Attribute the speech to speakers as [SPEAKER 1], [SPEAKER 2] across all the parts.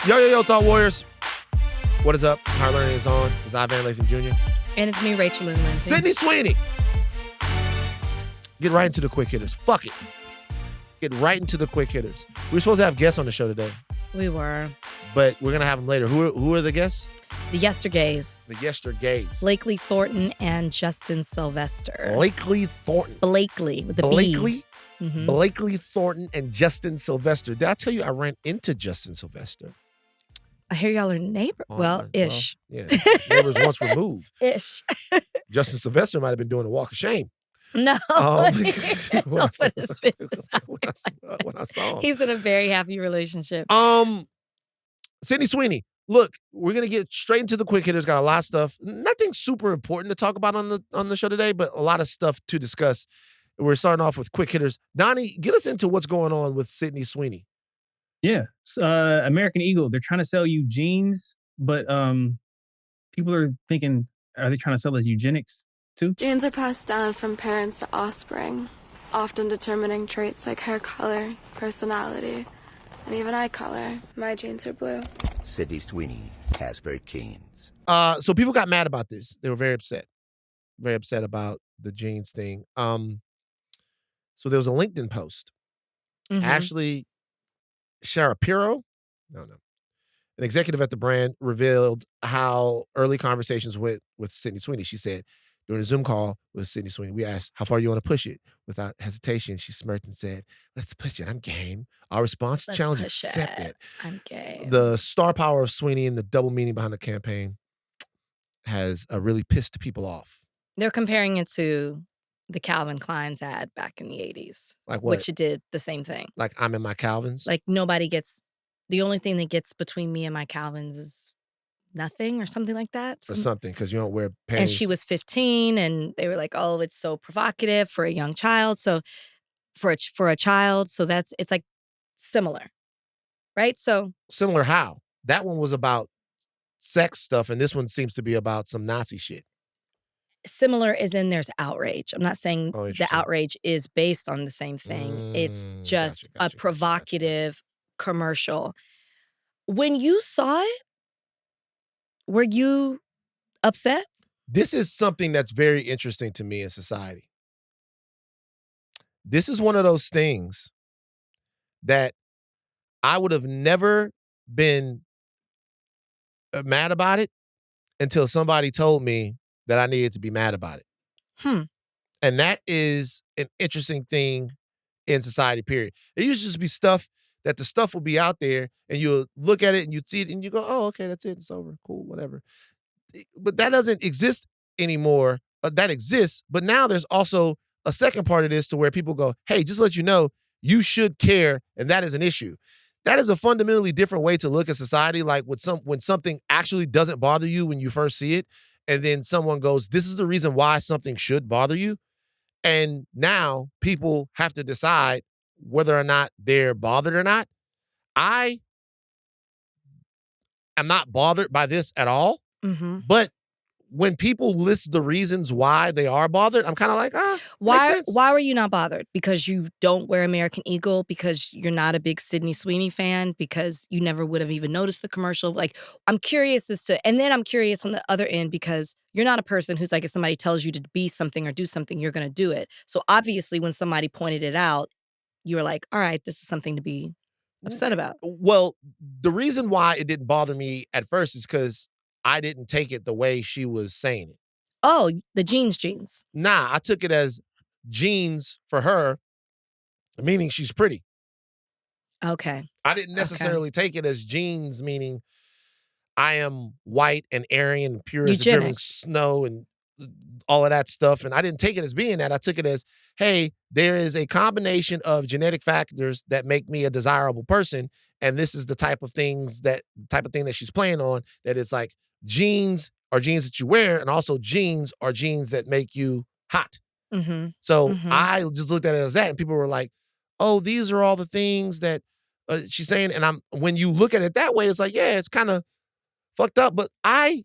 [SPEAKER 1] Yo, Thought Warriors. What is up? Hard Learning is on. It's I, Van Lathan Jr.
[SPEAKER 2] And it's me, Rachel and Lindsay.
[SPEAKER 1] Sydney Sweeney. Get right into the quick hitters. Fuck it. Get right into the quick hitters. We were supposed to have guests on the show today.
[SPEAKER 2] We were.
[SPEAKER 1] But we're going to have them later. Who are the guests?
[SPEAKER 2] The Yestergays.
[SPEAKER 1] The Yestergays.
[SPEAKER 2] Blakely Thornton and Justin Sylvester.
[SPEAKER 1] Blakely Thornton.
[SPEAKER 2] Blakely with the
[SPEAKER 1] Blakely?
[SPEAKER 2] B. Mm-hmm.
[SPEAKER 1] Blakely Thornton and Justin Sylvester. Did I tell you I ran into Justin Sylvester?
[SPEAKER 2] I hear y'all are neighbors. Ish.
[SPEAKER 1] Yeah. Neighbors once removed.
[SPEAKER 2] Ish.
[SPEAKER 1] Justin Sylvester might have been doing a walk of shame.
[SPEAKER 2] No. Don't put his business out there.
[SPEAKER 1] When I saw him.
[SPEAKER 2] He's in a very happy relationship.
[SPEAKER 1] Sydney Sweeney. Look, we're gonna get straight into the quick hitters. Got a lot of stuff. Nothing super important to talk about on the show today, but a lot of stuff to discuss. We're starting off with quick hitters. Donnie, get us into what's going on with Sydney Sweeney.
[SPEAKER 3] Yeah, American Eagle. They're trying to sell you jeans, but people are thinking, are they trying to sell us eugenics too?
[SPEAKER 4] Genes are passed down from parents to offspring, often determining traits like hair color, personality, and even eye color. My genes are blue.
[SPEAKER 5] Sydney Sweeney has very genes.
[SPEAKER 1] So people got mad about this. They were very upset about the jeans thing. So there was a LinkedIn post.
[SPEAKER 2] Mm-hmm.
[SPEAKER 1] Ashleigh Sharpe, an executive at the brand, revealed how early conversations went with Sydney Sweeney. She said, during a Zoom call with Sydney Sweeney, we asked, how far do you want to push it? Without hesitation, she smirked and said, let's push it. I'm game. Our response, challenge accepted.
[SPEAKER 2] I'm game.
[SPEAKER 1] The star power of Sweeney and the double meaning behind the campaign has really pissed people off.
[SPEAKER 2] They're comparing it to the Calvin Klein's ad back in the 80s.
[SPEAKER 1] Like what?
[SPEAKER 2] Which did the same thing.
[SPEAKER 1] Like I'm in my Calvins?
[SPEAKER 2] Like the only thing that gets between me and my Calvins is nothing or something like that.
[SPEAKER 1] Or something, because you don't wear pants.
[SPEAKER 2] And she was 15 and they were like, oh, it's so provocative for a young child. So for a child, so it's like similar, right? So
[SPEAKER 1] similar how? That one was about sex stuff and this one seems to be about some Nazi shit.
[SPEAKER 2] Similar as in there's outrage. I'm not saying the outrage is based on the same thing. It's just a provocative commercial. When you saw it, were you upset?
[SPEAKER 1] This is something that's very interesting to me in society. This is one of those things that I would have never been mad about it until somebody told me that I needed to be mad about it. And that is an interesting thing in society, period. It used to just be stuff that the stuff will be out there and you'll look at it and you see it and you go, oh, okay, that's it. It's over. Cool, whatever. But that doesn't exist anymore. That exists. But now there's also a second part of this to where people go, hey, just to let you know, you should care. And that is an issue. That is a fundamentally different way to look at society. Like when something actually doesn't bother you when you first see it, and then someone goes, this is the reason why something should bother you. And now people have to decide whether or not they're bothered or not. I am not bothered by this at all.
[SPEAKER 2] Mm-hmm.
[SPEAKER 1] But when people list the reasons why they are bothered, I'm kind of like, makes sense.
[SPEAKER 2] Why were you not bothered? Because you don't wear American Eagle? Because you're not a big Sydney Sweeney fan? Because you never would have even noticed the commercial? Like, I'm curious and then I'm curious on the other end because you're not a person who's like, if somebody tells you to be something or do something, you're going to do it. So obviously when somebody pointed it out, you were like, all right, this is something to be upset about.
[SPEAKER 1] Well, the reason why it didn't bother me at first is because I didn't take it the way she was saying it.
[SPEAKER 2] Oh, the jeans.
[SPEAKER 1] Nah, I took it as jeans for her, meaning she's pretty.
[SPEAKER 2] Okay.
[SPEAKER 1] I didn't necessarily take it as jeans, meaning I am white and Aryan and pure as the German snow and all of that stuff. And I didn't take it as being that. I took it as, hey, there is a combination of genetic factors that make me a desirable person. And this is the type of thing that she's playing on, that it's like jeans are jeans that you wear. And also jeans are jeans that make you hot.
[SPEAKER 2] Mm-hmm.
[SPEAKER 1] So I just looked at it as that. And people were like, oh, these are all the things that she's saying. And when you look at it that way, it's like, yeah, it's kind of fucked up. But I'm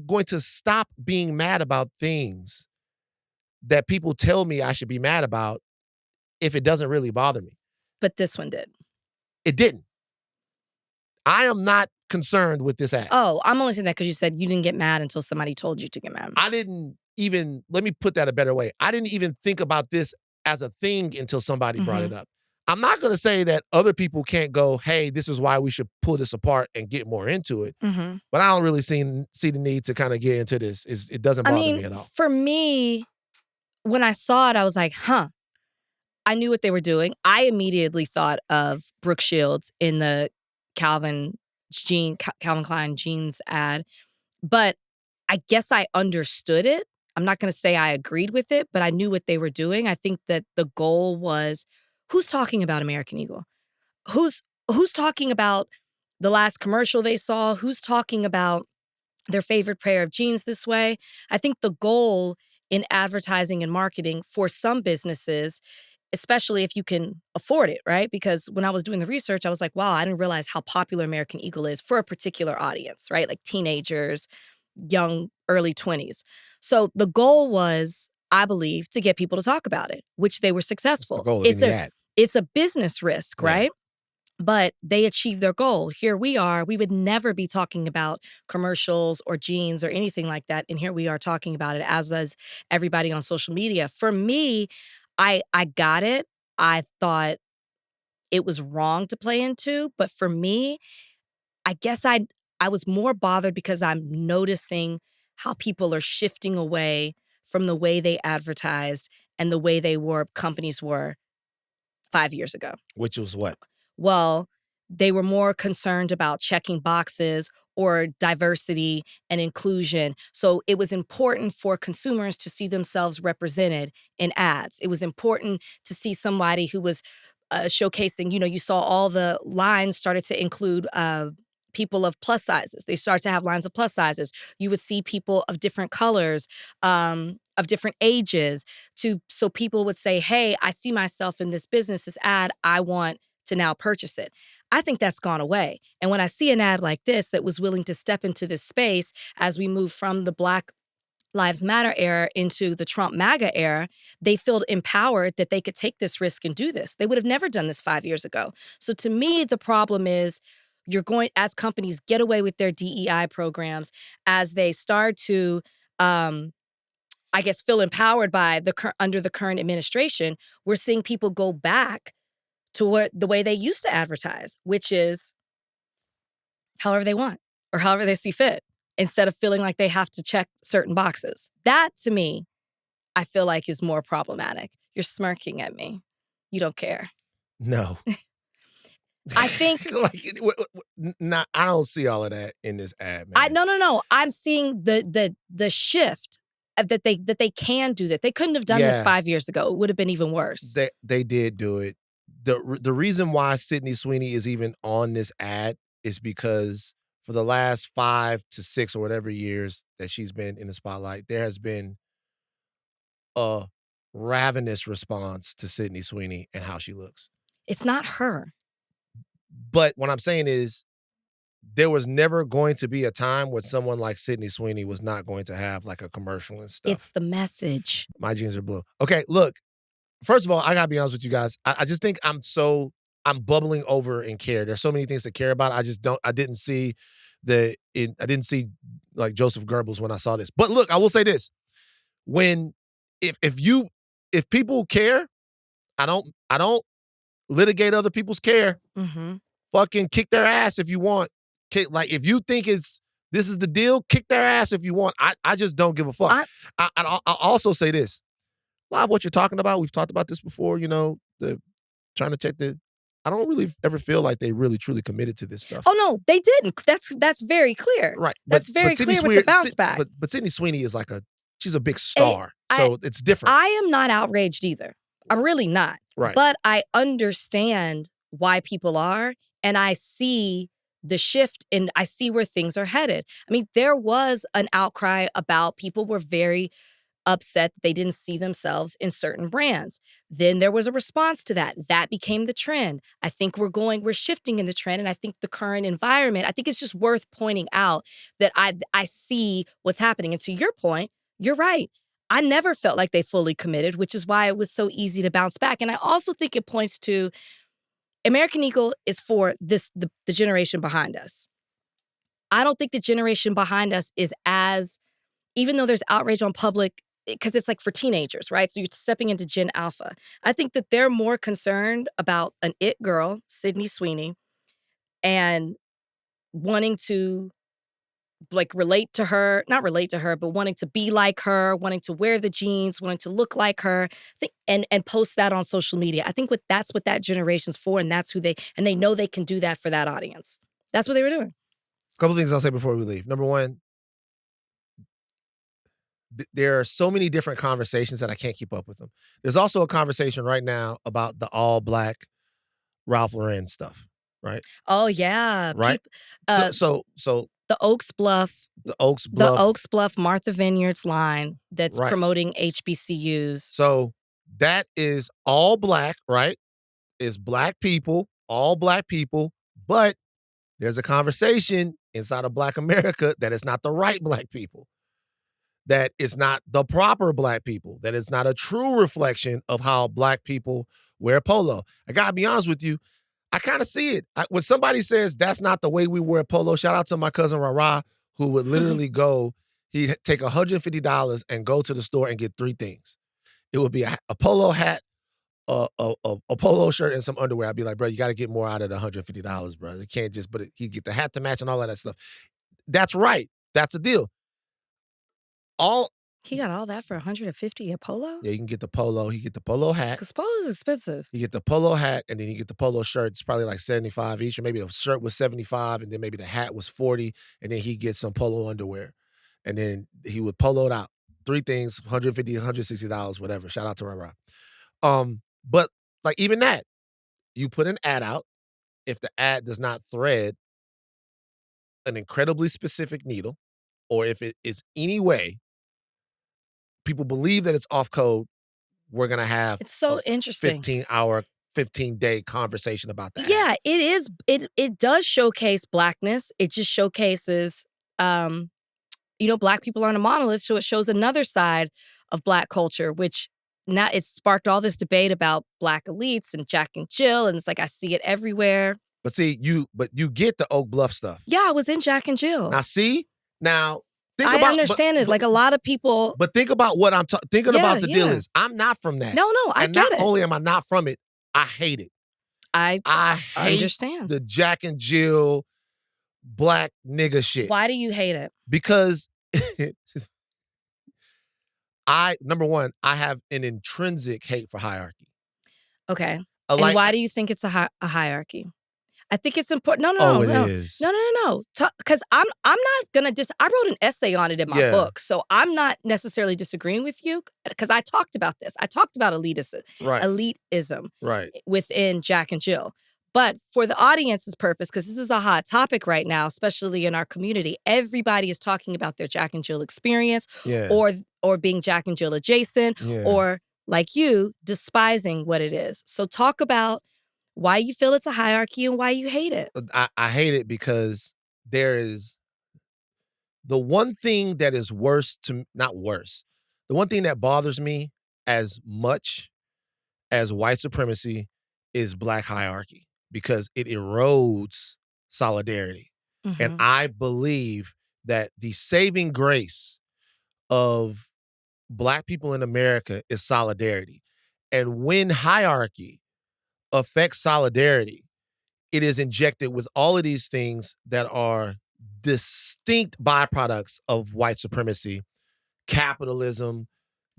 [SPEAKER 1] going to stop being mad about things that people tell me I should be mad about if it doesn't really bother me.
[SPEAKER 2] But this one did.
[SPEAKER 1] It didn't. I am not concerned with this ad.
[SPEAKER 2] Oh, I'm only saying that because you said you didn't get mad until somebody told you to get mad.
[SPEAKER 1] I didn't even, let me put that a better way. I didn't even think about this as a thing until somebody brought it up. I'm not going to say that other people can't go, hey, this is why we should pull this apart and get more into it. But I don't really see the need to kind of get into this. It doesn't bother me at all.
[SPEAKER 2] For me, when I saw it, I was like, huh. I knew what they were doing. I immediately thought of Brooke Shields in the Calvin Klein jeans ad. But I guess I understood it. I'm not going to say I agreed with it, but I knew what they were doing. I think that the goal was, who's talking about American Eagle? Who's talking about the last commercial they saw? Who's talking about their favorite pair of jeans this way? I think the goal in advertising and marketing for some businesses, especially if you can afford it, right? Because when I was doing the research, I was like, wow, I didn't realize how popular American Eagle is for a particular audience, right? Like teenagers, young, early 20s. So the goal was, I believe, to get people to talk about it, which they were successful.
[SPEAKER 1] That's the goal in the ad.
[SPEAKER 2] It's a business risk, right? But they achieved their goal. Here we are. We would never be talking about commercials or jeans or anything like that. And here we are talking about it, as does everybody on social media. For me, I got it. I thought it was wrong to play into. But for me, I guess I was more bothered because I'm noticing how people are shifting away from the way they advertised and the way companies were 5 years ago.
[SPEAKER 1] Which was what?
[SPEAKER 2] Well, they were more concerned about checking boxes or diversity and inclusion. So it was important for consumers to see themselves represented in ads. It was important to see somebody who was showcasing, you saw all the lines started to include people of plus sizes. They started to have lines of plus sizes. You would see people of different colors, of different ages, so people would say, hey, I see myself in this business, this ad, I want to now purchase it. I think that's gone away. And when I see an ad like this that was willing to step into this space as we move from the Black Lives Matter era into the Trump MAGA era, they felt empowered that they could take this risk and do this. They would have never done this 5 years ago. So to me, the problem is you're going, as companies get away with their DEI programs, as they start to, I guess, feel empowered by under the current administration, we're seeing people go back to the way they used to advertise, which is however they want or however they see fit, instead of feeling like they have to check certain boxes. That, to me, I feel like is more problematic. You're smirking at me. You don't care.
[SPEAKER 1] No.
[SPEAKER 2] I think
[SPEAKER 1] I don't see all of that in this ad, man.
[SPEAKER 2] No. I'm seeing the shift that they can do that. They couldn't have done this 5 years ago. It would have been even worse.
[SPEAKER 1] They did do it. The reason why Sydney Sweeney is even on this ad is because for the last 5 to 6 or whatever years that she's been in the spotlight, there has been a ravenous response to Sydney Sweeney and how she looks.
[SPEAKER 2] It's not her.
[SPEAKER 1] But what I'm saying is, there was never going to be a time when someone like Sydney Sweeney was not going to have like a commercial and stuff.
[SPEAKER 2] It's the message.
[SPEAKER 1] My jeans are blue. Okay, look. First of all, I gotta be honest with you guys. I just think I'm bubbling over in care. There's so many things to care about. I didn't see like Joseph Goebbels when I saw this. But look, I will say this. If people care, I don't litigate other people's care. Fucking kick their ass if you want. Like, if you think this is the deal, kick their ass if you want. I just don't give a fuck. I'll also say this. A lot of what you're talking about, we've talked about this before, the trying to check I don't really ever feel like they really truly committed to this stuff.
[SPEAKER 2] Oh, no, they didn't. That's very clear.
[SPEAKER 1] Right.
[SPEAKER 2] That's very clear with the bounce back.
[SPEAKER 1] But Sydney Sweeney is she's a big star. So it's different.
[SPEAKER 2] I am not outraged either. I'm really not.
[SPEAKER 1] Right.
[SPEAKER 2] But I understand why people are, and I see the shift and I see where things are headed. I mean, there was an outcry about people were very upset that they didn't see themselves in certain brands. Then there was a response to that. That became the trend. I think we're shifting in the trend, and I think the current environment, I think it's just worth pointing out that I see what's happening. And to your point, you're right. I never felt like they fully committed, which is why it was so easy to bounce back. And I also think it points to American Eagle is for the generation behind us. I don't think the generation behind us is as, even though there's outrage on public, because it's like for teenagers, right? So you're stepping into Gen Alpha. I think that they're more concerned about an it girl, Sydney Sweeney, and wanting to like relate to her, not relate to her, but wanting to be like her, wanting to wear the jeans, wanting to look like her, and post that on social media. I think that's what that generation's for, and that's who they know they can do that for that audience. That's what they were doing.
[SPEAKER 1] A couple things I'll say before we leave. Number one, there are so many different conversations that I can't keep up with them. There's also a conversation right now about the all-black Ralph Lauren stuff, right?
[SPEAKER 2] Oh yeah,
[SPEAKER 1] right. So
[SPEAKER 2] the Oaks Bluff Martha Vineyards line that's
[SPEAKER 1] right.
[SPEAKER 2] promoting HBCUs.
[SPEAKER 1] So that is all black, right? Is black people, all black people, but there's a conversation inside of Black America that it's not the right black people, that it's not the proper black people, that it's not a true reflection of how black people wear polo. I gotta be honest with you, I kind of see it. When somebody says that's not the way we wear polo, shout out to my cousin Rara, who would literally go, he'd take $150 and go to the store and get 3 things. It would be a polo hat, a polo shirt, and some underwear. I'd be like, bro, you got to get more out of the $150, bro. You can't just, but he'd get the hat to match and all of that stuff. That's right. That's a deal.
[SPEAKER 2] He got all that for $150 a polo?
[SPEAKER 1] Yeah, you can get the polo. He get the polo hat.
[SPEAKER 2] Because polo is expensive.
[SPEAKER 1] You get the polo hat, and then you get the polo shirt. It's probably like $75 each, or maybe the shirt was $75, and then maybe the hat was $40, and then he gets some polo underwear. And then he would polo it out. 3 things, $150, $160, whatever. Shout out to Rara. But like even that, you put an ad out. If the ad does not thread an incredibly specific needle, or if it is any way people believe that it's off code, we're going to have
[SPEAKER 2] it's so interesting
[SPEAKER 1] 15-day conversation about that.
[SPEAKER 2] Yeah, it is. It does showcase blackness. It just showcases, black people aren't a monolith, so it shows another side of black culture, which now it's sparked all this debate about black elites and Jack and Jill, and it's like I see it everywhere.
[SPEAKER 1] But see, you get the Oak Bluff stuff.
[SPEAKER 2] Yeah, I was in Jack and Jill.
[SPEAKER 1] I
[SPEAKER 2] understand it. Like a lot of people.
[SPEAKER 1] But think about what I'm thinking about. The deal is, I'm not from that.
[SPEAKER 2] No, I get it.
[SPEAKER 1] And not only am I not from it, I hate it.
[SPEAKER 2] I
[SPEAKER 1] hate
[SPEAKER 2] understand
[SPEAKER 1] the Jack and Jill black nigga shit.
[SPEAKER 2] Why do you hate it?
[SPEAKER 1] Because number one, I have an intrinsic hate for hierarchy.
[SPEAKER 2] Okay. And why do you think it's a hierarchy? I think it's important. No.
[SPEAKER 1] It is.
[SPEAKER 2] No. Because I'm not gonna I wrote an essay on it in my book, so I'm not necessarily disagreeing with you because I talked about this. I talked about elitism within Jack and Jill. But for the audience's purpose, because this is a hot topic right now, especially in our community, everybody is talking about their Jack and Jill experience, or being Jack and Jill adjacent, or like you, despising what it is. So talk about why you feel it's a hierarchy and why you hate it.
[SPEAKER 1] I hate it because there is the one thing that is not worse. The one thing that bothers me as much as white supremacy is black hierarchy, because it erodes solidarity.
[SPEAKER 2] Mm-hmm.
[SPEAKER 1] And I believe that the saving grace of black people in America is solidarity. And when hierarchy affects solidarity, it is injected with all of these things that are distinct byproducts of white supremacy, capitalism,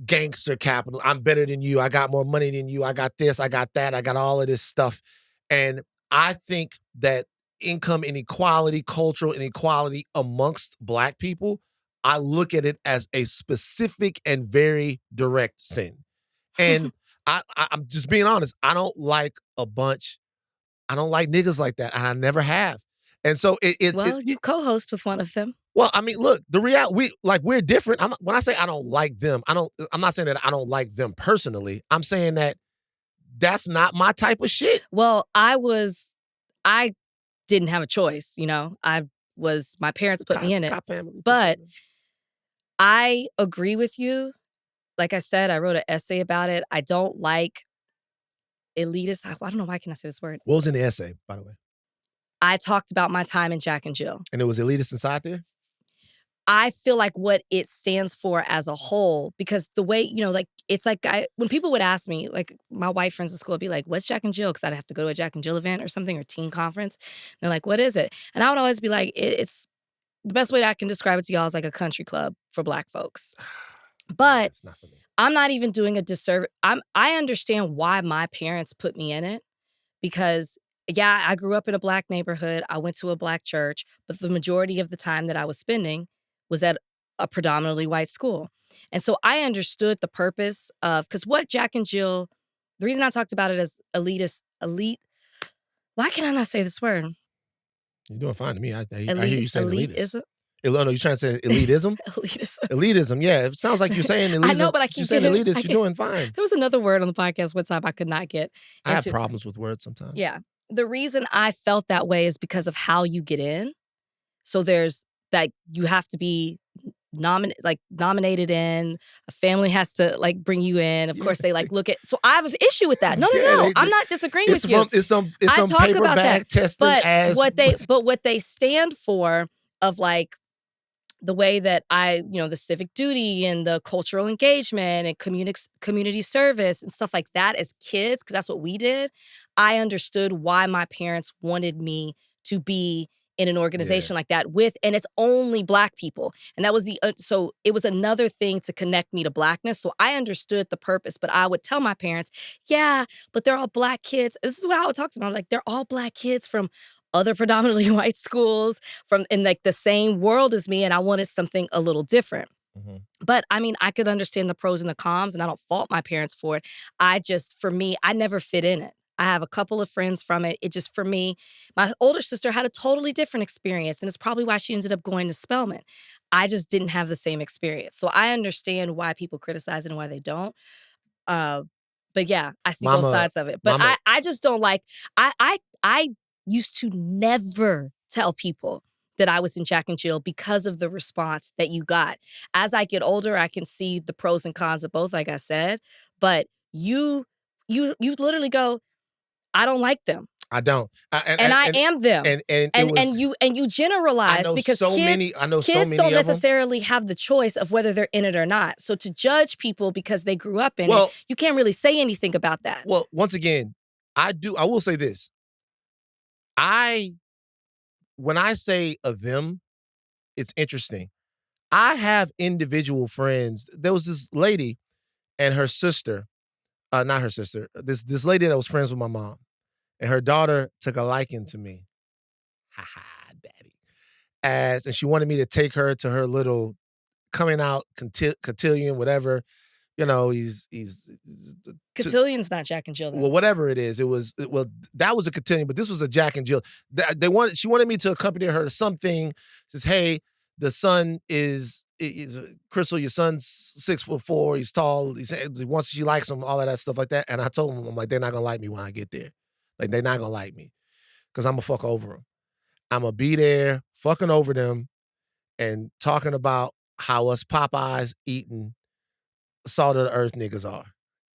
[SPEAKER 1] gangster capital. I'm better than you. I got more money than you. I got this. I got that. I got all of this stuff. And I think that income inequality, cultural inequality amongst black people, I look at it as a specific and very direct sin. And I'm just being honest. I don't like niggas like that. And I never have. And so
[SPEAKER 2] you co-host with one of them.
[SPEAKER 1] Well, I mean, look, the reality, we're different. When I say I don't like them, I'm not saying that I don't like them personally. I'm saying that that's not my type of shit.
[SPEAKER 2] Well, I didn't have a choice, my parents put me in it. But I agree with you. Like I said, I wrote an essay about it. I don't like elitist. I don't know why can I say this word.
[SPEAKER 1] What was in the essay, by the way?
[SPEAKER 2] I talked about my time in Jack and Jill.
[SPEAKER 1] And it was elitist inside there?
[SPEAKER 2] I feel like what it stands for as a whole, because the way, like, it's like when people would ask me, like my white friends at school would be like, what's Jack and Jill? Because I'd have to go to a Jack and Jill event or something or teen conference. They're like, what is it? And I would always be like, it's the best way that I can describe it to y'all is like a country club for Black folks. But
[SPEAKER 1] It's not for me.
[SPEAKER 2] I'm not even doing a disservice. I understand why my parents put me in it because, yeah, I grew up in a Black neighborhood. I went to a Black church, but the majority of the time that I was spending was at a predominantly white school. And so I understood the purpose of, because what Jack and Jill, the reason I talked about it as elite, why can I not say this word?
[SPEAKER 1] You're doing fine to me. I hear you saying elitist.
[SPEAKER 2] Elitism?
[SPEAKER 1] No, you're trying to say elitism?
[SPEAKER 2] Elitism.
[SPEAKER 1] Elitism, yeah. It sounds like you're saying elitism.
[SPEAKER 2] I know, but I keep
[SPEAKER 1] you're saying
[SPEAKER 2] getting-
[SPEAKER 1] elitist, you're doing fine.
[SPEAKER 2] There was another word on the podcast one time I could not get
[SPEAKER 1] I have
[SPEAKER 2] into.
[SPEAKER 1] problems with words sometimes.
[SPEAKER 2] Yeah. The reason I felt that way is because of how you get in. So there's that you have to be nominated in. A family has to bring you in. Of course, they look at. So I have an issue with that. No. I'm not disagreeing with you.
[SPEAKER 1] It's some
[SPEAKER 2] I talk
[SPEAKER 1] paper
[SPEAKER 2] about
[SPEAKER 1] bag
[SPEAKER 2] that,
[SPEAKER 1] testing as.
[SPEAKER 2] But what they stand for of the way that the civic duty and the cultural engagement and community service and stuff like that as kids, because that's what we did. I understood why my parents wanted me to be in an organization like that and it's only Black people. And that was so it was another thing to connect me to Blackness. So I understood the purpose, but I would tell my parents, yeah, but they're all Black kids. This is what I would talk to them. I'm like, they're all Black kids from other predominantly white schools from in the same world as me. And I wanted something a little different.
[SPEAKER 1] Mm-hmm.
[SPEAKER 2] But I mean, I could understand the pros and the cons and I don't fault my parents for it. For me, I never fit in it. I have a couple of friends from it. It just, for me, my older sister had a totally different experience, and it's probably why she ended up going to Spelman. I just didn't have the same experience. So I understand why people criticize it and why they don't. But yeah, I see both sides of it. But I just don't I used to never tell people that I was in Jack and Jill because of the response that you got. As I get older, I can see the pros and cons of both, like I said. But you literally go, I don't like them.
[SPEAKER 1] I don't. I
[SPEAKER 2] am them. And you generalize because kids don't necessarily have the choice of whether they're in it or not. So to judge people because they grew up in it, you can't really say anything about that.
[SPEAKER 1] Well, once again, I will say this. When I say of them, it's interesting. I have individual friends. There was this lady and her sister, not her sister, this lady that was friends with my mom. And her daughter took a liking to me. Ha ha, daddy. And she wanted me to take her to her little coming out cotillion, whatever. He's
[SPEAKER 2] Cotillion's not Jack and Jill, though.
[SPEAKER 1] Well, whatever it is, that was a cotillion, but this was a Jack and Jill. She wanted me to accompany her to something. Says, hey, the son is Crystal, your son's 6'4", he's tall, she likes him, all of that stuff like that. And I told him, I'm like, they're not gonna like me when I get there. They're not gonna like me because I'm gonna fuck over them. I'm gonna be there fucking over them and talking about how us Popeyes eating salt of the earth niggas are.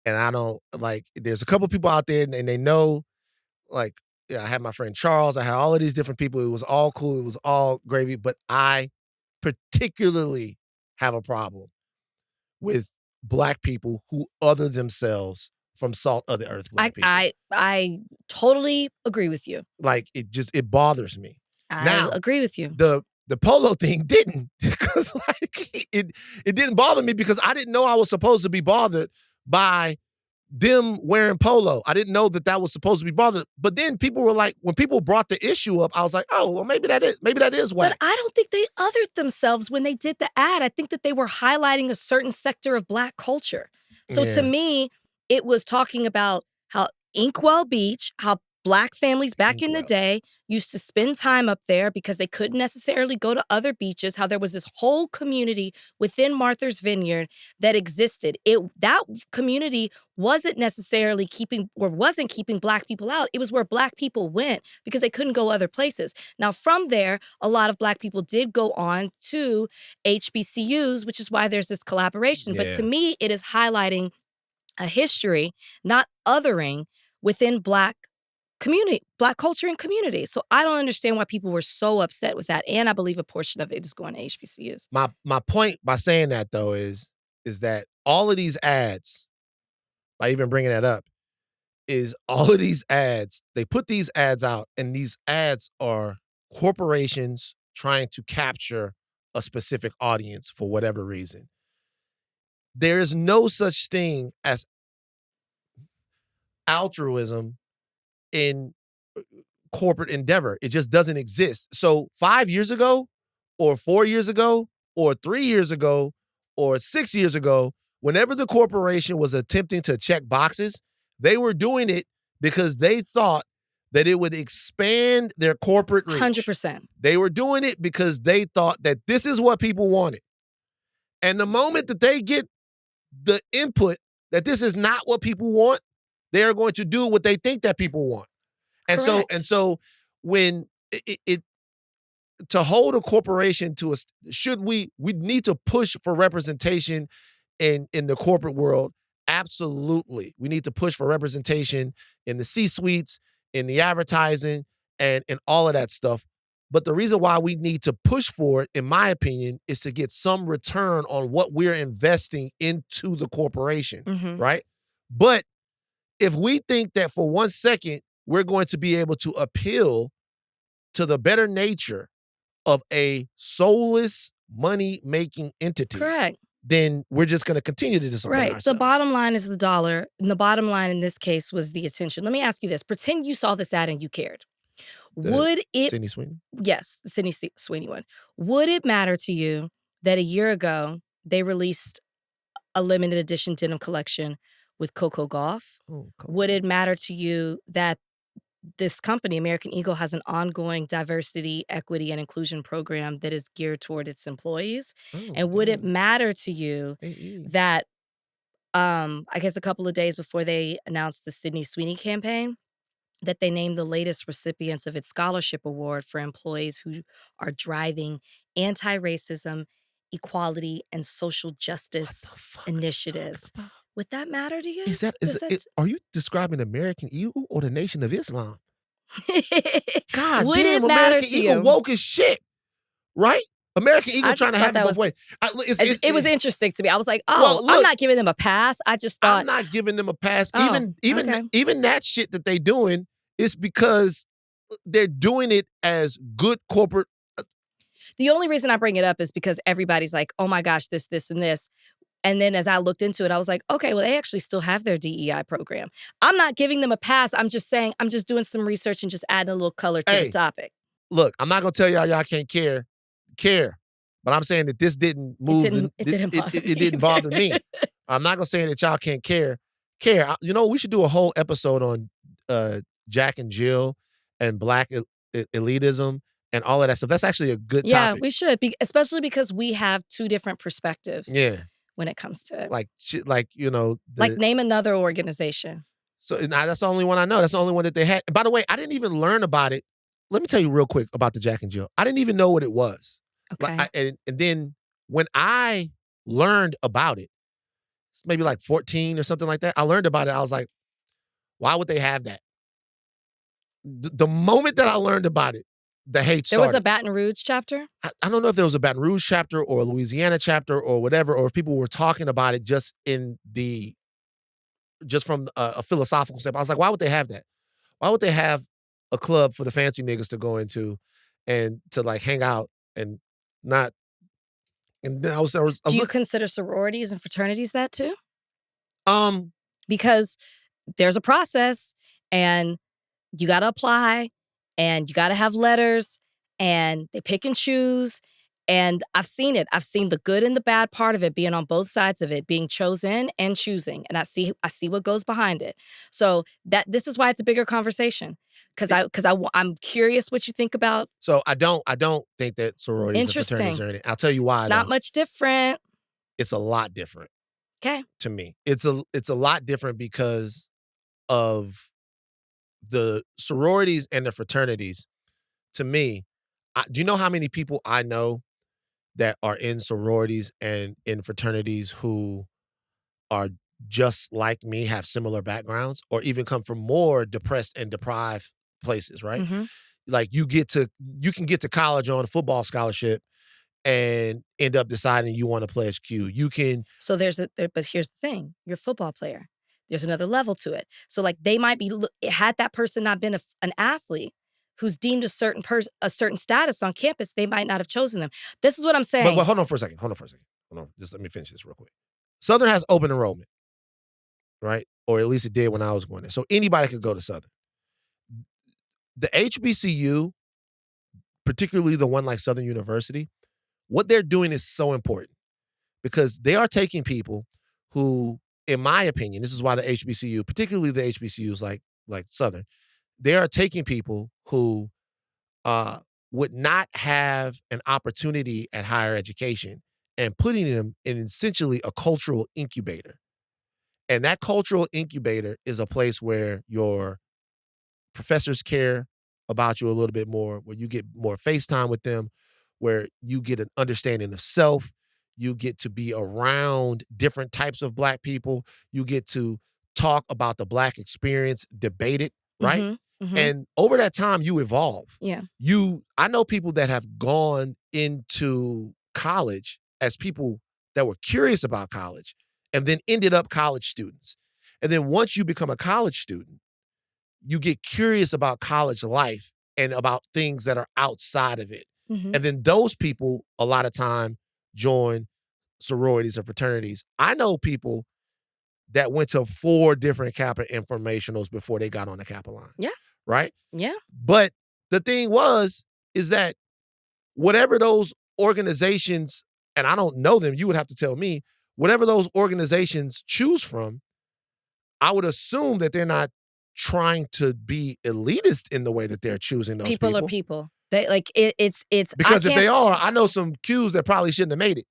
[SPEAKER 1] And I don't there's a couple people out there and they know, I had my friend Charles, I had all of these different people. It was all cool. It was all gravy. But I particularly have a problem with Black people who other themselves from salt of the earth Black people.
[SPEAKER 2] I totally agree with you.
[SPEAKER 1] It bothers me.
[SPEAKER 2] I agree with you.
[SPEAKER 1] The polo thing didn't, because it didn't bother me because I didn't know I was supposed to be bothered by them wearing polo. I didn't know that was supposed to be bothered. But then people were like, when people brought the issue up, I was like, oh, well, maybe that is whack.
[SPEAKER 2] But I don't think they othered themselves when they did the ad. I think that they were highlighting a certain sector of Black culture. So to me, it was talking about how Inkwell Beach, how Black families back in the day used to spend time up there because they couldn't necessarily go to other beaches, how there was this whole community within Martha's Vineyard that existed. That community wasn't necessarily wasn't keeping Black people out. It was where Black people went because they couldn't go other places. Now, from there, a lot of Black people did go on to HBCUs, which is why there's this collaboration.
[SPEAKER 1] Yeah.
[SPEAKER 2] But to me, it is highlighting a history, not othering within Black culture and community. So I don't understand why people were so upset with that. And I believe a portion of it is going to HBCUs.
[SPEAKER 1] My point by saying that though is that all of these ads, by even bringing that up, is all of these ads, they put these ads out, and these ads are corporations trying to capture a specific audience for whatever reason. There is no such thing as altruism in corporate endeavor. It just doesn't exist. So 5 years ago, or 4 years ago, or 3 years ago, or 6 years ago, whenever the corporation was attempting to check boxes, they were doing it because they thought that it would expand their corporate reach.
[SPEAKER 2] 100%.
[SPEAKER 1] They were doing it because they thought that this is what people wanted. And the moment that they get the input that this is not what people want, they are going to do what they think that people want. And
[SPEAKER 2] Correct.
[SPEAKER 1] so when it to hold a corporation to we need to push for representation in the corporate world. Absolutely. We need to push for representation in the C-suites, in the advertising, and all of that stuff. But the reason why we need to push for it, in my opinion, is to get some return on what we're investing into the corporation, right? But if we think that for 1 second, we're going to be able to appeal to the better nature of a soulless money-making entity,
[SPEAKER 2] correct,
[SPEAKER 1] then we're just going to continue to disappoint ourselves.
[SPEAKER 2] The bottom line is the dollar, and the bottom line in this case was the attention. Let me ask you this. Pretend you saw this ad and you cared. Would it...
[SPEAKER 1] Sydney Sweeney?
[SPEAKER 2] Yes, the Sydney Sweeney one. Would it matter to you that a year ago they released a limited edition denim collection with Coco Gauff? Would it matter to you that this company, American Eagle, has an ongoing diversity, equity, and inclusion program that is geared toward its employees? And would it matter to you that, I guess a couple of days before they announced the Sydney Sweeney campaign, that they named the latest recipients of its scholarship award for employees who are driving anti-racism, equality, and social justice initiatives? Would that matter to you?
[SPEAKER 1] Are you describing American Eagle or the Nation of Islam?
[SPEAKER 2] God
[SPEAKER 1] Would damn, American Eagle woke as shit, right? American Eagle trying to have it both ways.
[SPEAKER 2] It was interesting to me. I was like, oh, well, I'm not giving them a pass. I just thought...
[SPEAKER 1] I'm not giving them a pass. Even that shit that they doing is because they're doing it as good corporate...
[SPEAKER 2] The only reason I bring it up is because everybody's like, oh my gosh, this, and this. And then as I looked into it, I was like, okay, well, they actually still have their DEI program. I'm not giving them a pass. I'm just saying, I'm just doing some research and just adding a little color to the topic.
[SPEAKER 1] Look, I'm not going to tell y'all can't care. But I'm saying that this didn't move. It didn't bother me. I'm not going to say that y'all can't care. You know, we should do a whole episode on Jack and Jill and Black elitism and all of that stuff. That's actually a good topic.
[SPEAKER 2] Yeah, we should, especially because we have two different perspectives.
[SPEAKER 1] Yeah.
[SPEAKER 2] When it comes to it.
[SPEAKER 1] Like you know.
[SPEAKER 2] Name another organization.
[SPEAKER 1] So that's the only one I know. That's the only one that they had. By the way, I didn't even learn about it. Let me tell you real quick about the Jack and Jill. I didn't even know what it was.
[SPEAKER 2] Okay.
[SPEAKER 1] And then when I learned about it, it's maybe like 14 or something like that. I learned about it. I was like, why would they have that? The moment that I learned about it, the hate started.
[SPEAKER 2] There was a Baton Rouge chapter?
[SPEAKER 1] I don't know if there was a Baton Rouge chapter or a Louisiana chapter or whatever, or if people were talking about it just from a philosophical step. I was like, why would they have that? Why would they have a club for the fancy niggas to go into and to like hang out and not? And then I was
[SPEAKER 2] Do you consider sororities and fraternities that too? Because there's a process and you got to apply. And you got to have letters, and they pick and choose. And I've seen it. I've seen the good and the bad part of it, being on both sides of it, being chosen and choosing. And I see what goes behind it. So this is why it's a bigger conversation. Because I'm curious what you think about.
[SPEAKER 1] So I don't think that sororities and fraternities are anything. I'll tell you why.
[SPEAKER 2] It's not much different.
[SPEAKER 1] It's a lot different.
[SPEAKER 2] Okay.
[SPEAKER 1] To me, it's a lot different because of the sororities and the fraternities. To me, do you know how many people I know that are in sororities and in fraternities who are just like me have similar backgrounds or even come from more depressed and deprived places, right?
[SPEAKER 2] Mm-hmm.
[SPEAKER 1] Like you can get to college on a football scholarship and end up deciding you want to play as Q. You can.
[SPEAKER 2] So but here's the thing: you're a football player. There's another level to it. So like they might be had that person not been an athlete who's deemed a certain status on campus, they might not have chosen them. This is what I'm saying.
[SPEAKER 1] But hold on for a second. Hold on. Just let me finish this real quick. Southern has open enrollment, right? Or at least it did when I was going there. So anybody could go to Southern. The HBCU, particularly the one like Southern University, what they're doing is so important because they are taking people who, in my opinion, this is why the HBCU, particularly the HBCUs like Southern, they are taking people who would not have an opportunity at higher education and putting them in essentially a cultural incubator. And that cultural incubator is a place where your professors care about you a little bit more, where you get more face time with them, where you get an understanding of self. You get to be around different types of Black people. You get to talk about the Black experience, debate it, right?
[SPEAKER 2] Mm-hmm, mm-hmm.
[SPEAKER 1] And over that time, you evolve.
[SPEAKER 2] Yeah.
[SPEAKER 1] I know people that have gone into college as people that were curious about college and then ended up college students. And then once you become a college student, you get curious about college life and about things that are outside of it.
[SPEAKER 2] Mm-hmm.
[SPEAKER 1] And then those people, a lot of time, join sororities or fraternities. I know people that went to 4 different Kappa informationals before they got on the Kappa line.
[SPEAKER 2] Yeah.
[SPEAKER 1] Right?
[SPEAKER 2] Yeah.
[SPEAKER 1] But the thing is that whatever those organizations, and I don't know them, you would have to tell me, whatever those organizations choose from, I would assume that they're not trying to be elitist in the way that they're choosing those people.
[SPEAKER 2] People are people. They like it's
[SPEAKER 1] because if they are, I know some Qs that probably shouldn't have made it.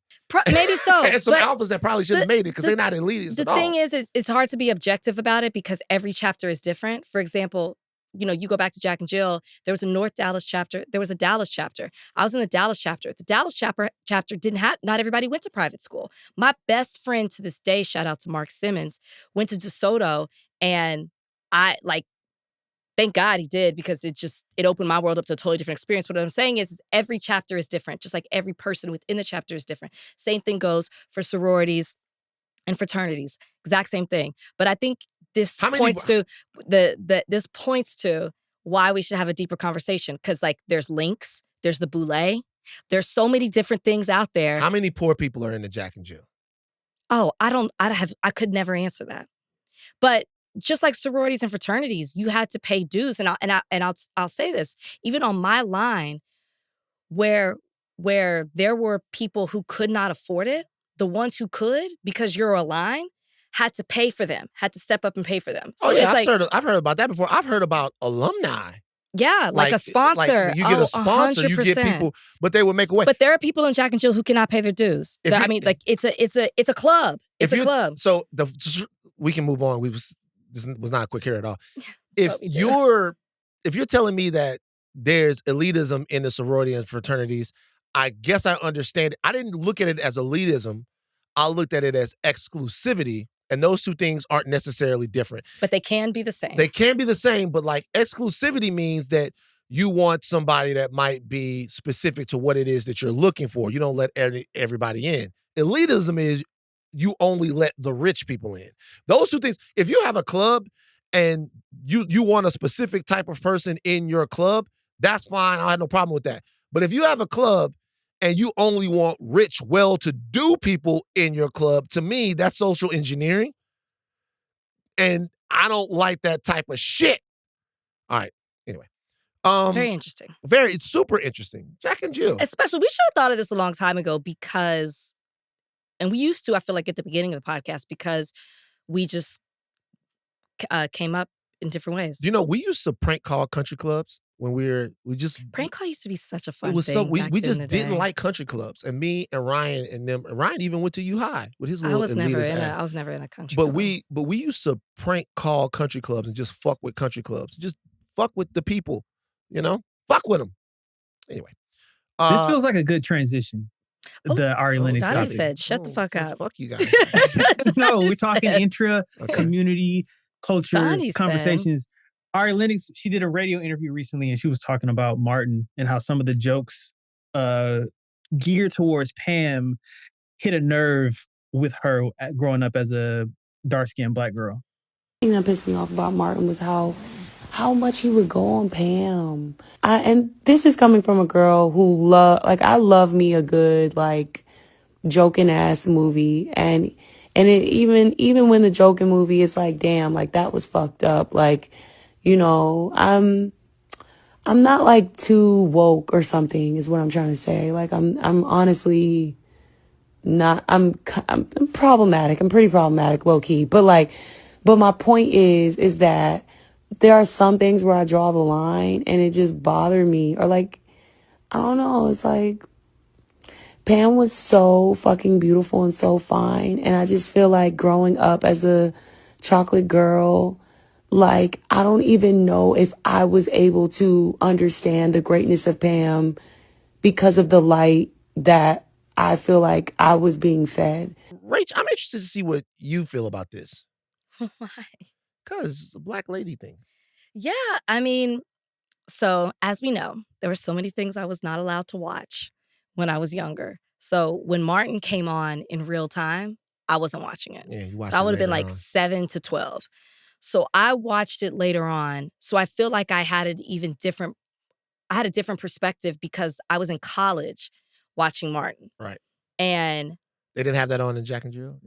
[SPEAKER 2] Maybe so.
[SPEAKER 1] And some alphas that probably shouldn't have made it because they're not elitist at all.
[SPEAKER 2] The thing is it's hard to be objective about it because every chapter is different. For example, you go back to Jack and Jill, there was a North Dallas chapter, there was a Dallas chapter. I was in the Dallas chapter. The Dallas chapter didn't have, not everybody went to private school. My best friend to this day, shout out to Mark Simmons, went to DeSoto, and thank God he did because it opened my world up to a totally different experience. But what I'm saying is every chapter is different, just like every person within the chapter is different. Same thing goes for sororities and fraternities. Exact same thing. But I think this points to why we should have a deeper conversation. Because there's links, there's the boule, there's so many different things out there.
[SPEAKER 1] How many poor people are in the Jack and Jill?
[SPEAKER 2] Oh, I could never answer that. But just like sororities and fraternities, you had to pay dues. And I'll say this, even on my line, where there were people who could not afford it, the ones who could, because you're a line, had to pay for them, had to step up and pay for them. So
[SPEAKER 1] I've heard about that before. I've heard about alumni.
[SPEAKER 2] Yeah, like a sponsor.
[SPEAKER 1] You get a sponsor, 100%. You get people, but they would make a way.
[SPEAKER 2] But there are people in Jack and Jill who cannot pay their dues. It's a club. It's a club.
[SPEAKER 1] So we can move on. This was not quick here at all. If you're telling me that there's elitism in the sorority and fraternities, I guess I understand it. I didn't look at it as elitism. I looked at it as exclusivity, and those two things aren't necessarily different.
[SPEAKER 2] But they can be the same.
[SPEAKER 1] They can be the same, but exclusivity means that you want somebody that might be specific to what it is that you're looking for. You don't let everybody in. Elitism is you only let the rich people in. Those two things, if you have a club and you want a specific type of person in your club, that's fine. I have no problem with that. But if you have a club and you only want rich, well-to-do people in your club, to me, that's social engineering. And I don't like that type of shit. All right. Anyway.
[SPEAKER 2] Very interesting.
[SPEAKER 1] It's super interesting. Jack and Jill.
[SPEAKER 2] Especially, we should have thought of this a long time ago because, and we used to, I feel like, at the beginning of the podcast because we just came up in different ways.
[SPEAKER 1] We used to prank call country clubs when
[SPEAKER 2] prank call used to be such a fun
[SPEAKER 1] thing. It was
[SPEAKER 2] thing.
[SPEAKER 1] We just didn't like country clubs, and me and Ryan and them. Ryan even went to U High with his little. I was
[SPEAKER 2] never in a country.
[SPEAKER 1] But
[SPEAKER 2] club.
[SPEAKER 1] we used to prank call country clubs and just fuck with country clubs, just fuck with the people, fuck with them. Anyway,
[SPEAKER 3] this feels like a good transition. the Ari Lennox
[SPEAKER 2] Donnie
[SPEAKER 3] topic.
[SPEAKER 2] said, "Shut the fuck up."
[SPEAKER 1] Fuck you guys.
[SPEAKER 3] No,
[SPEAKER 2] Donnie
[SPEAKER 3] we're talking
[SPEAKER 2] said.
[SPEAKER 3] intra-community culture
[SPEAKER 2] Donnie said.
[SPEAKER 3] conversations. Ari Lennox, she did a radio interview recently, and she was talking about Martin and how some of the jokes geared towards Pam hit a nerve with her growing up as a dark-skinned Black girl.
[SPEAKER 6] The thing that pissed me off about Martin was how much he would go on Pam. And this is coming from a girl who I love me a good, like, joking ass movie. And it even when the joking movie is like, damn, like, that was fucked up. Like, you know, I'm not like too woke or something is what I'm trying to say. Like, I'm honestly not, I'm problematic. I'm pretty problematic, low key. But my point is that there are some things where I draw the line and it just bothered me. Or like, I don't know, it's like Pam was so fucking beautiful and so fine. And I just feel like growing up as a chocolate girl, like, I don't even know if I was able to understand the greatness of Pam because of the light that I feel like I was being fed.
[SPEAKER 1] Rach, I'm interested to see what you feel about this.
[SPEAKER 2] Why?
[SPEAKER 1] Because it's a Black lady thing.
[SPEAKER 2] Yeah, I mean, so as we know, there were so many things I was not allowed to watch when I was younger. So when Martin came on in real time, I wasn't watching it.
[SPEAKER 1] Yeah, you watched
[SPEAKER 2] So I
[SPEAKER 1] it
[SPEAKER 2] would have been
[SPEAKER 1] later
[SPEAKER 2] like
[SPEAKER 1] on.
[SPEAKER 2] 7 to 12. So I watched it later on. So I feel like I had a different perspective because I was in college watching Martin.
[SPEAKER 1] Right.
[SPEAKER 2] And
[SPEAKER 1] They didn't have that on in Jack and Jill?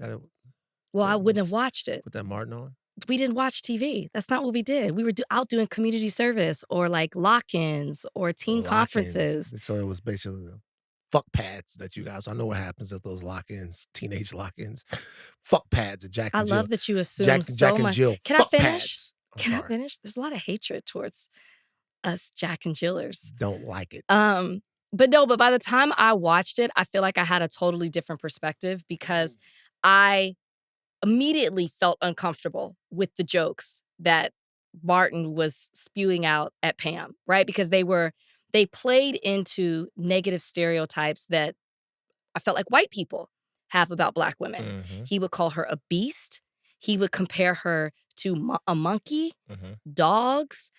[SPEAKER 2] well, I wouldn't have watched it.
[SPEAKER 1] Put that Martin on?
[SPEAKER 2] We didn't watch TV. That's not what we did. We were out doing community service or like lock-ins or teen
[SPEAKER 1] Lock-ins.
[SPEAKER 2] conferences.
[SPEAKER 1] So it was basically fuck pads that you guys. I know what happens at those lock-ins, teenage lock-ins. Fuck pads at Jack and Jill.
[SPEAKER 2] I love that you assume
[SPEAKER 1] Jack
[SPEAKER 2] so
[SPEAKER 1] and
[SPEAKER 2] much.
[SPEAKER 1] Jill.
[SPEAKER 2] Can
[SPEAKER 1] fuck
[SPEAKER 2] I finish?
[SPEAKER 1] Pads.
[SPEAKER 2] Can I finish? There's a lot of hatred towards us Jack and Jillers.
[SPEAKER 1] Don't like it.
[SPEAKER 2] But by the time I watched it, I feel like I had a totally different perspective because I immediately felt uncomfortable with the jokes that Martin was spewing out at Pam, right? Because they played into negative stereotypes that I felt like white people have about Black women.
[SPEAKER 1] Mm-hmm.
[SPEAKER 2] He would call her a beast. He would compare her to a monkey,
[SPEAKER 1] Mm-hmm.
[SPEAKER 2] dogs.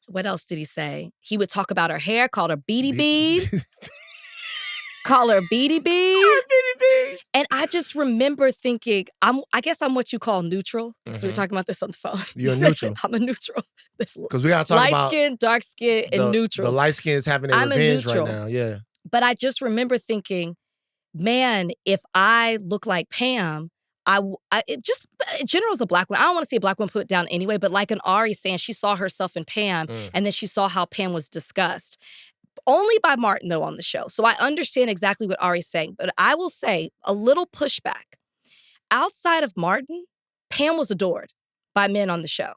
[SPEAKER 2] What else did he say? He would talk about her hair, called her Beady Bead. Call her Beady Bead. And I just remember thinking, I guess I'm what you call neutral. Because we were talking about this on the phone.
[SPEAKER 1] You're neutral.
[SPEAKER 2] I'm a neutral.
[SPEAKER 1] Because we got to talk about
[SPEAKER 2] light skin, dark skin, and neutral.
[SPEAKER 1] The light skin is having their
[SPEAKER 2] I'm a
[SPEAKER 1] revenge right
[SPEAKER 2] neutral.
[SPEAKER 1] now. Yeah.
[SPEAKER 2] But I just remember thinking, man, if I look like Pam, just in general as a Black woman, I don't want to see a Black woman put down anyway, but like an Ari saying she saw herself in Pam and then she saw how Pam was discussed. Only by Martin, though, on the show. So I understand exactly what Ari's saying. But I will say a little pushback. Outside of Martin, Pam was adored by men on the show.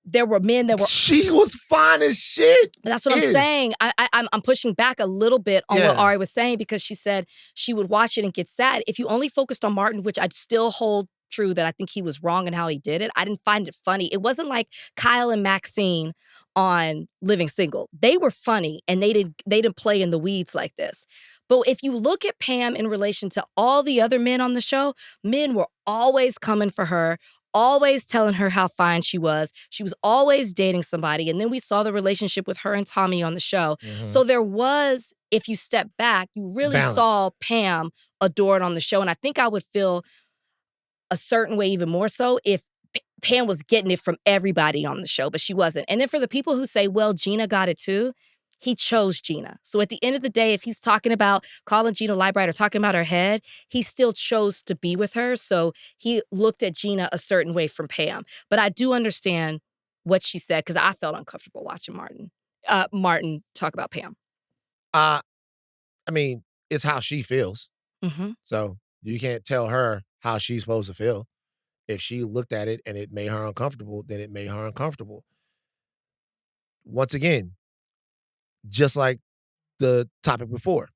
[SPEAKER 2] There were men that were...
[SPEAKER 1] She was fine as shit.
[SPEAKER 2] That's what I'm saying. I'm pushing back a little bit on what Ari was saying because she said she would watch it and get sad. If you only focused on Martin, which I'd still hold true that I think he was wrong in how he did it, I didn't find it funny. It wasn't like Kyle and Maxine on Living Single. They were funny and they didn't play in the weeds like this. But if you look at Pam in relation to all the other men on the show, men were always coming for her, always telling her how fine she was. She was always dating somebody. And then we saw the relationship with her and Tommy on the show.
[SPEAKER 1] Mm-hmm.
[SPEAKER 2] So there was, if you step back, you really saw Pam adored on the show. And I think I would feel a certain way even more so if Pam was getting it from everybody on the show, but she wasn't. And then for the people who say, well, Gina got it too, he chose Gina. So at the end of the day, if he's talking about calling Gina Libright or talking about her head, he still chose to be with her. So he looked at Gina a certain way from Pam. But I do understand what she said because I felt uncomfortable watching Martin talk about Pam.
[SPEAKER 1] I mean, it's how she feels.
[SPEAKER 2] Mm-hmm.
[SPEAKER 1] So you can't tell her how she's supposed to feel. If she looked at it and it made her uncomfortable, then it made her uncomfortable. Once again, just like the topic before,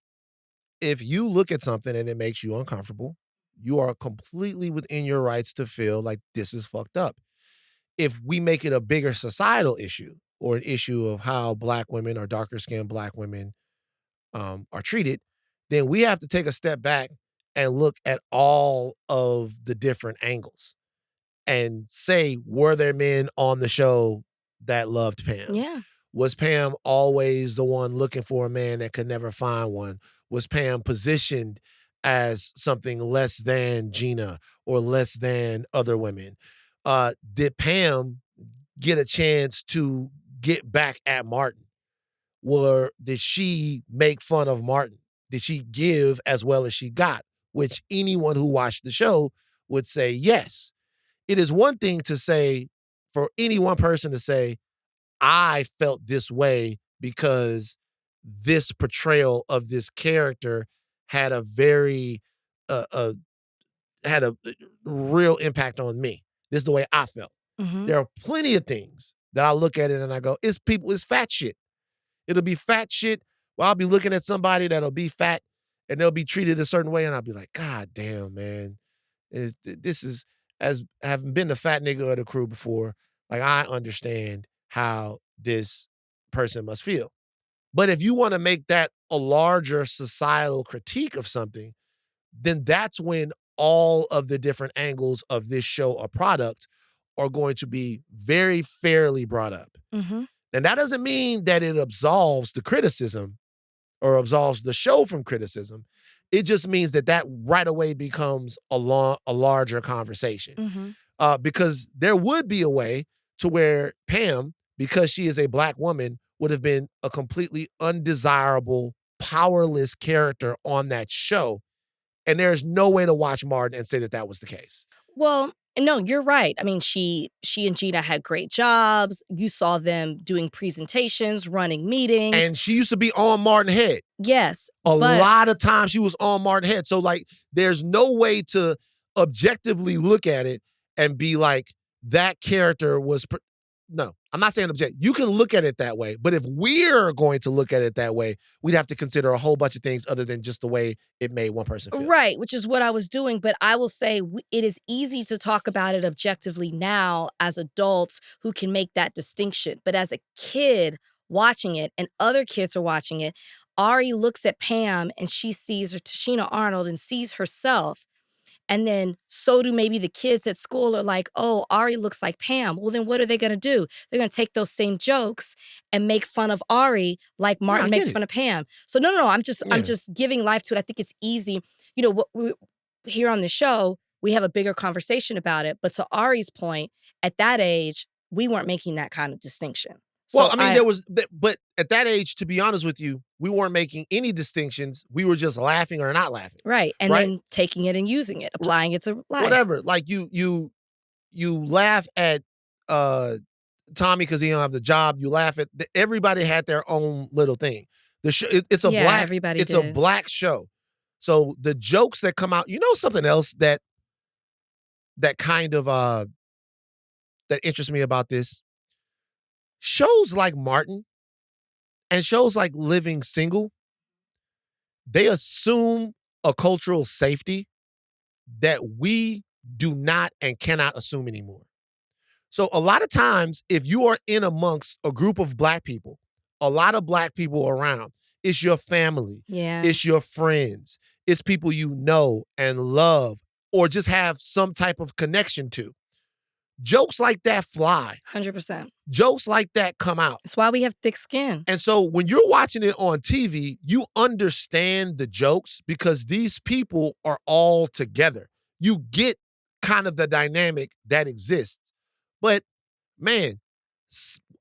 [SPEAKER 1] if you look at something and it makes you uncomfortable, you are completely within your rights to feel like this is fucked up. If we make it a bigger societal issue or an issue of how Black women or darker skinned Black women are treated, then we have to take a step back and look at all of the different angles and say, were there men on the show that loved Pam?
[SPEAKER 2] Yeah.
[SPEAKER 1] Was Pam always the one looking for a man that could never find one? Was Pam positioned as something less than Gina or less than other women? Did Pam get a chance to get back at Martin? Or did she make fun of Martin? Did she give as well as she got? Which anyone who watched the show would say yes. It is one thing to say, for any one person to say, I felt this way because this portrayal of this character had a very, had a real impact on me. This is the way I felt.
[SPEAKER 2] Mm-hmm.
[SPEAKER 1] There are plenty of things that I look at it and I go, it's fat shit. It'll be fat shit. Well, I'll be looking at somebody that'll be fat and they'll be treated a certain way. And I'll be like, God damn, man. This is, as having been the fat nigga of the crew before, like, I understand how this person must feel. But if you want to make that a larger societal critique of something, then that's when all of the different angles of this show or product are going to be very fairly brought up.
[SPEAKER 2] Mm-hmm.
[SPEAKER 1] And that doesn't mean that it absolves the criticism or absolves the show from criticism. It just means that right away becomes a larger conversation.
[SPEAKER 2] Mm-hmm.
[SPEAKER 1] Because there would be a way to where Pam, because she is a Black woman, would have been a completely undesirable, powerless character on that show. And there's no way to watch Martin and say that that was the case.
[SPEAKER 2] Well, no, you're right. I mean, she and Gina had great jobs. You saw them doing presentations, running meetings.
[SPEAKER 1] And she used to be on Martin's head.
[SPEAKER 2] Yes.
[SPEAKER 1] A lot of times she was on Martin's head. So, like, there's no way to objectively look at it and be like, that character was... No, I'm not saying object. You can look at it that way. But if we're going to look at it that way, we'd have to consider a whole bunch of things other than just the way it made one person feel.
[SPEAKER 2] Right, which is what I was doing. But I will say it is easy to talk about it objectively now as adults who can make that distinction. But as a kid watching it and other kids are watching it, Ari looks at Pam and she sees her Tashina Arnold and sees herself. And then so do maybe the kids at school are like, oh, Ari looks like Pam. Well, then what are they going to do? They're going to take those same jokes and make fun of Ari like Martin makes fun of Pam. So no, I'm just giving life to it. I think it's easy. You know, what here on the show, we have a bigger conversation about it. But to Ari's point, at that age, we weren't making that kind of distinction.
[SPEAKER 1] Well, I mean, but at that age, to be honest with you, we weren't making any distinctions. We were just laughing or not laughing.
[SPEAKER 2] Right. And then taking it and using it, applying it to life.
[SPEAKER 1] Whatever. Like you laugh at Tommy because he don't have the job. You laugh at everybody had their own little thing. The show, it's a black show. So the jokes that come out, you know, something else that kind of that interests me about this. Shows like Martin and shows like Living Single, they assume a cultural safety that we do not and cannot assume anymore. So a lot of times, if you are in amongst a group of Black people, a lot of Black people around, it's your family, it's your friends, it's people you know and love or just have some type of connection to. Jokes like that fly.
[SPEAKER 2] 100%.
[SPEAKER 1] Jokes like that come out.
[SPEAKER 2] That's why we have thick skin.
[SPEAKER 1] And so when you're watching it on TV, you understand the jokes because these people are all together. You get kind of the dynamic that exists. But man,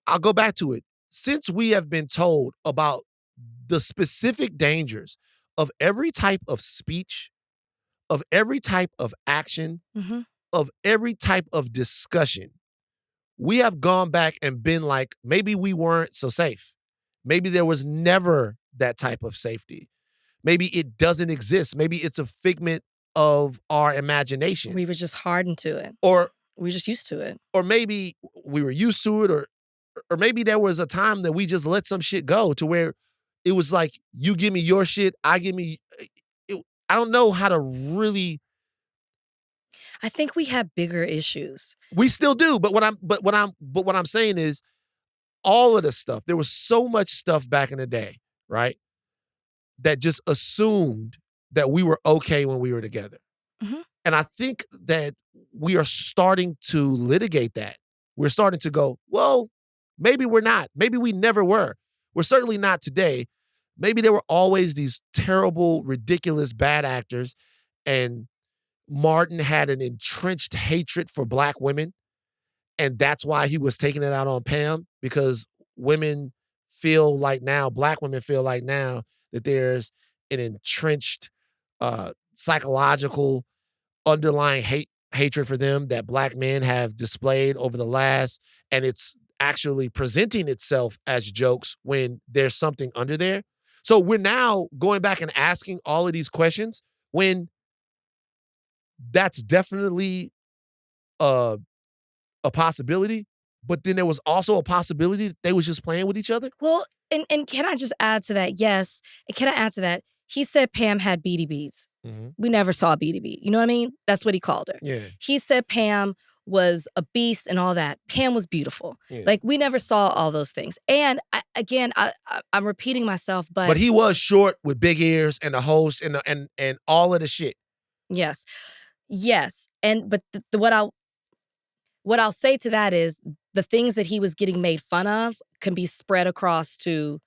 [SPEAKER 1] I'll go back to it. Since we have been told about the specific dangers of every type of speech, of every type of action, of every type of discussion, we have gone back and been like, maybe we weren't so safe. Maybe there was never that type of safety. Maybe it doesn't exist. Maybe it's a figment of our imagination.
[SPEAKER 2] We were just hardened to it.
[SPEAKER 1] Or
[SPEAKER 2] we were just used to it.
[SPEAKER 1] Or maybe we were used to it, or maybe there was a time that we just let some shit go to where it was like, you give me your shit, I give me... I don't know how to really...
[SPEAKER 2] I think we have bigger issues.
[SPEAKER 1] We still do, but what I'm saying is, all of the stuff. There was so much stuff back in the day, right? that just assumed that we were okay when we were together.
[SPEAKER 2] Mhm.
[SPEAKER 1] And I think that we are starting to litigate that. We're starting to go, well, maybe we're not. Maybe we never were. We're certainly not today. Maybe there were always these terrible, ridiculous, bad actors, and Martin had an entrenched hatred for Black women, and that's why he was taking it out on Pam, because women feel like now, Black women feel like now, that there's an entrenched psychological underlying hatred for them that Black men have displayed over the last, and it's actually presenting itself as jokes when there's something under there. So we're now going back and asking all of these questions when that's definitely a possibility, but then there was also a possibility that they was just playing with each other.
[SPEAKER 2] Well, and can I just add to that? Yes. And can I add to that? He said Pam had BDBs. We never saw a BDB. You know what I mean? That's what he called her.
[SPEAKER 1] Yeah.
[SPEAKER 2] He said Pam was a beast and all that. Pam was beautiful.
[SPEAKER 1] Yeah.
[SPEAKER 2] Like, we never saw all those things. And I'm repeating myself,
[SPEAKER 1] But he was short with big ears and the host and all of the shit.
[SPEAKER 2] Yes. And what I'll say to that is the things that he was getting made fun of can be spread across to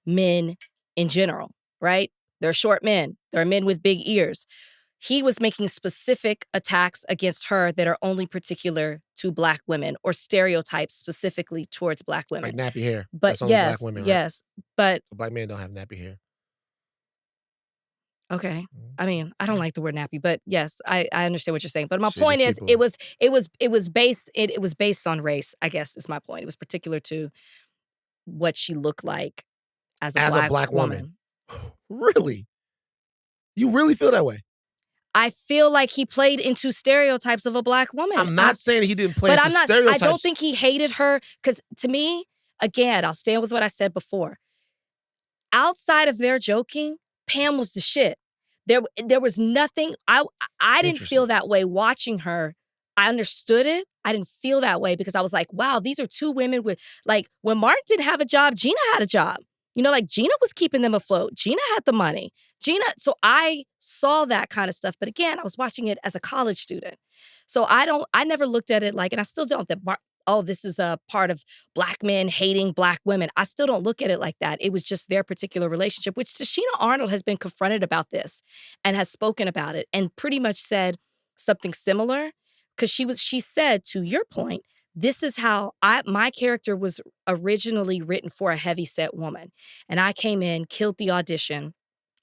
[SPEAKER 2] men in general, right? There are short men. There are men with big ears. He was making specific attacks against her that are only particular to Black women, or stereotypes specifically towards Black women.
[SPEAKER 1] Like nappy hair.
[SPEAKER 2] But
[SPEAKER 1] That's only Black women, right?
[SPEAKER 2] yes, but
[SPEAKER 1] Black men don't have nappy hair.
[SPEAKER 2] okay. I mean, I don't like the word nappy, but yes, I understand what you're saying. But my
[SPEAKER 1] Shit,
[SPEAKER 2] point
[SPEAKER 1] these
[SPEAKER 2] is,
[SPEAKER 1] people-
[SPEAKER 2] it was based on race, I guess is my point. It was particular to what she looked like as a Black woman.
[SPEAKER 1] Really? You really feel that way?
[SPEAKER 2] I feel like he played into stereotypes of a Black woman.
[SPEAKER 1] I'm not saying he didn't play
[SPEAKER 2] but
[SPEAKER 1] into
[SPEAKER 2] I
[SPEAKER 1] stereotypes.
[SPEAKER 2] don't think he hated her, because to me, again, I'll stand with what I said before. Outside of their joking, Pam was the shit. There was nothing. I didn't feel that way watching her. I understood it. I didn't feel that way because I was like, wow, these are two women with, like, when Martin didn't have a job, Gina had a job. You know, like, Gina was keeping them afloat. Gina had the money. So I saw that kind of stuff. But again, I was watching it as a college student. So I never looked at it like, and I still don't, that this is a part of Black men hating Black women. I still don't look at it like that. It was just their particular relationship, which Tashina Arnold has been confronted about this and has spoken about it and pretty much said something similar. Because she said, to your point, this is how my character was originally written for a heavyset woman. And I came in, killed the audition.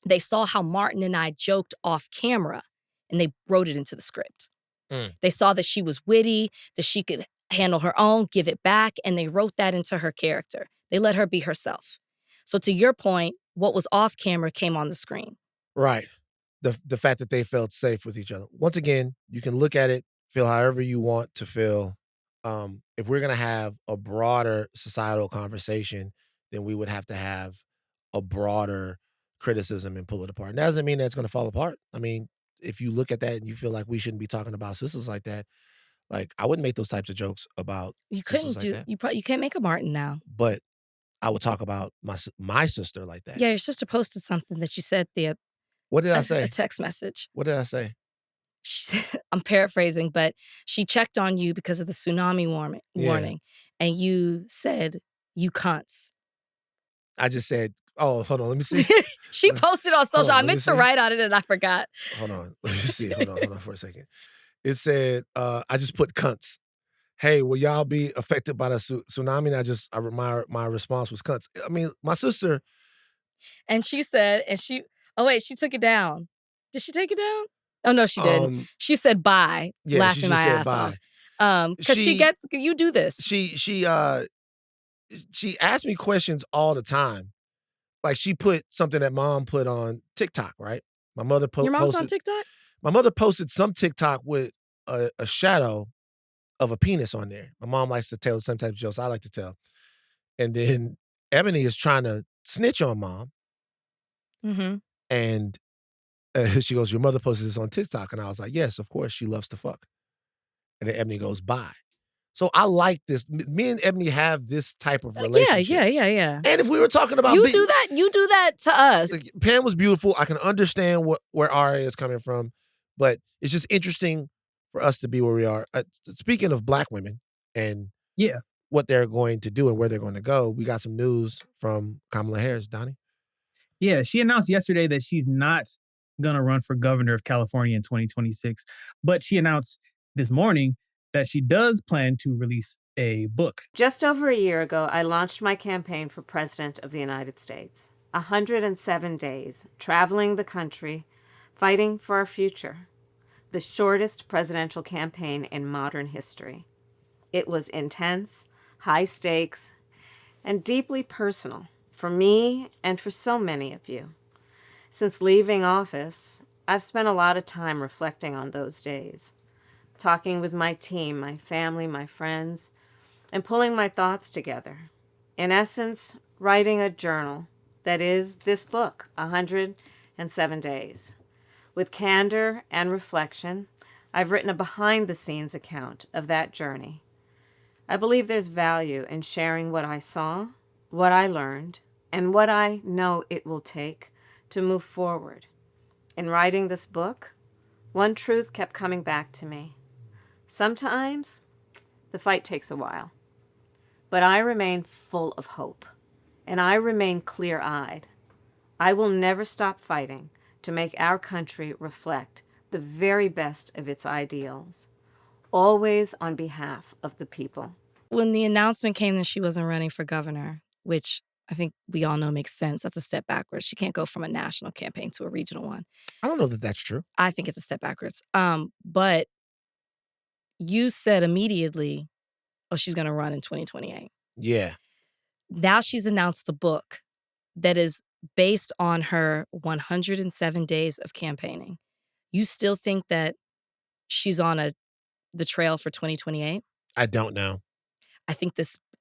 [SPEAKER 2] They saw how Martin and I joked off camera, and they wrote it into the script. They saw that she was witty, that she could handle her own, give it back, and they wrote that into her character. They let her be herself. So to your point, what was off camera came on the screen.
[SPEAKER 1] Right. The fact that they felt safe with each other. Once again, you can look at it, feel however you want to feel. If we're going to have a broader societal conversation, then we would have to have a broader criticism and pull it apart. And that doesn't mean that it's going to fall apart. I mean, if you look at that and you feel like we shouldn't be talking about sisters like that, like, I wouldn't make those types of jokes about
[SPEAKER 2] You
[SPEAKER 1] sisters
[SPEAKER 2] couldn't
[SPEAKER 1] like that.
[SPEAKER 2] you can't make a Martin now.
[SPEAKER 1] But I would talk about my sister like that.
[SPEAKER 2] Yeah, your sister posted something that you said
[SPEAKER 1] What did I say?
[SPEAKER 2] a text message.
[SPEAKER 1] What did I say?
[SPEAKER 2] I'm paraphrasing, but she checked on you because of the tsunami warning, and you said, "You cunts."
[SPEAKER 1] I just said, oh, hold on, let me see.
[SPEAKER 2] She posted on social.
[SPEAKER 1] on,
[SPEAKER 2] I
[SPEAKER 1] let me
[SPEAKER 2] meant to
[SPEAKER 1] see.
[SPEAKER 2] write on it and I forgot.
[SPEAKER 1] Hold on, let me see. Hold on for a second. It said, I just put cunts. Hey, will y'all be affected by the tsunami? And my response was cunts. I mean, my sister.
[SPEAKER 2] And she said, she took it down. Did she take it down? Oh, no, she didn't. She said bye,
[SPEAKER 1] Yeah,
[SPEAKER 2] laughing
[SPEAKER 1] she
[SPEAKER 2] my
[SPEAKER 1] just said
[SPEAKER 2] ass
[SPEAKER 1] bye.
[SPEAKER 2] off. Because you do this.
[SPEAKER 1] She asked me questions all the time. Like, she put something that mom put on TikTok, right? My mother
[SPEAKER 2] Your mom's
[SPEAKER 1] posted.
[SPEAKER 2] on TikTok?
[SPEAKER 1] My mother posted some TikTok with a shadow of a penis on there. My mom likes to tell the same type of jokes I like to tell. And then Ebony is trying to snitch on mom.
[SPEAKER 2] Mm-hmm.
[SPEAKER 1] And she goes, your mother posted this on TikTok. And I was like, yes, of course, she loves to fuck. And then Ebony goes, bye. So I like this. Me and Ebony have this type of relationship.
[SPEAKER 2] Yeah.
[SPEAKER 1] And if we were talking about
[SPEAKER 2] you do that to us.
[SPEAKER 1] like, Pam was beautiful. I can understand where Ari is coming from, but it's just interesting for us to be where we are. Speaking of Black women and what they're going to do and where they're going to go, we got some news from Kamala Harris, Donnie.
[SPEAKER 3] Yeah, she announced yesterday that she's not going to run for governor of California in 2026, but she announced this morning that she does plan to release a book.
[SPEAKER 7] Just over a year ago, I launched my campaign for President of the United States. 107 days, traveling the country, fighting for our future. The shortest presidential campaign in modern history. It was intense, high stakes, and deeply personal for me and for so many of you. Since leaving office, I've spent a lot of time reflecting on those days, talking with my team, my family, my friends, and pulling my thoughts together. In essence, writing a journal that is this book, 107 Days. With candor and reflection, I've written a behind-the-scenes account of that journey. I believe there's value in sharing what I saw, what I learned, and what I know it will take to move forward. In writing this book, one truth kept coming back to me. Sometimes the fight takes a while, but I remain full of hope, and I remain clear-eyed. I will never stop fighting to make our country reflect the very best of its ideals, always on behalf of the people.
[SPEAKER 2] When the announcement came that she wasn't running for governor, which I think we all know makes sense, that's a step backwards. She can't go from a national campaign to a regional one.
[SPEAKER 1] I don't know that that's true.
[SPEAKER 2] I think it's a step backwards. But you said immediately, oh, she's going to run in 2028.
[SPEAKER 1] Yeah.
[SPEAKER 2] Now she's announced the book that is based on her 107 days of campaigning. You still think that she's on the trail for 2028?
[SPEAKER 1] I don't know.
[SPEAKER 2] I think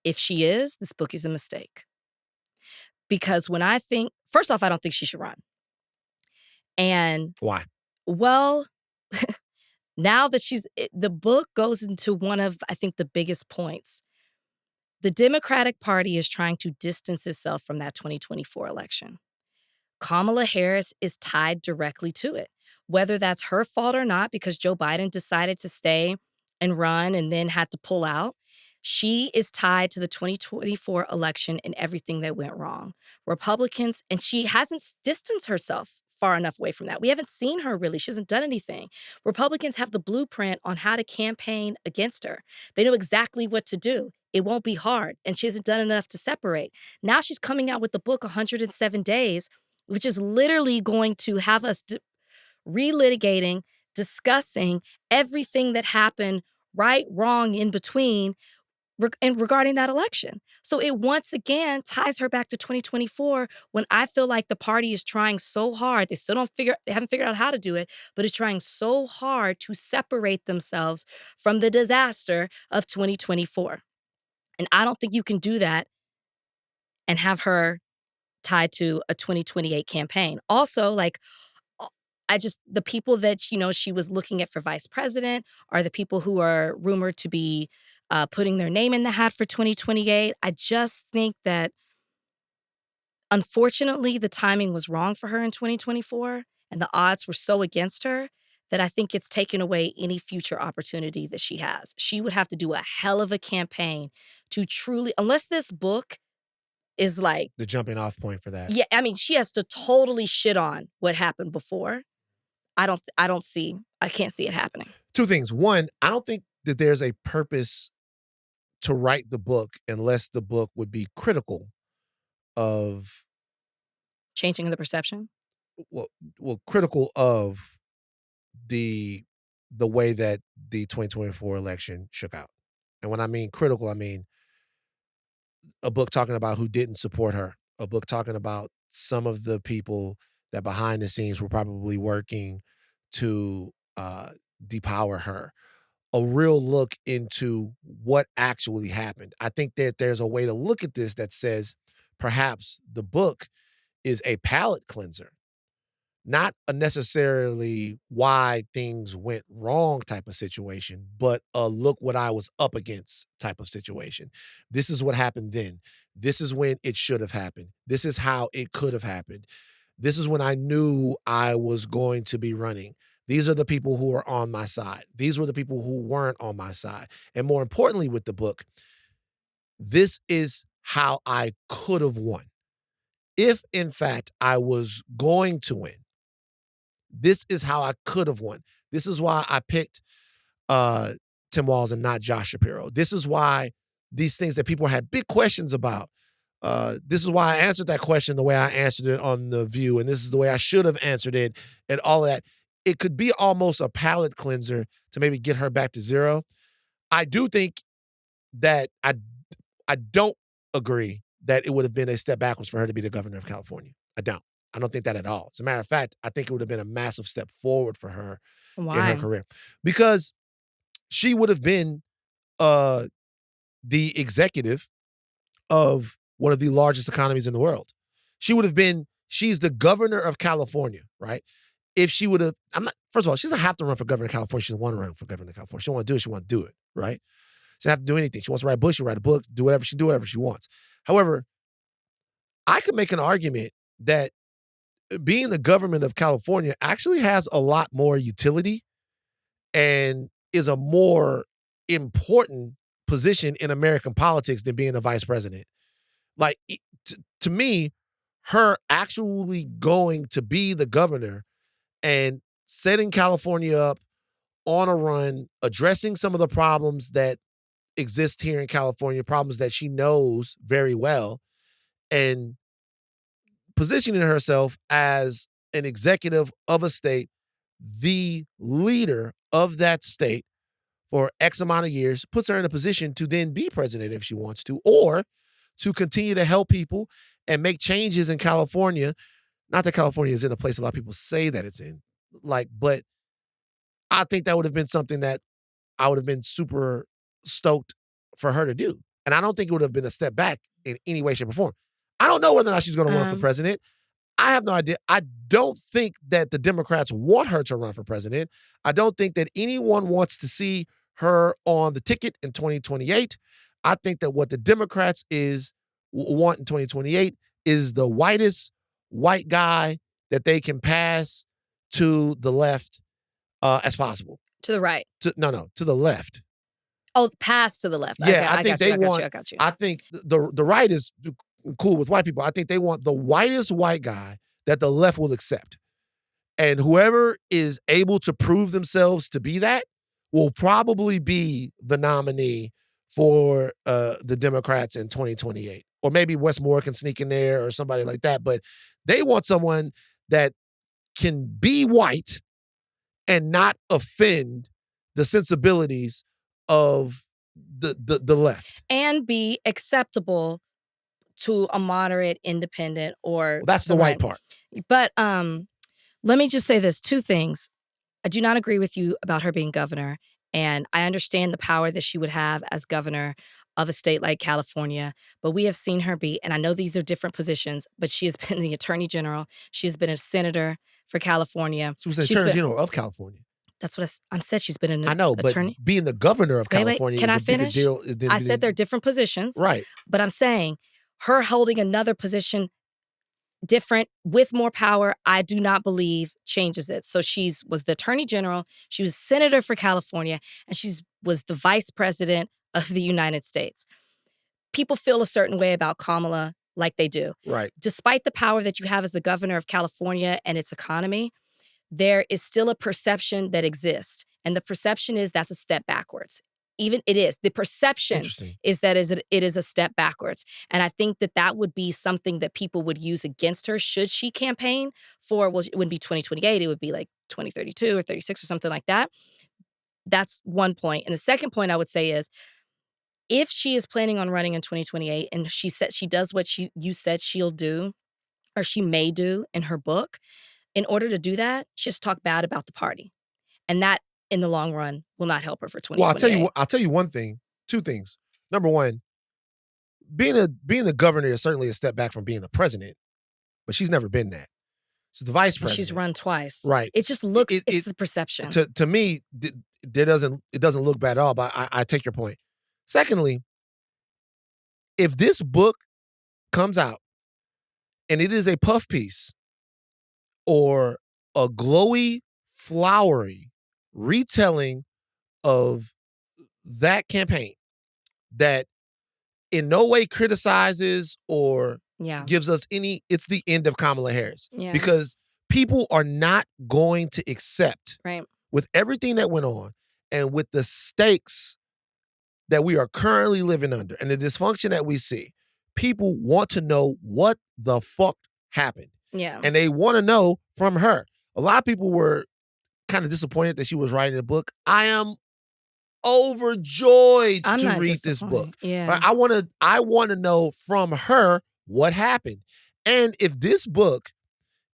[SPEAKER 2] if she is, this book is a mistake. Because when I think, first off, I don't think she should run. And
[SPEAKER 1] why?
[SPEAKER 2] Well, now that the book goes into one of, I think, the biggest points. The Democratic Party is trying to distance itself from that 2024 election. Kamala Harris is tied directly to it, whether that's her fault or not, because Joe Biden decided to stay and run and then had to pull out. She is tied to the 2024 election and everything that went wrong. Republicans, and she hasn't distanced herself far enough away from that. We haven't seen her really. She hasn't done anything. Republicans have the blueprint on how to campaign against her. They know exactly what to do. It won't be hard, and she hasn't done enough to separate. Now she's coming out with the book 107 Days, which is literally going to have us relitigating, discussing everything that happened right, wrong, in between, and regarding that election. So it once again ties her back to 2024 when I feel like the party is trying so hard. They still they haven't figured out how to do it, but it's trying so hard to separate themselves from the disaster of 2024. And I don't think you can do that and have her tied to a 2028 campaign. Also, the people that, she was looking at for vice president are the people who are rumored to be putting their name in the hat for 2028. I just think that, unfortunately, the timing was wrong for her in 2024, and the odds were so against her that I think it's taken away any future opportunity that she has. She would have to do a hell of a campaign to truly, unless this book is like
[SPEAKER 1] the jumping off point for that.
[SPEAKER 2] Yeah, I mean, she has to totally shit on what happened before. I can't see it happening.
[SPEAKER 1] Two things. One, I don't think that there's a purpose to write the book unless the book would be critical of
[SPEAKER 2] changing the perception.
[SPEAKER 1] Well, critical of the way that the 2024 election shook out. And when I mean critical, I mean a book talking about who didn't support her, a book talking about some of the people that behind the scenes were probably working to depower her. A real look into what actually happened. I think that there's a way to look at this that says perhaps the book is a palate cleanser not a necessarily why things went wrong type of situation, but a look what I was up against type of situation. This is what happened then. This is when it should have happened. This is how it could have happened. This is when I knew I was going to be running. These are the people who are on my side. These were the people who weren't on my side. And more importantly with the book, this is how I could have won. If, in fact, I was going to win, this is how I could have won. This is why I picked Tim Walz and not Josh Shapiro. This is why these things that people had big questions about, this is why I answered that question the way I answered it on The View, and this is the way I should have answered it, and all of that. It could be almost a palate cleanser to maybe get her back to zero. I do think that I don't agree that it would have been a step backwards for her to be the governor of California. I don't think that at all. As a matter of fact, I think it would have been a massive step forward for her in her career. Because she would have been the executive of one of the largest economies in the world. She's the governor of California, right? If she would have, first of all, she doesn't have to run for governor of California. She doesn't want to run for governor of California. She don't want to do it. She wants to do it, right? She doesn't have to do anything. She wants to write a book. She'll write a book, do whatever she wants. However, I could make an argument that being the government of California actually has a lot more utility and is a more important position in American politics than being a vice president. Like, to me, her actually going to be the governor and setting California up on a run, addressing some of the problems that exist here in California, problems that she knows very well, and positioning herself as an executive of a state, the leader of that state for X amount of years, puts her in a position to then be president if she wants to, or to continue to help people and make changes in California. Not that California is in a place a lot of people say that it's in, but I think that would have been something that I would have been super stoked for her to do. And I don't think it would have been a step back in any way, shape, or form. I don't know whether or not she's going to run for president. I have no idea. I don't think that the Democrats want her to run for president. I don't think that anyone wants to see her on the ticket in 2028. I think that what the Democrats want in 2028 is the whitest white guy that they can pass to the left as possible.
[SPEAKER 2] To the right.
[SPEAKER 1] To the left.
[SPEAKER 2] Oh, pass to the left.
[SPEAKER 1] Yeah,
[SPEAKER 2] okay,
[SPEAKER 1] I think they want.
[SPEAKER 2] I got you.
[SPEAKER 1] I think the right is cool with white people. I think they want the whitest white guy that the left will accept. And whoever is able to prove themselves to be that will probably be the nominee for the Democrats in 2028. Or maybe Wes Moore can sneak in there or somebody like that. But they want someone that can be white and not offend the sensibilities of the left.
[SPEAKER 2] And be acceptable to a moderate, independent, or...
[SPEAKER 1] Well, that's the white part.
[SPEAKER 2] But let me just say this, two things. I do not agree with you about her being governor, and I understand the power that she would have as governor of a state like California, but we have seen her be, and I know these are different positions, but she has been the attorney general. She has been a senator for California.
[SPEAKER 1] She was the attorney general of California.
[SPEAKER 2] That's what I said. She's been an attorney.
[SPEAKER 1] I know, but being the governor of California
[SPEAKER 2] can
[SPEAKER 1] is
[SPEAKER 2] I
[SPEAKER 1] a
[SPEAKER 2] finish?
[SPEAKER 1] bigger deal.
[SPEAKER 2] I said they're different positions.
[SPEAKER 1] Right.
[SPEAKER 2] But I'm saying her holding another position different with more power, I do not believe changes it. So she was the attorney general, she was senator for California, and she was the vice president of the United States. People feel a certain way about Kamala like they do.
[SPEAKER 1] Right.
[SPEAKER 2] Despite the power that you have as the governor of California and its economy, there is still a perception that exists. And the perception is that's a step backwards. Even it is. The perception is that it is a step backwards. And I think that would be something that people would use against her should she campaign for, well, it wouldn't be 2028, it would be like 2032 or 36 or something like that. That's one point. And the second point I would say is, if she is planning on running in 2028 and she said she does what you said she'll do, or she may do in her book, in order to do that, she has to talk bad about the party. And that, in the long run, will not help her for 2028.
[SPEAKER 1] Well, I'll tell you one thing, two things. Number one, being the governor is certainly a step back from being the president, but she's never been that. She's the vice
[SPEAKER 2] And
[SPEAKER 1] president.
[SPEAKER 2] she's run twice.
[SPEAKER 1] Right.
[SPEAKER 2] It just looks, it's the perception.
[SPEAKER 1] To me, it doesn't look bad at all, but I take your point. Secondly, if this book comes out and it is a puff piece or a glowy, flowery retelling of that campaign that in no way criticizes or gives us it's the end of Kamala Harris.
[SPEAKER 2] Yeah.
[SPEAKER 1] Because people are not going to accept,
[SPEAKER 2] right,
[SPEAKER 1] with everything that went on and with the stakes that we are currently living under and the dysfunction that we see, people want to know what the fuck happened.
[SPEAKER 2] Yeah.
[SPEAKER 1] And they want to know from her. A lot of people were kind of disappointed that she was writing a book. I am overjoyed to read this book.
[SPEAKER 2] Yeah.
[SPEAKER 1] I want to know from her what happened. And if this book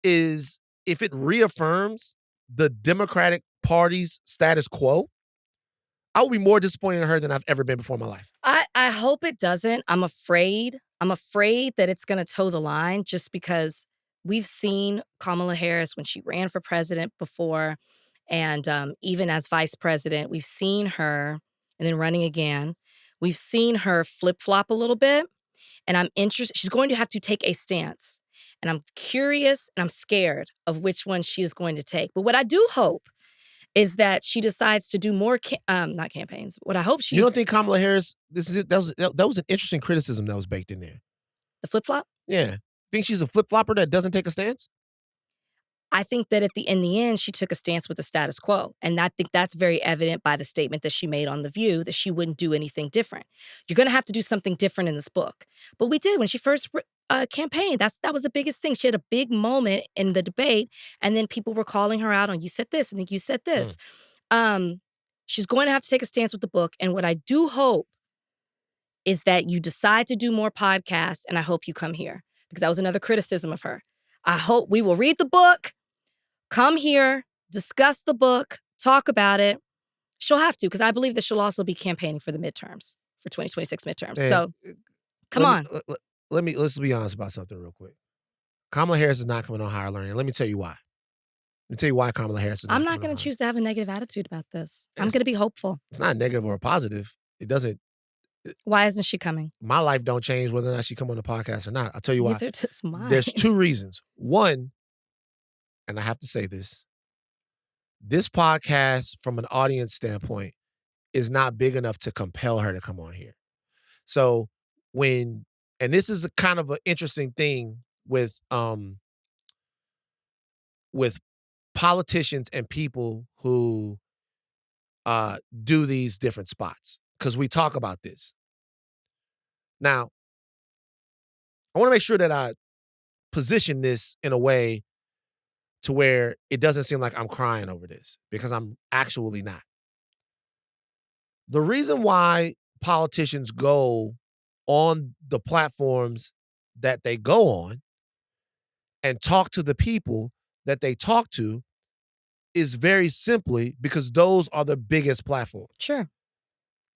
[SPEAKER 1] if it reaffirms the Democratic Party's status quo, I will be more disappointed in her than I've ever been before in my life.
[SPEAKER 2] I hope it doesn't. I'm afraid that it's going to toe the line just because we've seen Kamala Harris when she ran for president before. And even as vice president, we've seen her, and then running again, we've seen her flip-flop a little bit. And I'm interested. She's going to have to take a stance. And I'm curious and I'm scared of which one she is going to take. But what I do hope is that she decides to do more, not campaigns. What I hope she...
[SPEAKER 1] You don't think Kamala Harris, that was an interesting criticism that was baked in there.
[SPEAKER 2] The flip-flop?
[SPEAKER 1] Yeah. Think she's a flip-flopper that doesn't take a stance?
[SPEAKER 2] I think that in the end, she took a stance with the status quo. And I think that's very evident by the statement that she made on The View, that she wouldn't do anything different. You're going to have to do something different in this book. But we did when she first campaigned. That was the biggest thing. She had a big moment in the debate, and then people were calling her out on, you said this, and then you said this. She's going to have to take a stance with the book. And what I do hope is that you decide to do more podcasts, and I hope you come here. Because that was another criticism of her. I hope we will read the book, come here, discuss the book, talk about it. She'll have to, because I believe that she'll also be campaigning for the midterms, for 2026 midterms.
[SPEAKER 1] And
[SPEAKER 2] so, come on.
[SPEAKER 1] Let's be honest about something real quick. Kamala Harris is not coming on Higher Learning. Let me tell you why. Let me tell you why Kamala Harris is not
[SPEAKER 2] I'm not
[SPEAKER 1] coming
[SPEAKER 2] going
[SPEAKER 1] on
[SPEAKER 2] to
[SPEAKER 1] Higher.
[SPEAKER 2] choose to have a negative attitude about this. I'm going to be hopeful.
[SPEAKER 1] It's not negative or positive. It doesn't.
[SPEAKER 2] Why isn't she coming?
[SPEAKER 1] My life don't change whether or not she come on the podcast or not. I'll tell you why.
[SPEAKER 2] Neither does mine.
[SPEAKER 1] There's two reasons. One, and I have to say this podcast from an audience standpoint is not big enough to compel her to come on here. So and this is a kind of an interesting thing with politicians and people who do these different spots, because we talk about this. Now, I want to make sure that I position this in a way to where it doesn't seem like I'm crying over this, because I'm actually not. The reason why politicians go on the platforms that they go on and talk to the people that they talk to is very simply because those are the biggest platforms.
[SPEAKER 2] Sure.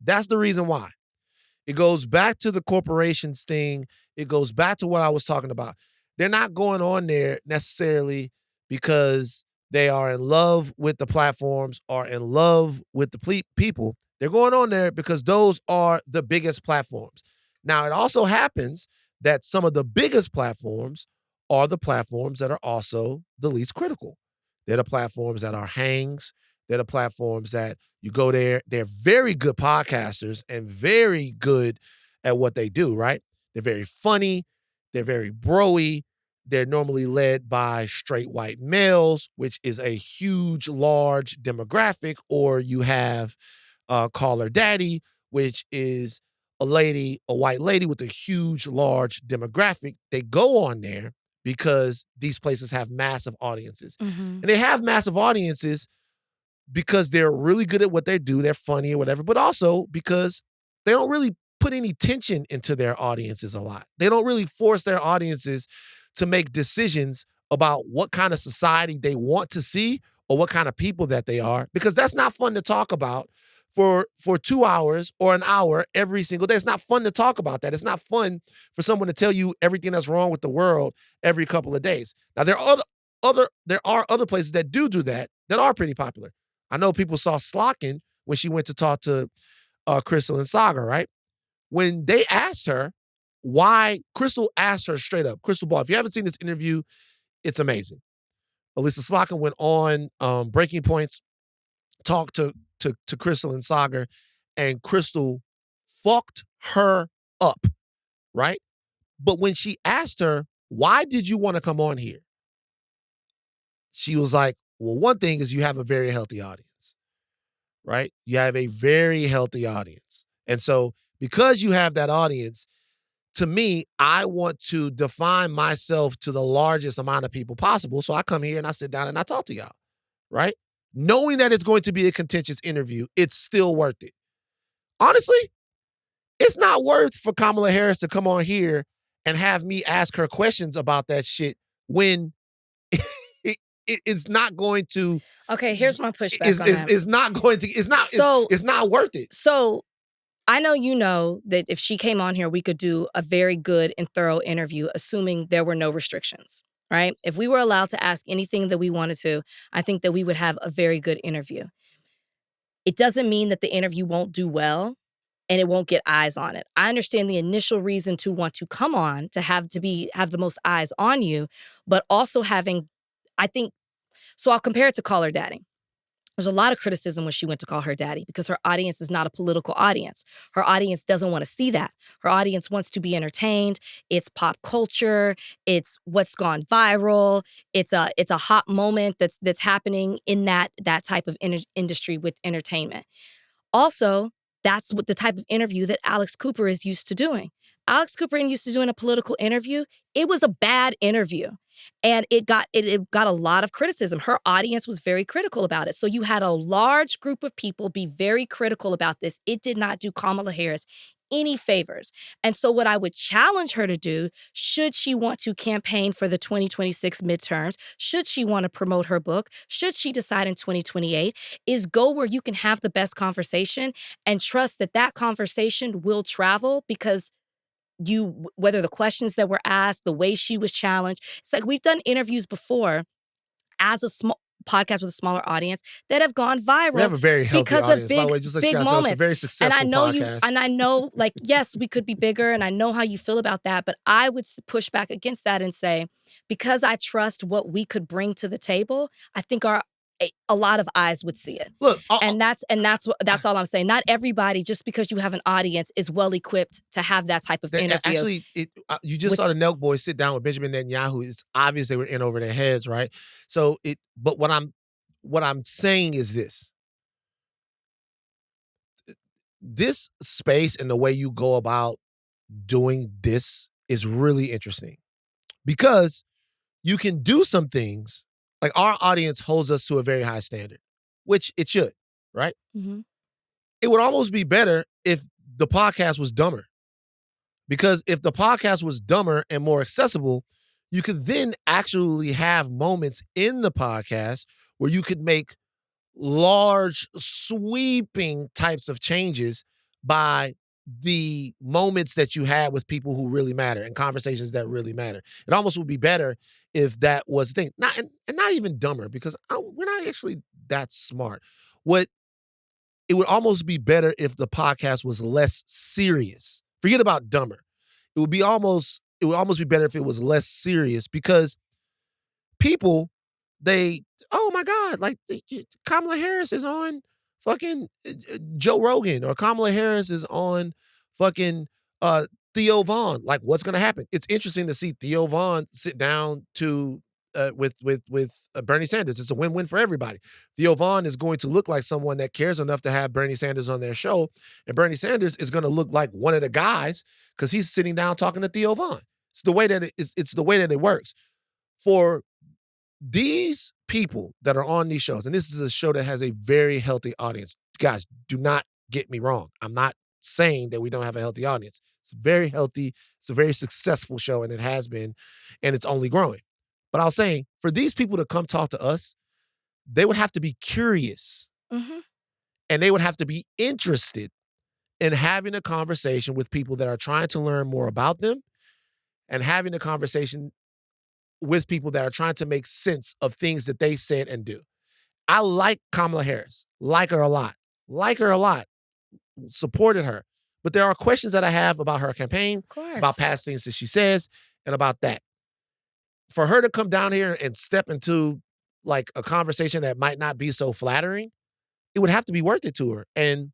[SPEAKER 1] That's the reason why. It goes back to the corporations thing. It goes back to what I was talking about. They're not going on there necessarily because they are in love with the platforms or in love with the people. They're going on there because those are the biggest platforms. Now, it also happens that some of the biggest platforms are the platforms that are also the least critical. They're the platforms that are hangs. They're the platforms that you go there. They're very good podcasters and very good at what they do, right? They're very funny. They're very bro-y. They're normally led by straight white males, which is a huge, large demographic. Or you have Call Her Daddy, which is a white lady with a huge, large demographic. They go on there because these places have massive audiences.
[SPEAKER 2] Mm-hmm.
[SPEAKER 1] And they have massive audiences because they're really good at what they do. They're funny or whatever, but also because they don't really put any tension into their audiences a lot. They don't really force their audiences to make decisions about what kind of society they want to see or what kind of people that they are, because that's not fun to talk about for 2 hours or an hour every single day. It's not fun to talk about that. It's not fun for someone to tell you everything that's wrong with the world every couple of days. Now, there are there are other places that do that are pretty popular. I know people saw Slockin when she went to talk to Crystal and Saga, right? When they asked her why, Crystal asked her straight up, Crystal Ball, if you haven't seen this interview, it's amazing. Alyssa Slockin went on Breaking Points, talked to Crystal and Saga, and Crystal fucked her up, right? But when she asked her, why did you want to come on here? She was like, well, one thing is you have a very healthy audience, right? You have a very healthy audience. And so because you have that audience, to me, I want to define myself to the largest amount of people possible. So I come here and I sit down and I talk to y'all, right? Knowing that it's going to be a contentious interview, it's still worth it. Honestly, it's not worth for Kamala Harris to come on here and have me ask her questions about that shit when it's not going to.
[SPEAKER 2] Okay, here's my pushback on that.
[SPEAKER 1] It's not going to. It's not. It's not worth it.
[SPEAKER 2] So I know you know that if she came on here, we could do a very good and thorough interview, assuming there were no restrictions, right? If we were allowed to ask anything that we wanted to, I think that we would have a very good interview. It doesn't mean that the interview won't do well and it won't get eyes on it. I understand the initial reason to want to come on, to have the most eyes on you, but also having, I think, so I'll compare it to Call Her Daddy. There's a lot of criticism when she went to call her daddy because her audience is not a political audience. Her audience doesn't want to see that. Her audience wants to be entertained. It's pop culture. It's what's gone viral. It's a hot moment that's happening in that type of industry with entertainment. Also, that's what the type of interview that Alex Cooper is used to doing. Alex Cooper used to doing a political interview. It was a bad interview. And it got a lot of criticism. Her audience was very critical about it. So you had a large group of people be very critical about this. It did not do Kamala Harris any favors. And so what I would challenge her to do, should she want to campaign for the 2026 midterms, should she want to promote her book, should she decide in 2028, is go where you can have the best conversation and trust that conversation will travel because whether the questions that were asked, the way she was challenged. It's like we've done interviews before as a small podcast with a smaller audience that have gone viral.
[SPEAKER 1] We have a very healthy
[SPEAKER 2] because
[SPEAKER 1] audience,
[SPEAKER 2] of big,
[SPEAKER 1] by the way, just let
[SPEAKER 2] big
[SPEAKER 1] you guys know,
[SPEAKER 2] moments.
[SPEAKER 1] it's a very successful podcast.
[SPEAKER 2] And I know, like, yes, we could be bigger, and I know how you feel about that, but I would push back against that and say, because I trust what we could bring to the table, I think a lot of eyes would see it.
[SPEAKER 1] Look,
[SPEAKER 2] and that's all I'm saying. Not everybody, just because you have an audience, is well equipped to have that type of interview.
[SPEAKER 1] Actually, you just saw the Nelk boys sit down with Benjamin Netanyahu. It's obvious they were in over their heads, right? So but what I'm saying is this. This space and the way you go about doing this is really interesting because you can do some things. Like, our audience holds us to a very high standard, which it should, right?
[SPEAKER 2] Mm-hmm.
[SPEAKER 1] It would almost be better if the podcast was dumber. Because if the podcast was dumber and more accessible, you could then actually have moments in the podcast where you could make large, sweeping types of changes by the moments that you had with people who really matter and conversations that really matter. It almost would be better if that was the thing. Not even dumber, because we're not actually that smart. It would almost be better if the podcast was less serious. Forget about dumber. It would almost be better if it was less serious, because people, oh my God, like Kamala Harris is on fucking Joe Rogan, or Kamala Harris is on fucking Theo Vaughn. Like, what's going to happen? It's interesting to see Theo Vaughn sit down with Bernie Sanders. It's a win-win for everybody. Theo Vaughn is going to look like someone that cares enough to have Bernie Sanders on their show, and Bernie Sanders is going to look like one of the guys because he's sitting down talking to Theo Vaughn. It's the way that it's the way that it works. For these people that are on these shows, and this is a show that has a very healthy audience. Guys, do not get me wrong. I'm not saying that we don't have a healthy audience. It's very healthy. It's a very successful show, and it has been, and it's only growing. But I was saying, for these people to come talk to us, they would have to be curious.
[SPEAKER 2] Mm-hmm.
[SPEAKER 1] And they would have to be interested in having a conversation with people that are trying to learn more about them, and having a conversation with people that are trying to make sense of things that they said and do. I like Kamala Harris. Like her a lot. Supported her. But there are questions that I have about her campaign, about past things that she says, and about that. For her to come down here and step into like a conversation that might not be so flattering, it would have to be worth it to her. And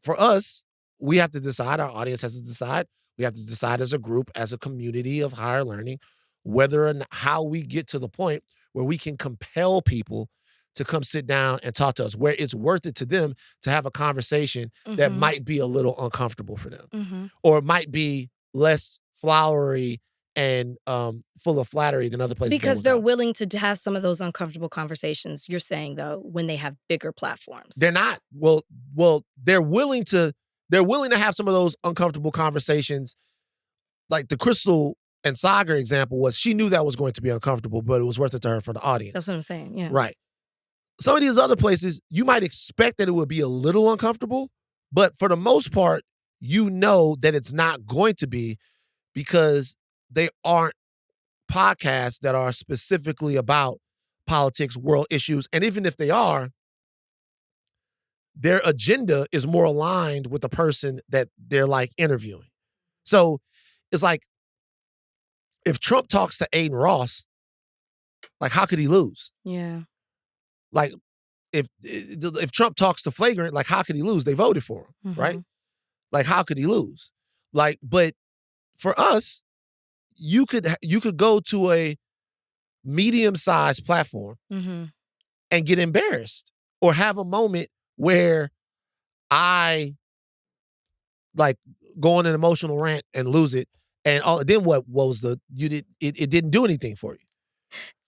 [SPEAKER 1] for us, we have to decide, our audience has to decide, we have to decide as a group, as a community of higher learning, whether and how we get to the point where we can compel people to come sit down and talk to us, where it's worth it to them to have a conversation that might be a little uncomfortable for them, or might be less flowery and full of flattery than other places.
[SPEAKER 2] Because they're willing to have some of those uncomfortable conversations, you're saying, though, when they have bigger platforms.
[SPEAKER 1] They're not. Well, they're willing to have some of those uncomfortable conversations. Like the Crystal and Saga example was, she knew that was going to be uncomfortable, but it was worth it to her for the audience.
[SPEAKER 2] That's what I'm saying, yeah.
[SPEAKER 1] Right. Some of these other places, you might expect that it would be a little uncomfortable, but for the most part, you know that it's not going to be, because they aren't podcasts that are specifically about politics, world issues. And even if they are, their agenda is more aligned with the person that they're like interviewing. So it's like, if Trump talks to Aiden Ross, like, how could he lose?
[SPEAKER 2] Yeah.
[SPEAKER 1] Like, if Trump talks to Flagrant, like, how could he lose? They voted for him, right? Like, how could he lose? Like, but for us, you could go to a medium-sized platform and get embarrassed, or have a moment where I like go on an emotional rant and lose it, and then what was it didn't do anything for you.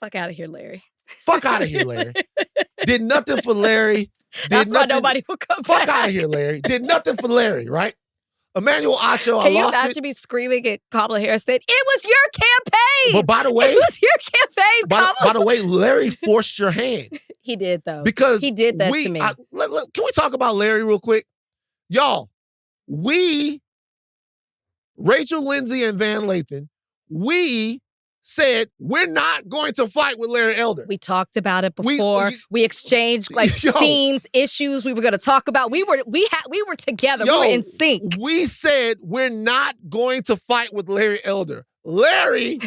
[SPEAKER 2] Fuck out of here, Larry.
[SPEAKER 1] Fuck out of here, Larry. Did nothing for Larry.
[SPEAKER 2] That's why nobody will come back.
[SPEAKER 1] Fuck out of here, Larry. Did nothing for Larry, right? Emmanuel Acho,
[SPEAKER 2] Can you imagine me screaming at Kamala Harris saying, "It was your campaign"?
[SPEAKER 1] But by the way,
[SPEAKER 2] it was your campaign, Kamala.
[SPEAKER 1] By the way, Larry forced your hand.
[SPEAKER 2] He did, though.
[SPEAKER 1] Because
[SPEAKER 2] he did that to me.
[SPEAKER 1] Can we talk about Larry real quick? Y'all, Rachel, Lindsay, and Van Lathan, we said we're not going to fight with Larry Elder.
[SPEAKER 2] We talked about it before. We exchanged themes, issues we were going to talk about. We were together. We were in sync.
[SPEAKER 1] We said we're not going to fight with Larry Elder. Larry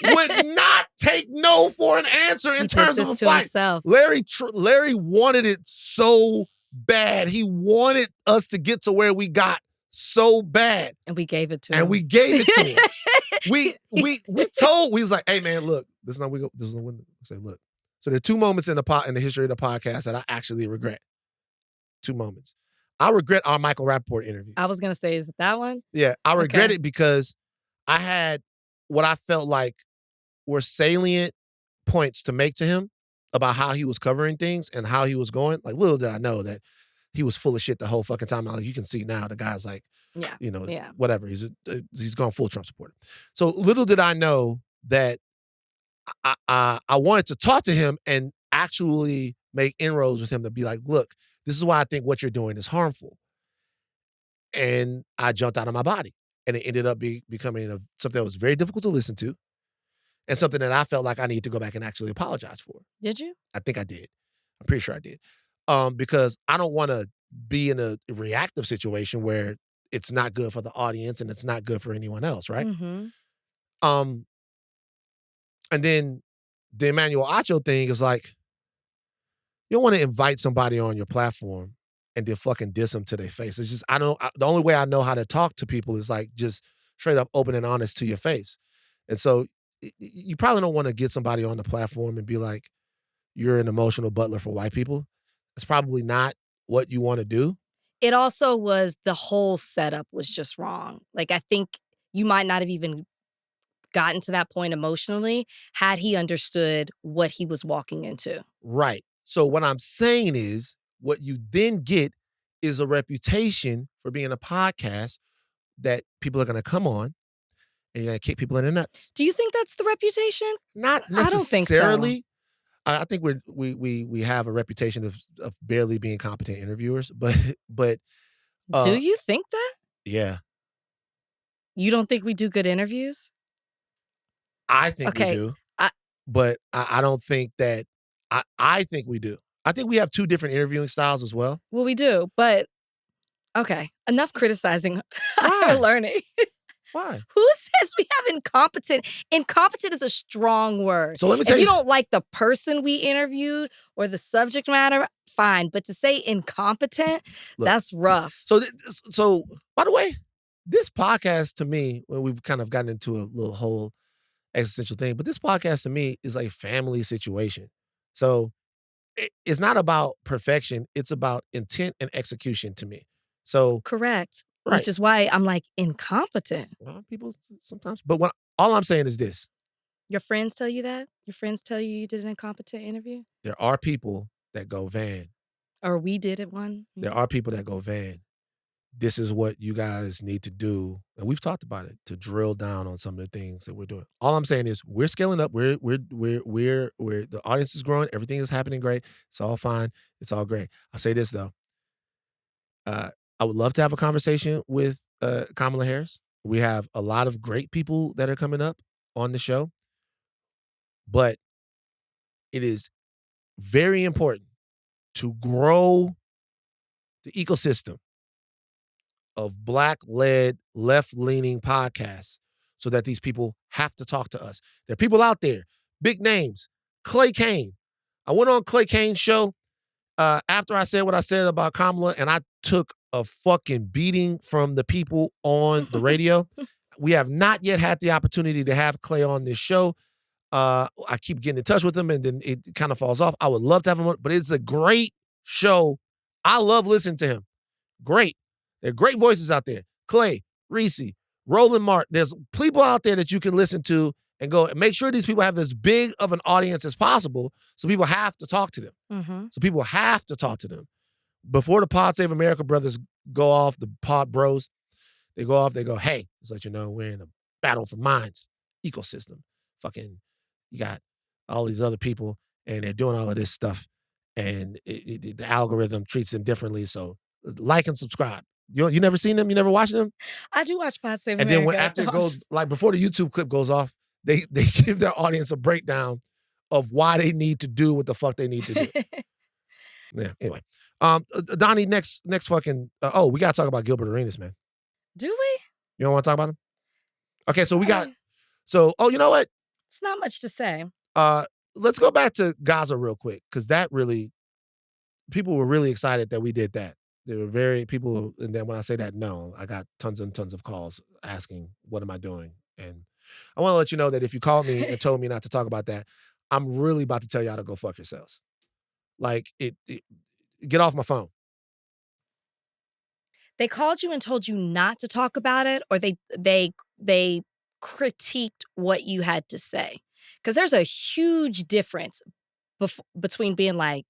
[SPEAKER 1] would not take no for an answer in terms of a fight.
[SPEAKER 2] Himself.
[SPEAKER 1] Larry wanted it so bad. He wanted us to get to where we got so bad.
[SPEAKER 2] And we gave it to him.
[SPEAKER 1] And we gave it to him. we was like, hey man, look, this is not when say, look. So there are two moments in the history of the podcast that I actually regret. Two moments. I regret our Michael Rappaport interview.
[SPEAKER 2] I was gonna say, is it that one?
[SPEAKER 1] Yeah, I regret it because I had what I felt like were salient points to make to him about how he was covering things and how he was going. Like, little did I know that he was full of shit the whole fucking time. Like, you can see now the guy's like, whatever. He's gone full Trump supporter. So little did I know that I wanted to talk to him and actually make inroads with him to be like, look, this is why I think what you're doing is harmful. And I jumped out of my body. And it ended up becoming something that was very difficult to listen to, and something that I felt like I needed to go back and actually apologize for.
[SPEAKER 2] Did you?
[SPEAKER 1] I think I did. I'm pretty sure I did. Because I don't want to be in a reactive situation where it's not good for the audience and it's not good for anyone else, right? And then the Emmanuel Acho thing is like, you don't want to invite somebody on your platform and then fucking diss them to their face. It's just, the only way I know how to talk to people is like just straight up open and honest to your face. And so you probably don't want to get somebody on the platform and be like, you're an emotional butler for white people. It's probably not what you want to do.
[SPEAKER 2] It also was, the whole setup was just wrong. Like, I think you might not have even gotten to that point emotionally had he understood what he was walking into.
[SPEAKER 1] Right. So what I'm saying is, what you then get is a reputation for being a podcast that people are going to come on and you're going to kick people in the nuts.
[SPEAKER 2] Do you think that's the reputation?
[SPEAKER 1] Not necessarily. I think we have a reputation of barely being competent interviewers, but
[SPEAKER 2] do you think that?
[SPEAKER 1] Yeah.
[SPEAKER 2] You don't think we do good interviews?
[SPEAKER 1] I think we
[SPEAKER 2] Okay,
[SPEAKER 1] do,
[SPEAKER 2] I
[SPEAKER 1] but I don't think that I think we do. I think we have two different interviewing styles as well.
[SPEAKER 2] well, we do, but okay, enough criticizing our
[SPEAKER 1] Why?
[SPEAKER 2] learning.
[SPEAKER 1] Why?
[SPEAKER 2] Who says we have incompetent? Incompetent is a strong word.
[SPEAKER 1] So let me tell
[SPEAKER 2] If you
[SPEAKER 1] you.
[SPEAKER 2] don't like the person we interviewed or the subject matter, fine. But to say incompetent,
[SPEAKER 1] Look,
[SPEAKER 2] that's rough.
[SPEAKER 1] So by the way, this podcast to me, well, we've kind of gotten into a little whole existential thing, but this podcast to me is a family situation. So it's not about perfection; it's about intent and execution to me. So
[SPEAKER 2] Correct.
[SPEAKER 1] right,
[SPEAKER 2] Which is why I'm like incompetent.
[SPEAKER 1] well, people sometimes, but all I'm saying is this:
[SPEAKER 2] Your friends tell you that? Your friends tell you did an incompetent interview?
[SPEAKER 1] there are people that go, Van.
[SPEAKER 2] Or we did it one?
[SPEAKER 1] There are people that go, Van. This is what you guys need to do, and we've talked about it, to drill down on some of the things that we're doing. All I'm saying is we're scaling up. We're the audience is growing. Everything is happening great. It's all fine. It's all great. I'll say this though. I would love to have a conversation with Kamala Harris. We have a lot of great people that are coming up on the show, but it is very important to grow the ecosystem of Black-led, left-leaning podcasts so that these people have to talk to us. There are people out there, big names. Clay Kane. I went on Clay Kane's show after I said what I said about Kamala, and I took a fucking beating from the people on the radio. We have not yet had the opportunity to have Clay on this show. I keep getting in touch with him, and then it kind of falls off. I would love to have him on, but it's a great show. I love listening to him. Great. There are great voices out there. Clay, Reese, Roland Martin. There's people out there that you can listen to and go and make sure these people have as big of an audience as possible. So people have to talk to them.
[SPEAKER 2] Mm-hmm.
[SPEAKER 1] So people have to talk to them. Before the Pod Save America brothers go off, the Pod Bros, they go off, they go, hey, just let you know, we're in a battle for minds, ecosystem. Fucking, you got all these other people, and they're doing all of this stuff, and the algorithm treats them differently. So like and subscribe. You never seen them? You never watched them?
[SPEAKER 2] I do watch Pod Save
[SPEAKER 1] And
[SPEAKER 2] America.
[SPEAKER 1] then when after it goes, like before the YouTube clip goes off, they give their audience a breakdown of why they need to do what the fuck they need to do. Yeah. Anyway, Donnie, next fucking. We gotta talk about Gilbert Arenas, man.
[SPEAKER 2] Do we?
[SPEAKER 1] You don't want to talk about him? Okay, so we got. So, you know what?
[SPEAKER 2] It's not much to say.
[SPEAKER 1] Let's go back to Gaza real quick, because that really, people were really excited that we did that. There were and then when I say that, no, I got tons and tons of calls asking, what am I doing? And I want to let you know that if you called me and told me not to talk about that, I'm really about to tell y'all to go fuck yourselves. Like, get off my phone.
[SPEAKER 2] They called you and told you not to talk about it, or they critiqued what you had to say? Because there's a huge difference between being like,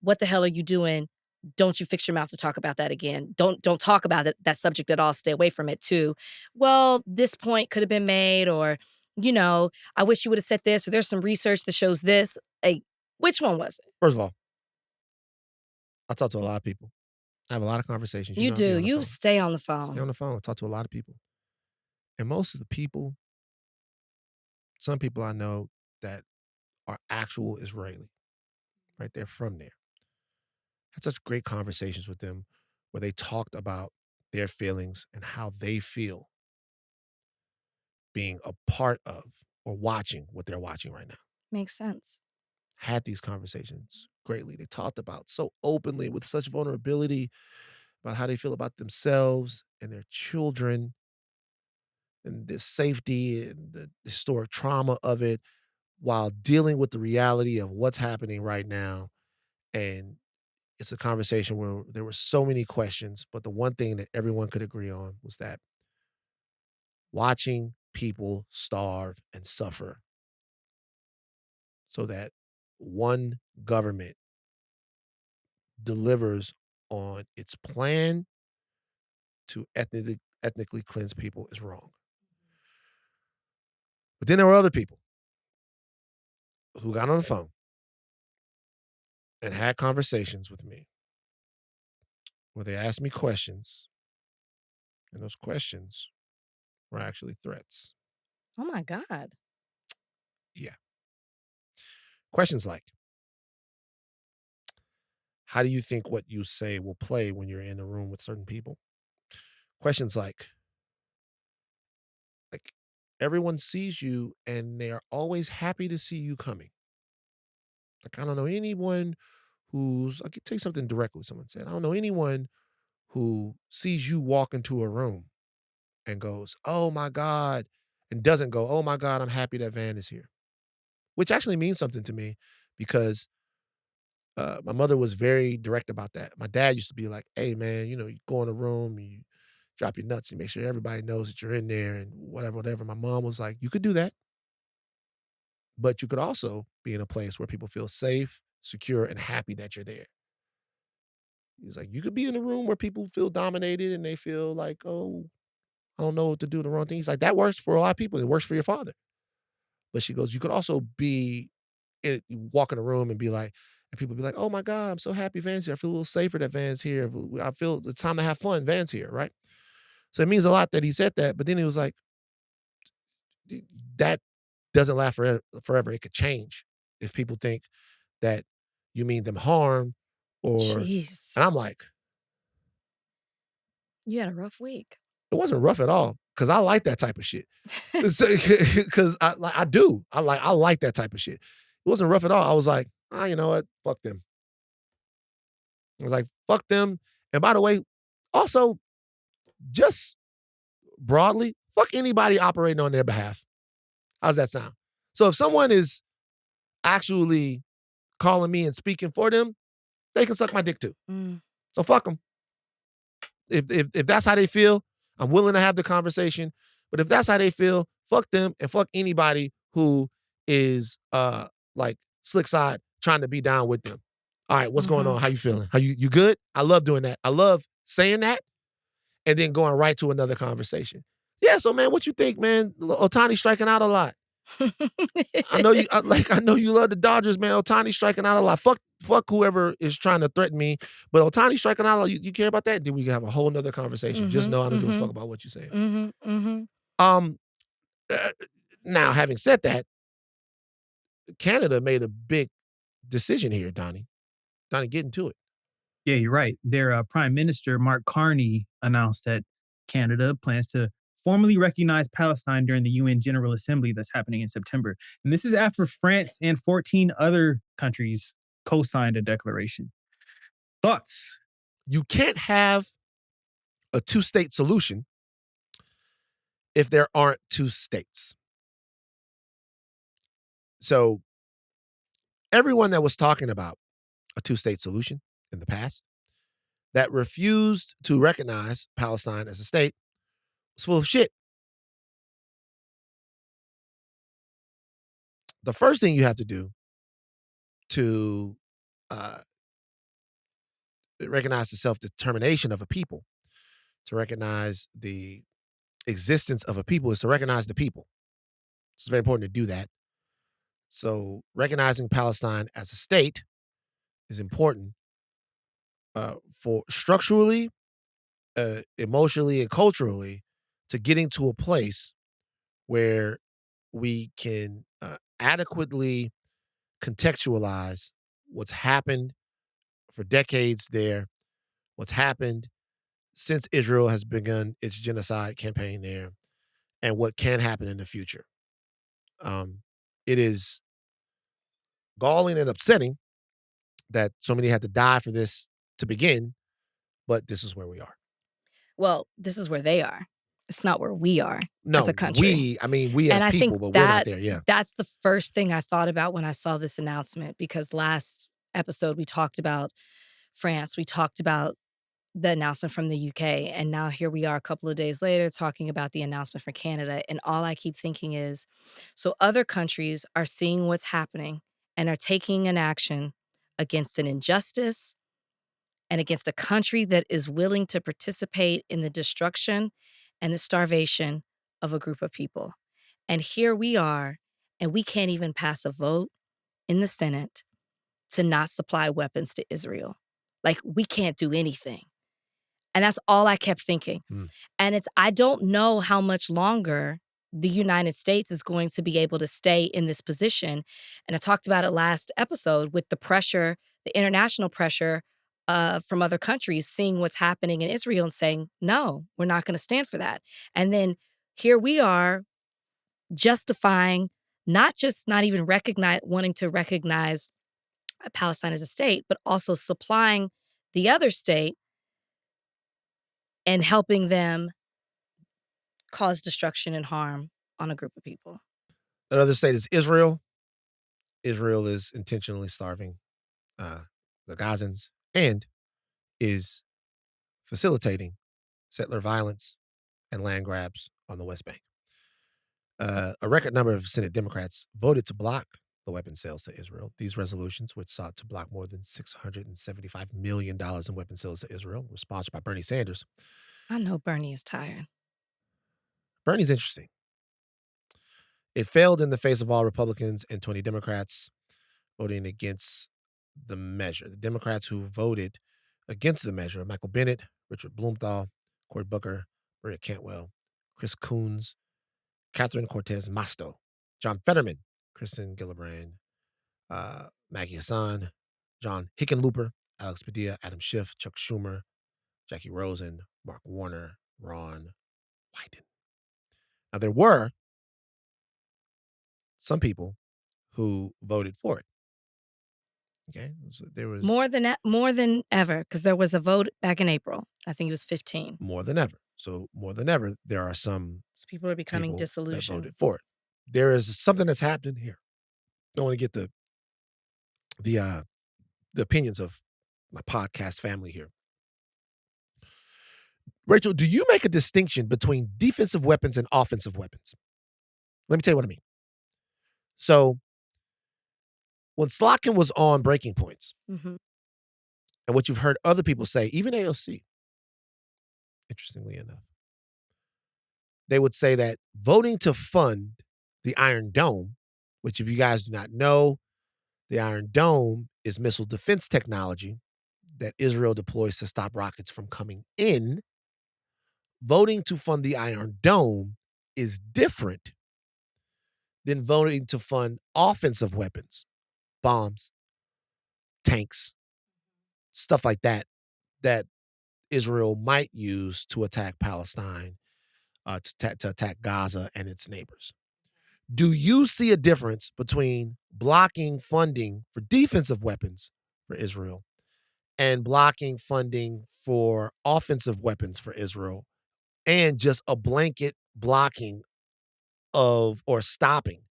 [SPEAKER 2] what the hell are you doing? Don't you fix your mouth to talk about that again. Don't talk about that subject at all. Stay away from it too. Well, this point could have been made, or, I wish you would have said this, or there's some research that shows this. Like, which one was it?
[SPEAKER 1] First of all, I talk to a lot of people. I have a lot of conversations.
[SPEAKER 2] You do. You stay on the
[SPEAKER 1] Stay
[SPEAKER 2] phone.
[SPEAKER 1] on the phone. Talk to a lot of people. And most of the people, some people I know that are actual Israeli, right? They're from there. Had such great conversations with them where they talked about their feelings and how they feel being a part of or watching what they're watching right now.
[SPEAKER 2] Makes sense.
[SPEAKER 1] Had these conversations greatly. They talked about so openly with such vulnerability about how they feel about themselves and their children and the safety and the historic trauma of it, while dealing with the reality of what's happening right now. And it's a conversation where there were so many questions, but the one thing that everyone could agree on was that watching people starve and suffer so that one government delivers on its plan to ethnically cleanse people is wrong. But then there were other people who got on the phone and had conversations with me where they asked me questions, and those questions were actually threats.
[SPEAKER 2] Oh my God.
[SPEAKER 1] Yeah. Questions like, how do you think what you say will play when you're in a room with certain people? Questions like everyone sees you and they are always happy to see you coming. Like, I don't know anyone who's, I could tell you something directly someone said. I don't know anyone who sees you walk into a room and goes, oh my God, and doesn't go, oh my God, I'm happy that Van is here. Which actually means something to me because my mother was very direct about that. My dad used to be like, hey man, you go in a room, you drop your nuts, you make sure everybody knows that you're in there and whatever. My mom was like, you could do that, but you could also be in a place where people feel safe, secure, and happy that you're there. He's like, you could be in a room where people feel dominated and they feel like, oh, I don't know what to do, the wrong thing. He's like, that works for a lot of people. It works for your father. But she goes, you could also you walk in a room and be like, and people be like, oh my God, I'm so happy Van's here. I feel a little safer that Van's here. I feel it's time to have fun. Van's here, right? So it means a lot that he said that. But then he was like, that doesn't last forever. It could change if people think that you mean them harm or,
[SPEAKER 2] Jeez.
[SPEAKER 1] and I'm like,
[SPEAKER 2] You had a rough week.
[SPEAKER 1] it wasn't rough at all because I like that type of shit. Because I do. I like that type of shit. It wasn't rough at all. I was like, you know what? Fuck them. I was like, fuck them. And by the way, also, just broadly, fuck anybody operating on their behalf. How's that sound? So if someone is actually calling me and speaking for them, they can suck my dick too. So fuck them. If that's how they feel, I'm willing to have the conversation. But if that's how they feel, fuck them and fuck anybody who is like slick side trying to be down with them. All right, what's going on? How you feeling? How you good? I love doing that. I love saying that and then going right to another conversation. Yeah, so man, what you think, man? Ohtani striking out a lot. I know you love the Dodgers, man. Ohtani striking out a lot. Fuck whoever is trying to threaten me. But Ohtani striking out a lot. You care about that? Then we can have a whole nother conversation. Just know I don't give a fuck about what you're saying. Now, having said that, Canada made a big decision here, Donnie. Donnie, get into it.
[SPEAKER 3] Yeah, you're right. Their Prime Minister, Mark Carney, announced that Canada plans to formally recognize Palestine during the UN General Assembly that's happening in September. And this is after France and 14 other countries co-signed a declaration. Thoughts?
[SPEAKER 1] You can't have a two-state solution if there aren't two states. So everyone that was talking about a two-state solution in the past that refused to recognize Palestine as a state was full of shit. The first thing you have to do to recognize the self-determination of a people, to recognize the existence of a people, is to recognize the people. It's very important to do that. So recognizing Palestine as a state is important for structurally, emotionally, and culturally to getting to a place where we can adequately contextualize what's happened for decades there, what's happened since Israel has begun its genocide campaign there, and what can happen in the future. It is galling and upsetting that so many had to die for this to begin, but this is where we are.
[SPEAKER 2] Well, this is where they are. It's not where we are
[SPEAKER 1] No,
[SPEAKER 2] as a country.
[SPEAKER 1] we as people, but we're not there. Yeah.
[SPEAKER 2] That's the first thing I thought about when I saw this announcement, because last episode we talked about France, we talked about the announcement from the UK, and now here we are a couple of days later talking about the announcement from Canada. And all I keep thinking is, so other countries are seeing what's happening and are taking an action against an injustice and against a country that is willing to participate in the destruction and the starvation of a group of people. And here we are, and we can't even pass a vote in the Senate to not supply weapons to Israel. Like, we can't do anything. And that's all I kept thinking. And I don't know how much longer the United States is going to be able to stay in this position. And I talked about it last episode with the pressure, the international pressure from other countries seeing what's happening in Israel and saying, no, we're not going to stand for that. And then here we are justifying not even wanting to recognize Palestine as a state, but also supplying the other state and helping them cause destruction and harm on a group of people.
[SPEAKER 1] That other state is Israel. Israel is intentionally starving the Gazans and is facilitating settler violence and land grabs on the West Bank. A record number of Senate Democrats voted to block the weapons sales to Israel. These resolutions, which sought to block more than $675 million in weapons sales to Israel, were sponsored by Bernie Sanders.
[SPEAKER 2] I know Bernie is tired.
[SPEAKER 1] Bernie's interesting. It failed in the face of all Republicans and 20 Democrats voting against the measure. The Democrats who voted against the measure: Michael Bennet, Richard Blumenthal, Cory Booker, Maria Cantwell, Chris Coons, Catherine Cortez Masto, John Fetterman, Kristen Gillibrand, Maggie Hassan, John Hickenlooper, Alex Padilla, Adam Schiff, Chuck Schumer, Jackie Rosen, Mark Warner, Ron Wyden. Now, there were some people who voted for it. Okay, so there was
[SPEAKER 2] more than ever, because there was a vote back in April. I think it was 15.
[SPEAKER 1] More than ever. So more than ever, there are some
[SPEAKER 2] So people are becoming
[SPEAKER 1] people
[SPEAKER 2] disillusioned.
[SPEAKER 1] that voted for it. There is something that's happening here. I want to get the opinions of my podcast family here. Rachel, do you make a distinction between defensive weapons and offensive weapons? Let me tell you what I mean. So when Slotkin was on Breaking Points,
[SPEAKER 2] Mm-hmm.
[SPEAKER 1] and what you've heard other people say, even AOC, interestingly enough, they would say that voting to fund the Iron Dome, which if you guys do not know, the Iron Dome is missile defense technology that Israel deploys to stop rockets from coming in. Voting to fund the Iron Dome is different than voting to fund offensive weapons, bombs, tanks, stuff like that, that Israel might use to attack Palestine, to attack Gaza and its neighbors. Do you see a difference between blocking funding for defensive weapons for Israel and blocking funding for offensive weapons for Israel, and just a blanket blocking of or stopping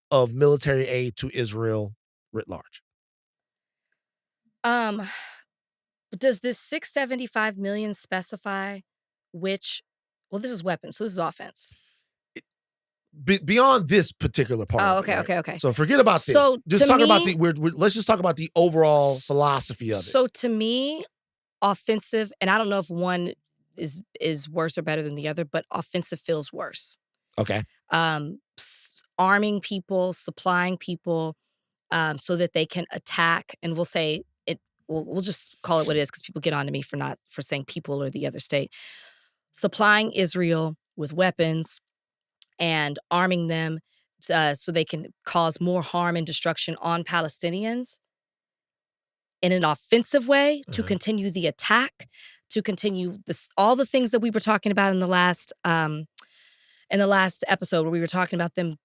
[SPEAKER 1] of military aid to Israel writ large?
[SPEAKER 2] Does this $675 million specify which? Well, this is weapons, so this is offense.
[SPEAKER 1] Beyond this particular part.
[SPEAKER 2] Oh,
[SPEAKER 1] of it,
[SPEAKER 2] okay,
[SPEAKER 1] right?
[SPEAKER 2] okay.
[SPEAKER 1] So forget about this.
[SPEAKER 2] So
[SPEAKER 1] Just
[SPEAKER 2] to
[SPEAKER 1] talk about
[SPEAKER 2] me-
[SPEAKER 1] let's just talk about the overall philosophy of it.
[SPEAKER 2] So to me, offensive, and I don't know if one is worse or better than the other, but offensive feels worse.
[SPEAKER 1] Okay.
[SPEAKER 2] Arming people, supplying people, so that they can attack, and we'll say it. We'll just call it what it is, because people get on to me for saying people or the other state. Supplying Israel with weapons and arming them so they can cause more harm and destruction on Palestinians in an offensive way to continue the attack, to continue all the things that we were talking about in the last episode, where we were talking about them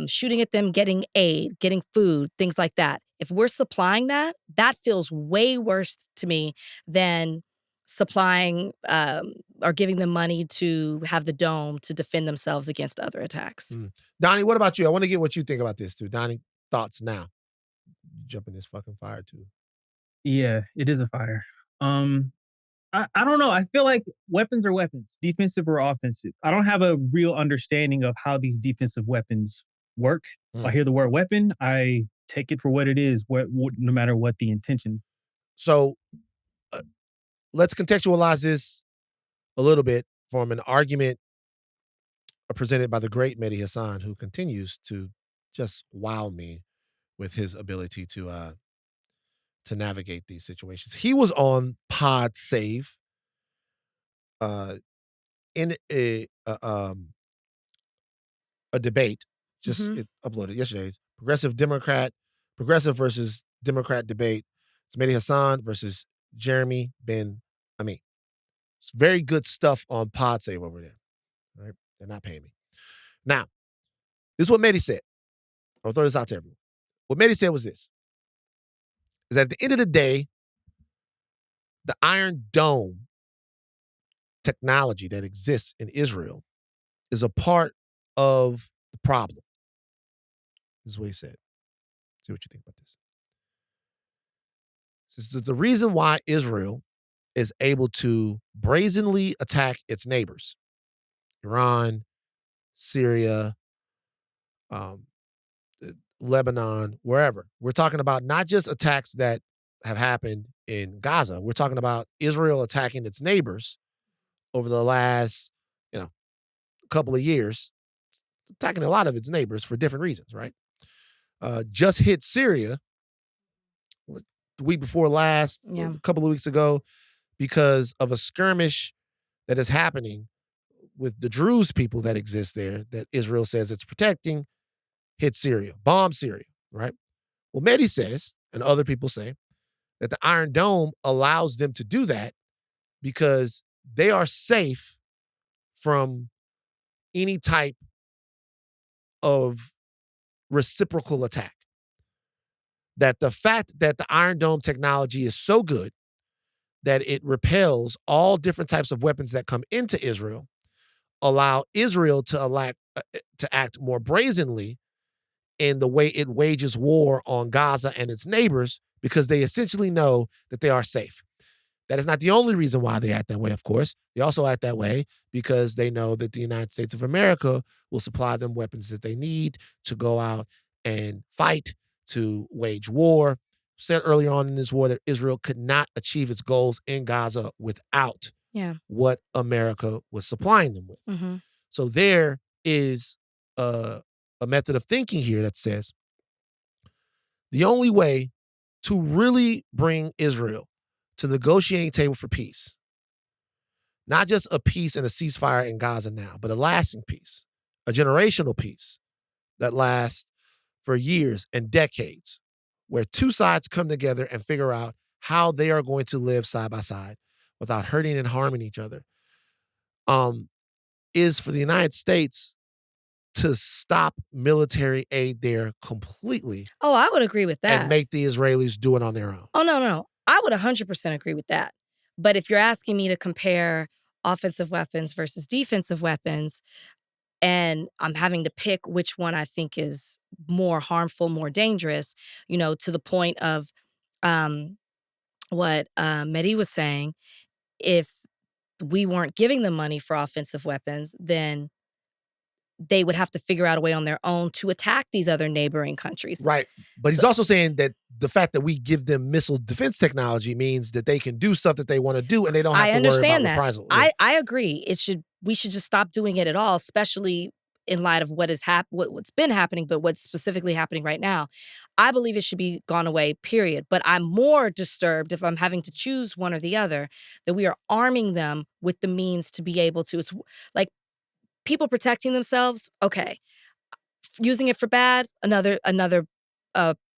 [SPEAKER 2] shooting at them, getting aid, getting food, things like that. If we're supplying that, that feels way worse to me than supplying or giving them money to have the dome to defend themselves against other attacks.
[SPEAKER 1] Donnie, what about you? I want to get what you think about this too. Donnie, thoughts now. You jump in this fucking fire too.
[SPEAKER 3] Yeah, it is a fire. I don't know. I feel like weapons are weapons, defensive or offensive. I don't have a real understanding of how these defensive weapons work. I hear the word weapon, I take it for what it is, no matter what the intention.
[SPEAKER 1] So let's contextualize this a little bit from an argument presented by the great Mehdi Hasan, who continues to just wow me with his ability to navigate these situations. He was on Pod Save in a a debate. Just it uploaded yesterday. Progressive versus Democrat debate. It's Mehdi Hassan versus Jeremy Ben Ami. It's very good stuff on PodSave over there. All right? They're not paying me. Now, this is what Mehdi said. I'll throw this out to everyone. What Mehdi said was this, is that at the end of the day, the Iron Dome technology that exists in Israel is a part of the problem. This is what he said. See what you think about this. He says the reason why Israel is able to brazenly attack its neighbors, Iran, Syria, Lebanon, wherever. We're talking about not just attacks that have happened in Gaza. We're talking about Israel attacking its neighbors over the last, couple of years, attacking a lot of its neighbors for different reasons, right? Just hit Syria the week before last, a couple of weeks ago, because of a skirmish that is happening with the Druze people that exist there that Israel says it's protecting, hit Syria, bomb Syria, right? Well, Mehdi says, and other people say, that the Iron Dome allows them to do that because they are safe from any type of reciprocal attack. That the fact that the Iron Dome technology is so good that it repels all different types of weapons that come into Israel, allow Israel to act more brazenly in the way it wages war on Gaza and its neighbors, because they essentially know that they are safe. That is not the only reason why they act that way, of course. They also act that way because they know that the United States of America will supply them weapons that they need to go out and fight, to wage war. Said earlier on in this war that Israel could not achieve its goals in Gaza without what America was supplying them with. So there is a method of thinking here that says the only way to really bring Israel to the negotiating table for peace, not just a peace and a ceasefire in Gaza now, but a lasting peace, a generational peace that lasts for years and decades, where two sides come together and figure out how they are going to live side by side without hurting and harming each other, is for the United States to stop military aid there completely.
[SPEAKER 2] Oh, I would agree with that.
[SPEAKER 1] And make the Israelis do it on their own.
[SPEAKER 2] Oh, no. I would 100% agree with that. But if you're asking me to compare offensive weapons versus defensive weapons, and I'm having to pick which one I think is more harmful, more dangerous, to the point of what Mehdi was saying, if we weren't giving them money for offensive weapons, then they would have to figure out a way on their own to attack these other neighboring countries.
[SPEAKER 1] Right. But he's also saying that the fact that we give them missile defense technology means that they can do stuff that they want to do and they don't have to worry about reprisal.
[SPEAKER 2] I agree. We should just stop doing it at all, especially in light of what's been happening, but what's specifically happening right now. I believe it should be gone away, period. But I'm more disturbed if I'm having to choose one or the other, that we are arming them with the means to be able to. It's like people protecting themselves, okay. Using it for bad, another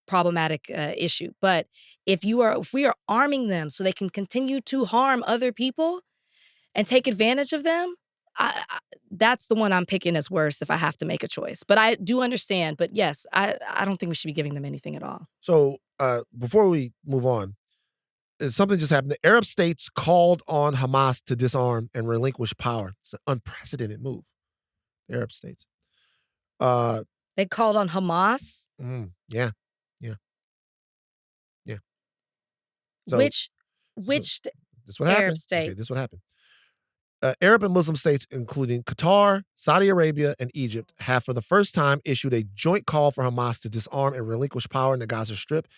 [SPEAKER 2] problematic issue. But if we are arming them so they can continue to harm other people and take advantage of them, that's the one I'm picking as worse if I have to make a choice. But I do understand. But yes, I don't think we should be giving them anything at all.
[SPEAKER 1] So before we move on, something just happened. The Arab states called on Hamas to disarm and relinquish power. It's an unprecedented move. The Arab states.
[SPEAKER 2] They called on Hamas?
[SPEAKER 1] Yeah. So,
[SPEAKER 2] which
[SPEAKER 1] this what
[SPEAKER 2] Arab
[SPEAKER 1] happened.
[SPEAKER 2] states?
[SPEAKER 1] Okay, this is what happened. Arab and Muslim states, including Qatar, Saudi Arabia, and Egypt, have for the first time issued a joint call for Hamas to disarm and relinquish power in the Gaza Strip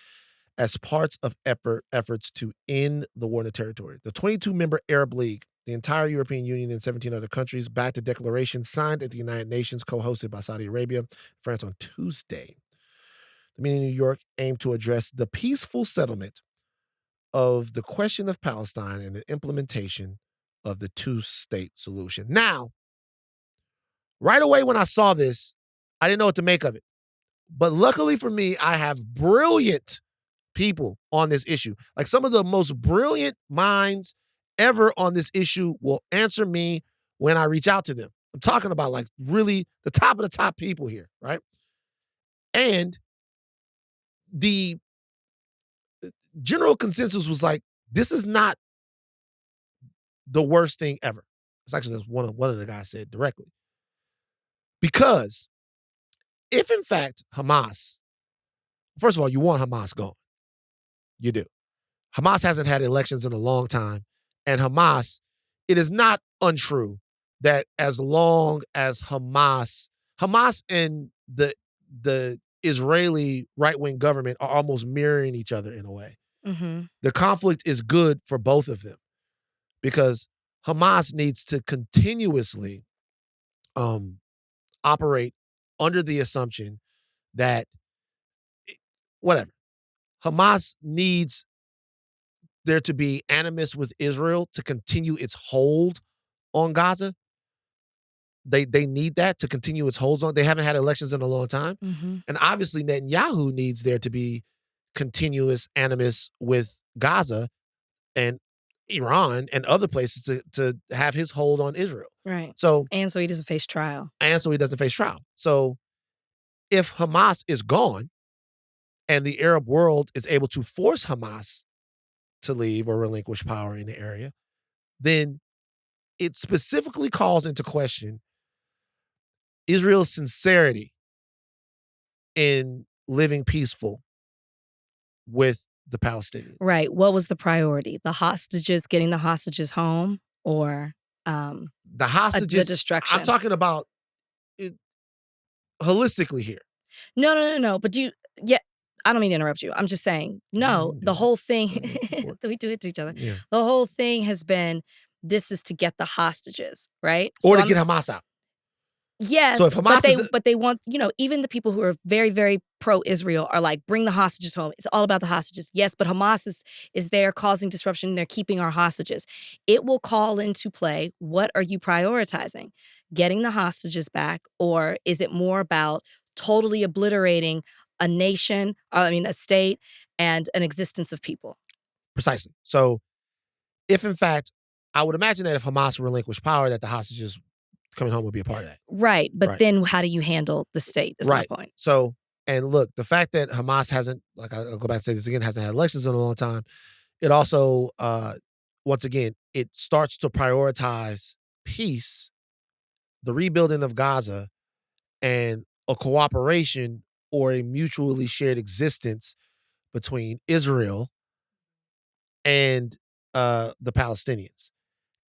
[SPEAKER 1] as parts of efforts to end the war in the territory. The 22-member Arab League, the entire European Union, and 17 other countries backed a declaration signed at the United Nations, co-hosted by Saudi Arabia and France on Tuesday. The meeting in New York aimed to address the peaceful settlement of the question of Palestine and the implementation of the two-state solution. Now, right away when I saw this, I didn't know what to make of it. But luckily for me, I have brilliant people on this issue. Like some of the most brilliant minds ever on this issue will answer me when I reach out to them. I'm talking about like really the top of the top people here, right? And the general consensus was like, this is not the worst thing ever. It's actually one of the guys said directly. Because if in fact Hamas, first of all, you want Hamas gone. You do. Hamas hasn't had elections in a long time. And Hamas, it is not untrue that as long as Hamas and the Israeli right-wing government are almost mirroring each other in a way.
[SPEAKER 2] Mm-hmm.
[SPEAKER 1] The conflict is good for both of them because Hamas needs to continuously operate under the assumption that whatever. Hamas needs there to be animus with Israel to continue its hold on Gaza. They need that to continue its holds on. They haven't had elections in a long time.
[SPEAKER 2] Mm-hmm.
[SPEAKER 1] And obviously Netanyahu needs there to be continuous animus with Gaza and Iran and other places to have his hold on Israel.
[SPEAKER 2] Right.
[SPEAKER 1] So
[SPEAKER 2] he doesn't face trial.
[SPEAKER 1] So if Hamas is gone and the Arab world is able to force Hamas to leave or relinquish power in the area, then it specifically calls into question Israel's sincerity in living peaceful with the Palestinians.
[SPEAKER 2] Right. What was the priority? The hostages, getting the hostages home, or
[SPEAKER 1] the hostages,
[SPEAKER 2] the destruction?
[SPEAKER 1] I'm talking about it holistically here.
[SPEAKER 2] No. But I don't mean to interrupt you. I'm just saying, no, the whole thing, we do it to each other.
[SPEAKER 1] Yeah.
[SPEAKER 2] The whole thing has been, this is to get the hostages, right?
[SPEAKER 1] Or to get Hamas out.
[SPEAKER 2] Yes,
[SPEAKER 1] so if Hamas
[SPEAKER 2] but they want, even the people who are very, very pro-Israel are like, bring the hostages home. It's all about the hostages. Yes, but Hamas is there causing disruption. They're keeping our hostages. It will call into play, what are you prioritizing? Getting the hostages back, or is it more about totally obliterating a nation, a state, and an existence of people?
[SPEAKER 1] Precisely. So if in fact, I would imagine that if Hamas relinquished power, that the hostages coming home would be a part of that.
[SPEAKER 2] Right. But then how do you handle the state is my point.
[SPEAKER 1] So, and look, the fact that Hamas hasn't, like I'll go back and say this again, hasn't had elections in a long time, it also, once again, it starts to prioritize peace, the rebuilding of Gaza, and a cooperation or a mutually shared existence between Israel and the Palestinians.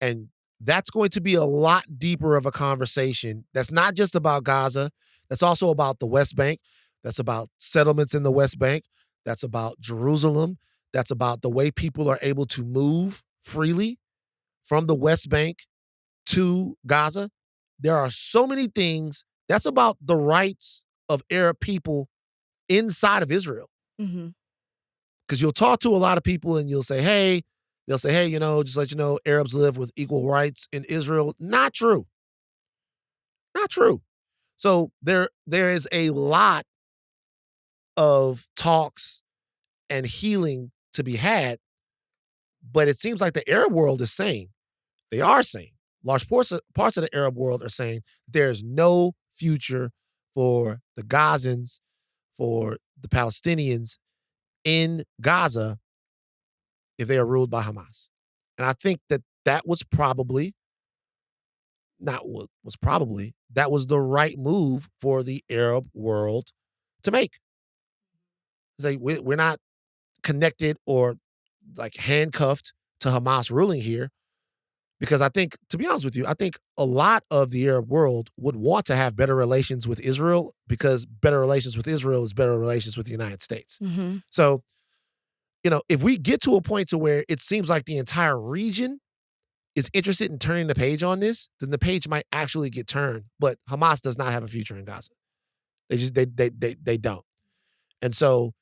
[SPEAKER 1] And that's going to be a lot deeper of a conversation. That's not just about Gaza. That's also about the West Bank. That's about settlements in the West Bank. That's about Jerusalem. That's about the way people are able to move freely from the West Bank to Gaza. There are so many things. That's about the rights of Arab people inside of Israel.
[SPEAKER 2] Mm-hmm.
[SPEAKER 1] Because you'll talk to a lot of people and you'll say, hey, they'll say, hey, just let you know, Arabs live with equal rights in Israel. Not true. Not true. So there is a lot of talks and healing to be had, but it seems like the Arab world is saying, they are saying, large parts of the Arab world are saying there's no future for the Gazans, for the Palestinians in Gaza if they are ruled by Hamas. And I think that was probably, that was the right move for the Arab world to make. It's like we're not connected or like handcuffed to Hamas ruling here. Because I think, to be honest with you, I think a lot of the Arab world would want to have better relations with Israel because better relations with Israel is better relations with the United States.
[SPEAKER 2] Mm-hmm.
[SPEAKER 1] So, if we get to a point to where it seems like the entire region is interested in turning the page on this, then the page might actually get turned. But Hamas does not have a future in Gaza. They don't. And so,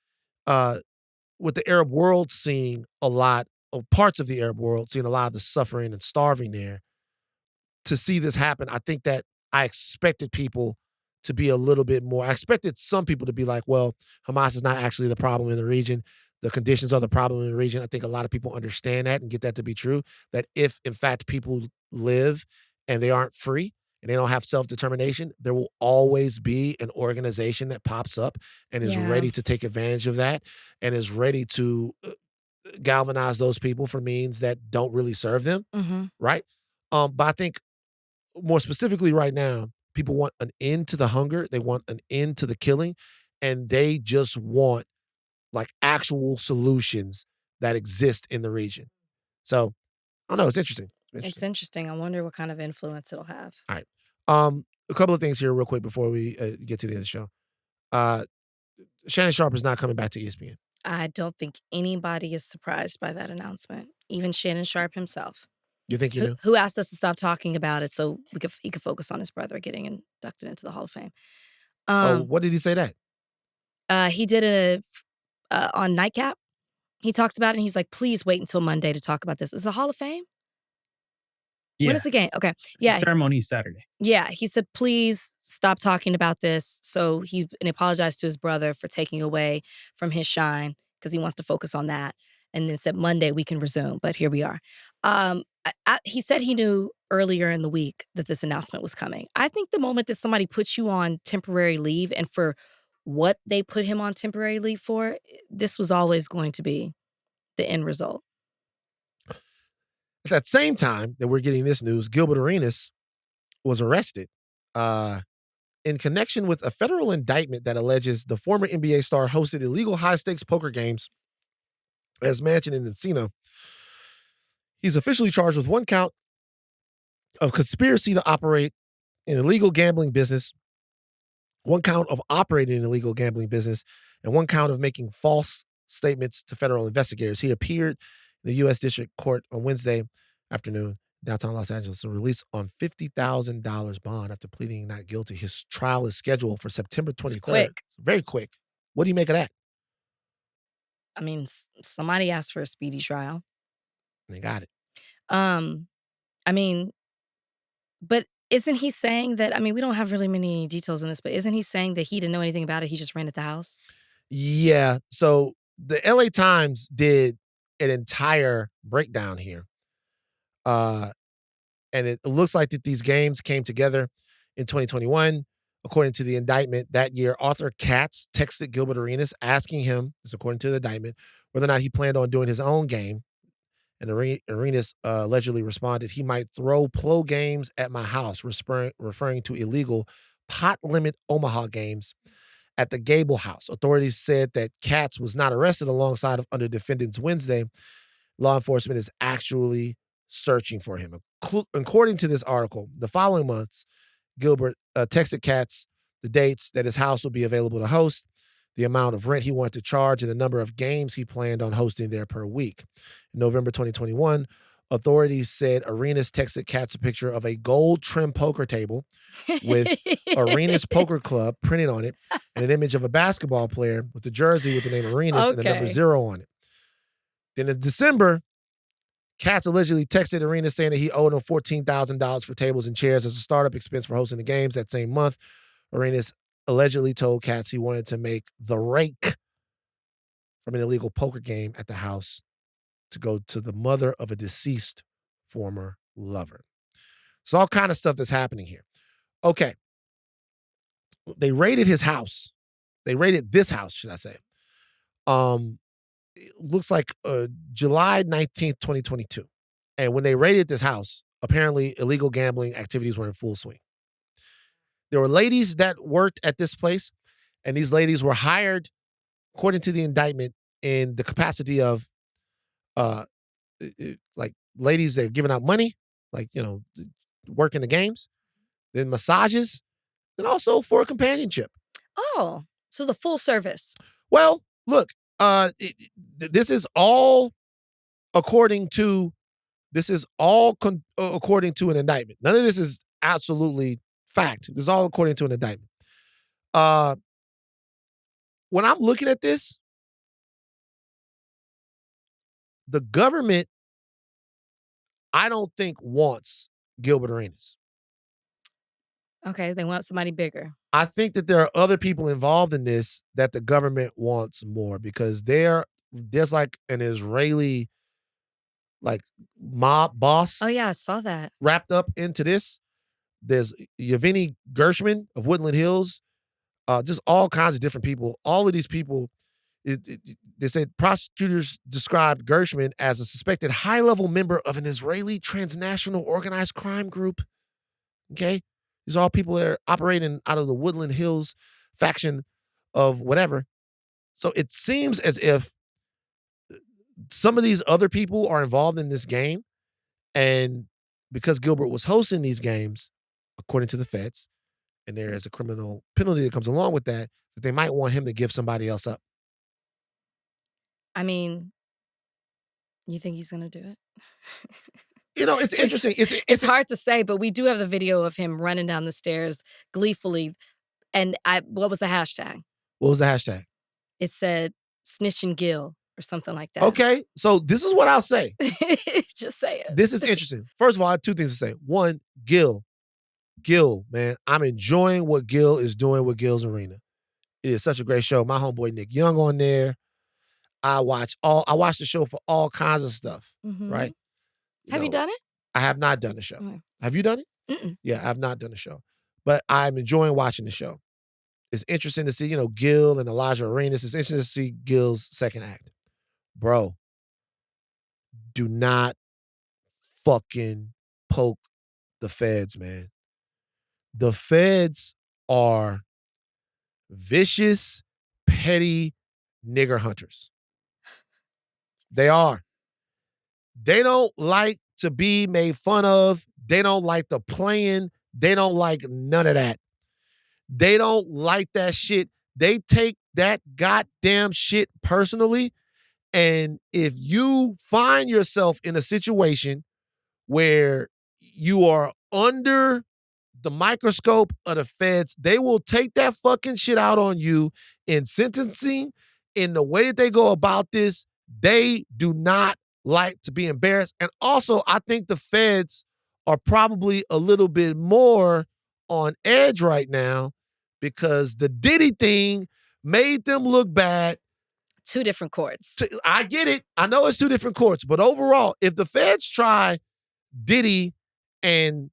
[SPEAKER 1] with the Arab world seeing a lot of parts of the Arab world, seeing a lot of the suffering and starving there, to see this happen, I think that I expected people to be a little bit more. I expected some people to be like, well, Hamas is not actually the problem in the region. The conditions are the problem in the region. I think a lot of people understand that and get that to be true, that if, in fact, people live and they aren't free and they don't have self-determination, there will always be an organization that pops up and is ready to take advantage of that and is ready to galvanize those people for means that don't really serve them, right? But I think more specifically right now, people want an end to the hunger. They want an end to the killing, and they just want like actual solutions that exist in the region. So I don't know. It's interesting.
[SPEAKER 2] It's interesting. I wonder what kind of influence it'll have.
[SPEAKER 1] All right. A couple of things here real quick before we get to the end of the show. Shannon Sharpe is not coming back to ESPN.
[SPEAKER 2] I don't think anybody is surprised by that announcement. Even Shannon Sharpe himself.
[SPEAKER 1] You think you knew?
[SPEAKER 2] Who asked us to stop talking about it so he could focus on his brother getting inducted into the Hall of Fame.
[SPEAKER 1] What did he say that?
[SPEAKER 2] He did on Nightcap. He talked about it and he's like, please wait until Monday to talk about this. Is the Hall of Fame?
[SPEAKER 3] Yeah.
[SPEAKER 2] When is the game? Okay. Yeah.
[SPEAKER 3] The ceremony is Saturday.
[SPEAKER 2] Yeah. He said, please stop talking about this. So he apologized to his brother for taking away from his shine because he wants to focus on that. And then said, Monday we can resume. But here we are. He said he knew earlier in the week that this announcement was coming. I think the moment that somebody puts you on temporary leave and for what they put him on temporary leave for, this was always going to be the end result.
[SPEAKER 1] At that same time that we're getting this news, Gilbert Arenas was arrested in connection with a federal indictment that alleges the former NBA star hosted illegal high-stakes poker games at his mansion in Encino. He's officially charged with one count of conspiracy to operate an illegal gambling business, one count of operating an illegal gambling business, and one count of making false statements to federal investigators. He appeared in the U.S. District Court on Wednesday afternoon, downtown Los Angeles, and released on $50,000 bond after pleading not guilty. His trial is scheduled for September 23rd.
[SPEAKER 2] It's quick.
[SPEAKER 1] Very quick. What do you make of that?
[SPEAKER 2] I mean, somebody asked for a speedy trial.
[SPEAKER 1] They got it.
[SPEAKER 2] I mean, but isn't he saying that, I mean, we don't have really many details in this, but isn't he saying that he didn't know anything about it? He just rented the house?
[SPEAKER 1] Yeah. So the LA Times did an entire breakdown here. And it looks like that these games came together in 2021. According to the indictment that year, Arthur Katz texted Gilbert Arenas asking him, this according to the indictment, whether or not he planned on doing his own game. And Arenas allegedly responded, he might throw pro games at my house, referring to illegal pot limit Omaha games at the Gable House. Authorities said that Katz was not arrested alongside of other defendants Wednesday. Law enforcement is actually searching for him. According to this article, the following months, Gilbert texted Katz the dates that his house would be available to host, the amount of rent he wanted to charge, and the number of games he planned on hosting there per week. In November 2021, authorities said Arenas texted Katz a picture of a gold-trimmed poker table with Arenas Poker Club printed on it and an image of a basketball player with a jersey with the name Arenas and the number 0 on it. Then in December, Katz allegedly texted Arenas saying that he owed him $14,000 for tables and chairs as a startup expense for hosting the games that same month. Arenas allegedly told Katz he wanted to make the rake from an illegal poker game at the house to go to the mother of a deceased former lover. So all kind of stuff that's happening here. Okay. They raided his house. They raided this house, should I say. It looks like July 19th, 2022. And when they raided this house, apparently illegal gambling activities were in full swing. There were ladies that worked at this place, and these ladies were hired, according to the indictment, in the capacity of like ladies that are giving out money, like, you know, working the games, then massages, and also for a companionship.
[SPEAKER 2] Oh, so it's a full service.
[SPEAKER 1] Well, look, this is all according to an indictment. None of this is absolutely fact. This is all according to an indictment. When I'm looking at this, the government, I don't think wants Gilbert Arenas.
[SPEAKER 2] Okay, they want somebody bigger.
[SPEAKER 1] I think that there are other people involved in this that the government wants more because there's like an Israeli like mob boss
[SPEAKER 2] Oh yeah, I saw that.
[SPEAKER 1] wrapped up into this. There's Yevgeny Gershman of Woodland Hills, just all kinds of different people. All of these people, they said prosecutors described Gershman as a suspected high-level member of an Israeli transnational organized crime group. Okay? These are all people that are operating out of the Woodland Hills faction of whatever. So it seems as if some of these other people are involved in this game. And because Gilbert was hosting these games, according to the feds, and there is a criminal penalty that comes along with that they might want him to give somebody else up.
[SPEAKER 2] I mean, you think he's gonna do it?
[SPEAKER 1] You know, it's interesting.
[SPEAKER 2] It's hard to say, but we do have the video of him running down the stairs gleefully. And what was the hashtag?
[SPEAKER 1] What was the hashtag?
[SPEAKER 2] It said snitch and Gil or something like that.
[SPEAKER 1] Okay, so this is what I'll say.
[SPEAKER 2] Just say it.
[SPEAKER 1] This is interesting. First of all, I have two things to say. One, Gil, man, I'm enjoying what Gil is doing with Gil's Arena. It is such a great show. My homeboy Nick Young on there. I watch the show for all kinds of stuff, right?
[SPEAKER 2] Have you done it?
[SPEAKER 1] I have not done the show.
[SPEAKER 2] Okay.
[SPEAKER 1] Have you done it?
[SPEAKER 2] Mm-mm.
[SPEAKER 1] Yeah, I have not done the show. But I'm enjoying watching the show. It's interesting to see, Gil and Elijah Arenas. It's interesting to see Gil's second act. Bro, do not fucking poke the feds, man. The feds are vicious, petty nigger hunters. They are. They don't like to be made fun of. They don't like the playing. They don't like none of that. They don't like that shit. They take that goddamn shit personally. And if you find yourself in a situation where you are under the microscope of the feds, they will take that fucking shit out on you in sentencing, in the way that they go about this. They do not like to be embarrassed. And also, I think the feds are probably a little bit more on edge right now because the Diddy thing made them look bad.
[SPEAKER 2] Two different courts.
[SPEAKER 1] I get it. I know it's two different courts. But overall, if the feds try Diddy and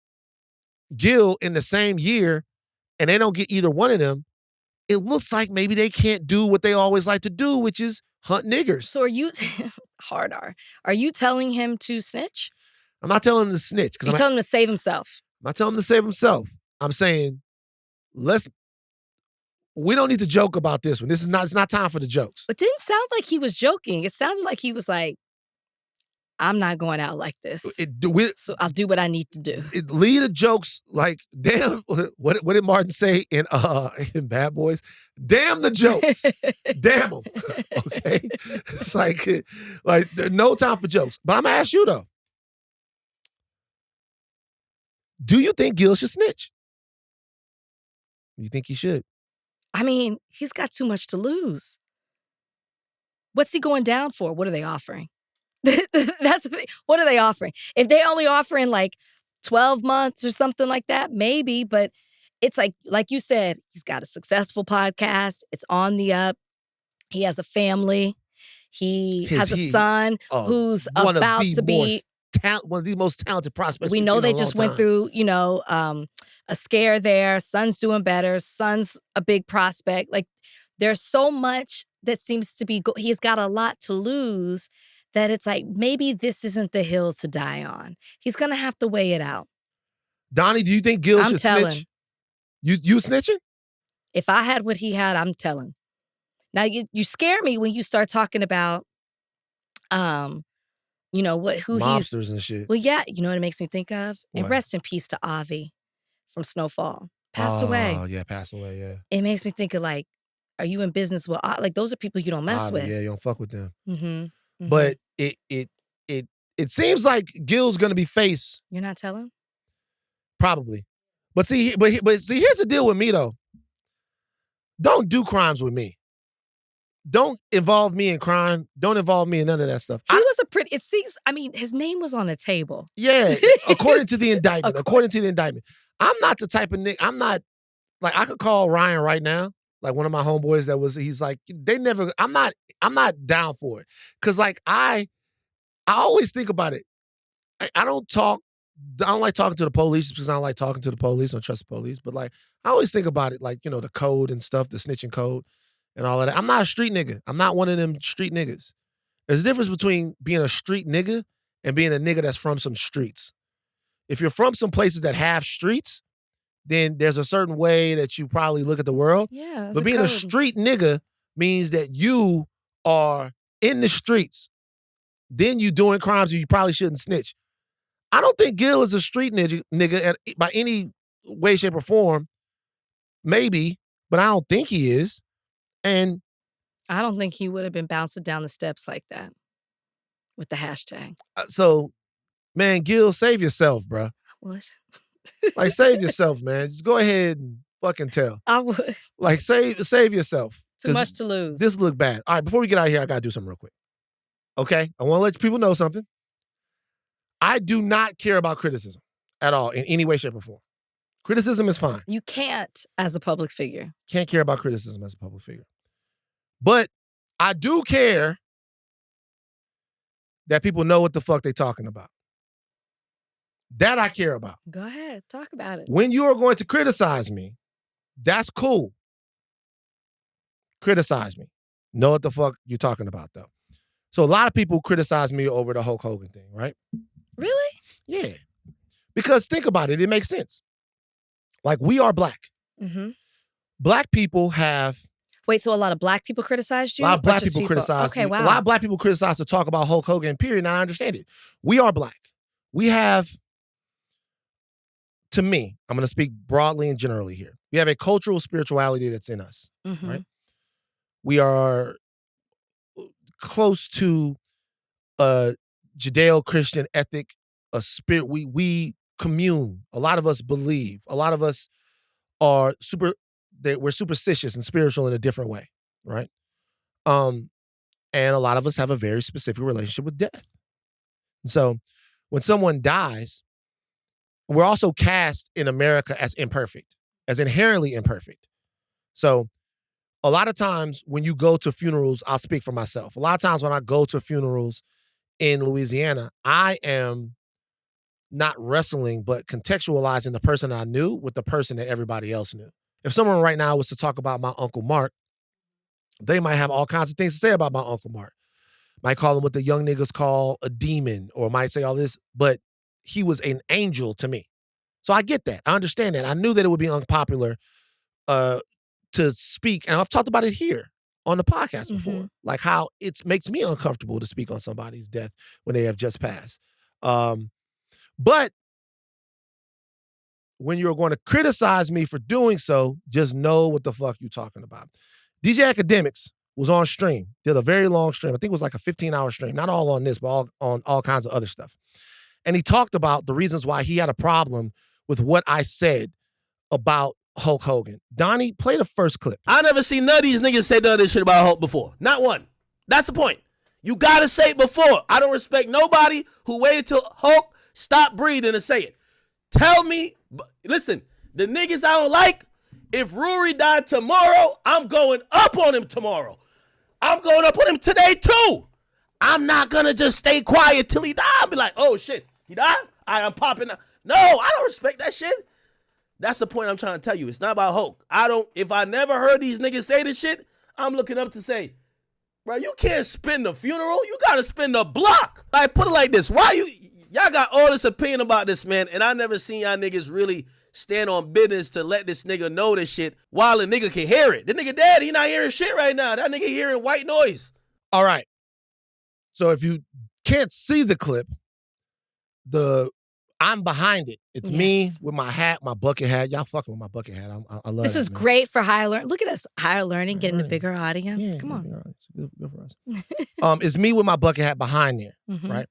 [SPEAKER 1] Gil in the same year and they don't get either one of them, it looks like maybe they can't do what they always like to do, which is hunt niggers.
[SPEAKER 2] So are you, hard R, are you telling him to snitch?
[SPEAKER 1] I'm not telling him to snitch.
[SPEAKER 2] You're telling him to save himself.
[SPEAKER 1] I'm not telling him to save himself. I'm saying, we don't need to joke about this one. It's not time for the jokes.
[SPEAKER 2] It didn't sound like he was joking. It sounded like he was like, I'm not going out like this. So I'll do what I need to do.
[SPEAKER 1] Lead the jokes like, damn, what did Martin say in Bad Boys? Damn the jokes. Damn them. Okay? It's like no time for jokes. But I'm going to ask you though. Do you think Gil should snitch? You think he should?
[SPEAKER 2] I mean, he's got too much to lose. What's he going down for? What are they offering? That's the thing. What are they offering? If they only offering like 12 months or something like that, maybe. But it's like you said, he's got a successful podcast. It's on the up. He has a family. He has a son who's about to be
[SPEAKER 1] one of the most talented prospects.
[SPEAKER 2] We know they just went through, a scare there. Son's doing better. Son's a big prospect. Like, there's so much that seems to be, he's got a lot to lose that it's like, maybe this isn't the hill to die on. He's going to have to weigh it out.
[SPEAKER 1] Donnie, do you think Gil should snitch? You snitching?
[SPEAKER 2] If I had what he had, I'm telling. Now, you scare me when you start talking about, who
[SPEAKER 1] mobsters
[SPEAKER 2] he's...
[SPEAKER 1] and shit.
[SPEAKER 2] Well, yeah, you know what it makes me think of?
[SPEAKER 1] What?
[SPEAKER 2] And rest in peace to Avi from Snowfall. Passed away.
[SPEAKER 1] Oh, yeah, passed away, yeah.
[SPEAKER 2] It makes me think of like, are you in business with, like, those are people you don't mess with.
[SPEAKER 1] Yeah, you don't fuck with them.
[SPEAKER 2] Mm-hmm. Mm-hmm.
[SPEAKER 1] But it seems like Gil's gonna be face.
[SPEAKER 2] You're not telling?
[SPEAKER 1] Probably. But see, here's the deal with me though. Don't do crimes with me. Don't involve me in crime. Don't involve me in none of that stuff.
[SPEAKER 2] It seems, his name was on the table.
[SPEAKER 1] Yeah, according to the indictment. According to the indictment. I'm not the type of nigga, I'm not like I could call Ryan right now, like one of my homeboys he's like, I'm not down for it. Cause like I always think about it. I don't like talking to the police because I don't like talking to the police. I don't trust the police. But like, I always think about it, like, the code and stuff, the snitching code and all of that. I'm not a street nigga. I'm not one of them street niggas. There's a difference between being a street nigga and being a nigga that's from some streets. If you're from some places that have streets, then there's a certain way that you probably look at the world.
[SPEAKER 2] Yeah.
[SPEAKER 1] But being a street nigga means that you are in the streets. Then you doing crimes that you probably shouldn't snitch. I don't think Gil is a street nigga by any way, shape, or form. Maybe, but I don't think he is. And
[SPEAKER 2] I don't think he would have been bouncing down the steps like that with the hashtag.
[SPEAKER 1] So, man, Gil, save yourself, bro.
[SPEAKER 2] What?
[SPEAKER 1] Like, save yourself, man. Just go ahead and fucking tell.
[SPEAKER 2] I would.
[SPEAKER 1] Like, save yourself.
[SPEAKER 2] Too much to lose.
[SPEAKER 1] This look bad. All right, before we get out of here, I got to do something real quick. Okay? I want to let people know something. I do not care about criticism at all in any way, shape, or form. Criticism is fine.
[SPEAKER 2] You can't as a public figure.
[SPEAKER 1] Can't care about criticism as a public figure. But I do care that people know what the fuck they talking about. That I care about.
[SPEAKER 2] Go ahead. Talk about it.
[SPEAKER 1] When you are going to criticize me, that's cool. Criticize me. Know what the fuck you're talking about, though. So a lot of people criticize me over the Hulk Hogan thing, right?
[SPEAKER 2] Really?
[SPEAKER 1] Yeah. Because think about it. It makes sense. Like, we are black.
[SPEAKER 2] Mm-hmm.
[SPEAKER 1] Black people have...
[SPEAKER 2] Wait, so a lot of black people criticized you?
[SPEAKER 1] A lot of black people criticized
[SPEAKER 2] Okay, wow.
[SPEAKER 1] A lot of black people criticized to talk about Hulk Hogan, period, and I understand it. We are black. We have... To me, I'm going to speak broadly and generally here. We have a cultural spirituality that's in us, right? We are close to a Judeo-Christian ethic, a spirit. We commune. A lot of us believe. A lot of us are we're superstitious and spiritual in a different way, right? And a lot of us have a very specific relationship with death. And so when someone dies, we're also cast in America as imperfect, as inherently imperfect. So a lot of times when you go to funerals, I'll speak for myself. A lot of times when I go to funerals in Louisiana, I am not wrestling, but contextualizing the person I knew with the person that everybody else knew. If someone right now was to talk about my Uncle Mark, they might have all kinds of things to say about my Uncle Mark. Might call him what the young niggas call a demon, or might say all this, but he was an angel to me. So I get that. I understand that. I knew that it would be unpopular to speak, and I've talked about it here on the podcast before, like how it makes me uncomfortable to speak on somebody's death when they have just passed. But when you're going to criticize me for doing so, just know what the fuck you're talking about. DJ Academics was on stream, did a very long stream. I think it was like a 15-hour stream, not all on this, but on all kinds of other stuff. And he talked about the reasons why he had a problem with what I said about Hulk Hogan. Donnie, play the first clip.
[SPEAKER 8] I never seen none of these niggas say none of this shit about Hulk before. Not one. That's the point. You gotta say it before. I don't respect nobody who waited till Hulk stopped breathing to say it. Tell me, listen, the niggas I don't like, if Rory died tomorrow, I'm going up on him tomorrow. I'm going up on him today too. I'm not gonna just stay quiet till he died. I'll be like, oh shit, he died? All right, I'm popping out. No, I don't respect that shit. That's the point I'm trying to tell you. It's not about Hulk. If I never heard these niggas say this shit, I'm looking up to say, bro, you can't spin the funeral. You gotta spin the block. Like, put it like this. Y'all got all this opinion about this, man, and I never seen y'all niggas really stand on business to let this nigga know this shit while the nigga can hear it. The nigga dead, he not hearing shit right now. That nigga hearing white noise.
[SPEAKER 1] All right. So if you can't see the clip, I'm behind it. It's me with my hat, my bucket hat. Y'all fucking with my bucket hat. I love
[SPEAKER 2] this. Is
[SPEAKER 1] man.
[SPEAKER 2] Great for higher learning. Look at us, higher learning, getting a bigger audience.
[SPEAKER 1] Yeah,
[SPEAKER 2] come on.
[SPEAKER 1] Good for us. It's me with my bucket hat behind there, right?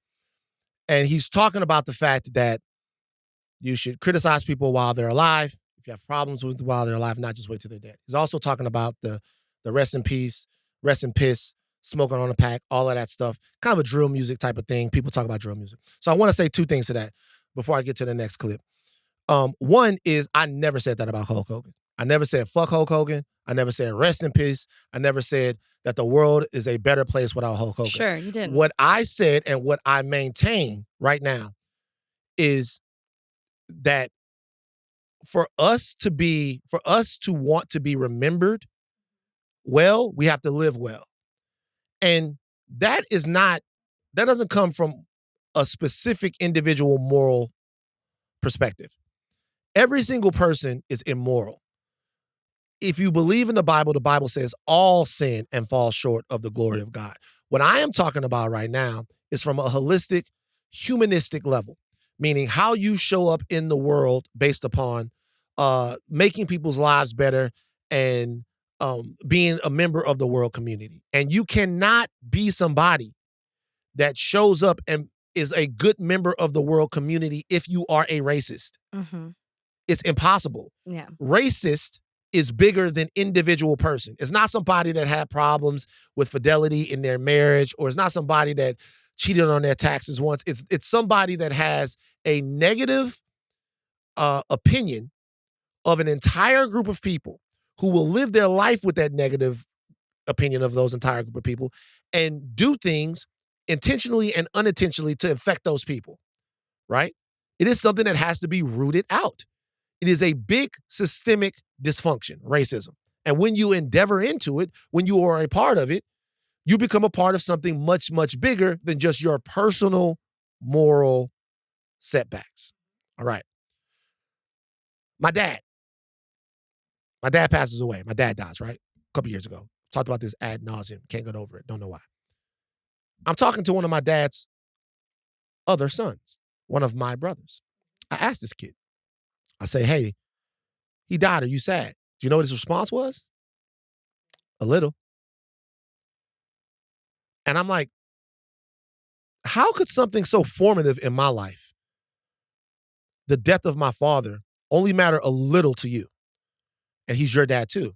[SPEAKER 1] And he's talking about the fact that you should criticize people while they're alive. If you have problems with while they're alive, not just wait till they're dead. He's also talking about the rest in peace, rest in piss, smoking on a pack, all of that stuff. Kind of a drill music type of thing. People talk about drill music. So I want to say two things to that before I get to the next clip. One is I never said that about Hulk Hogan. I never said fuck Hulk Hogan. I never said rest in peace. I never said that the world is a better place without Hulk Hogan.
[SPEAKER 2] Sure, you didn't.
[SPEAKER 1] What I said and what I maintain right now is that for us to want to be remembered well, we have to live well. And that doesn't come from a specific individual moral perspective. Every single person is immoral. If you believe in the Bible says all sin and fall short of the glory of God. What I am talking about right now is from a holistic, humanistic level, meaning how you show up in the world based upon making people's lives better and being a member of the world community. And you cannot be somebody that shows up and is a good member of the world community if you are a racist.
[SPEAKER 2] Mm-hmm.
[SPEAKER 1] It's impossible.
[SPEAKER 2] Yeah.
[SPEAKER 1] Racist is bigger than individual person. It's not somebody that had problems with fidelity in their marriage, or it's not somebody that cheated on their taxes once. It's somebody that has a negative opinion of an entire group of people who will live their life with that negative opinion of those entire group of people and do things intentionally and unintentionally to affect those people, right? It is something that has to be rooted out. It is a big systemic dysfunction, racism. And when you endeavor into it, when you are a part of it, you become a part of something much, much bigger than just your personal moral setbacks. All right. My dad passes away. My dad dies, right? A couple years ago. Talked about this ad nauseum. Can't get over it. Don't know why. I'm talking to one of my dad's other sons, one of my brothers. I asked this kid, I say, hey, he died. Are you sad? Do you know what his response was? A little. And I'm like, how could something so formative in my life, the death of my father, only matter a little to you? And he's your dad too.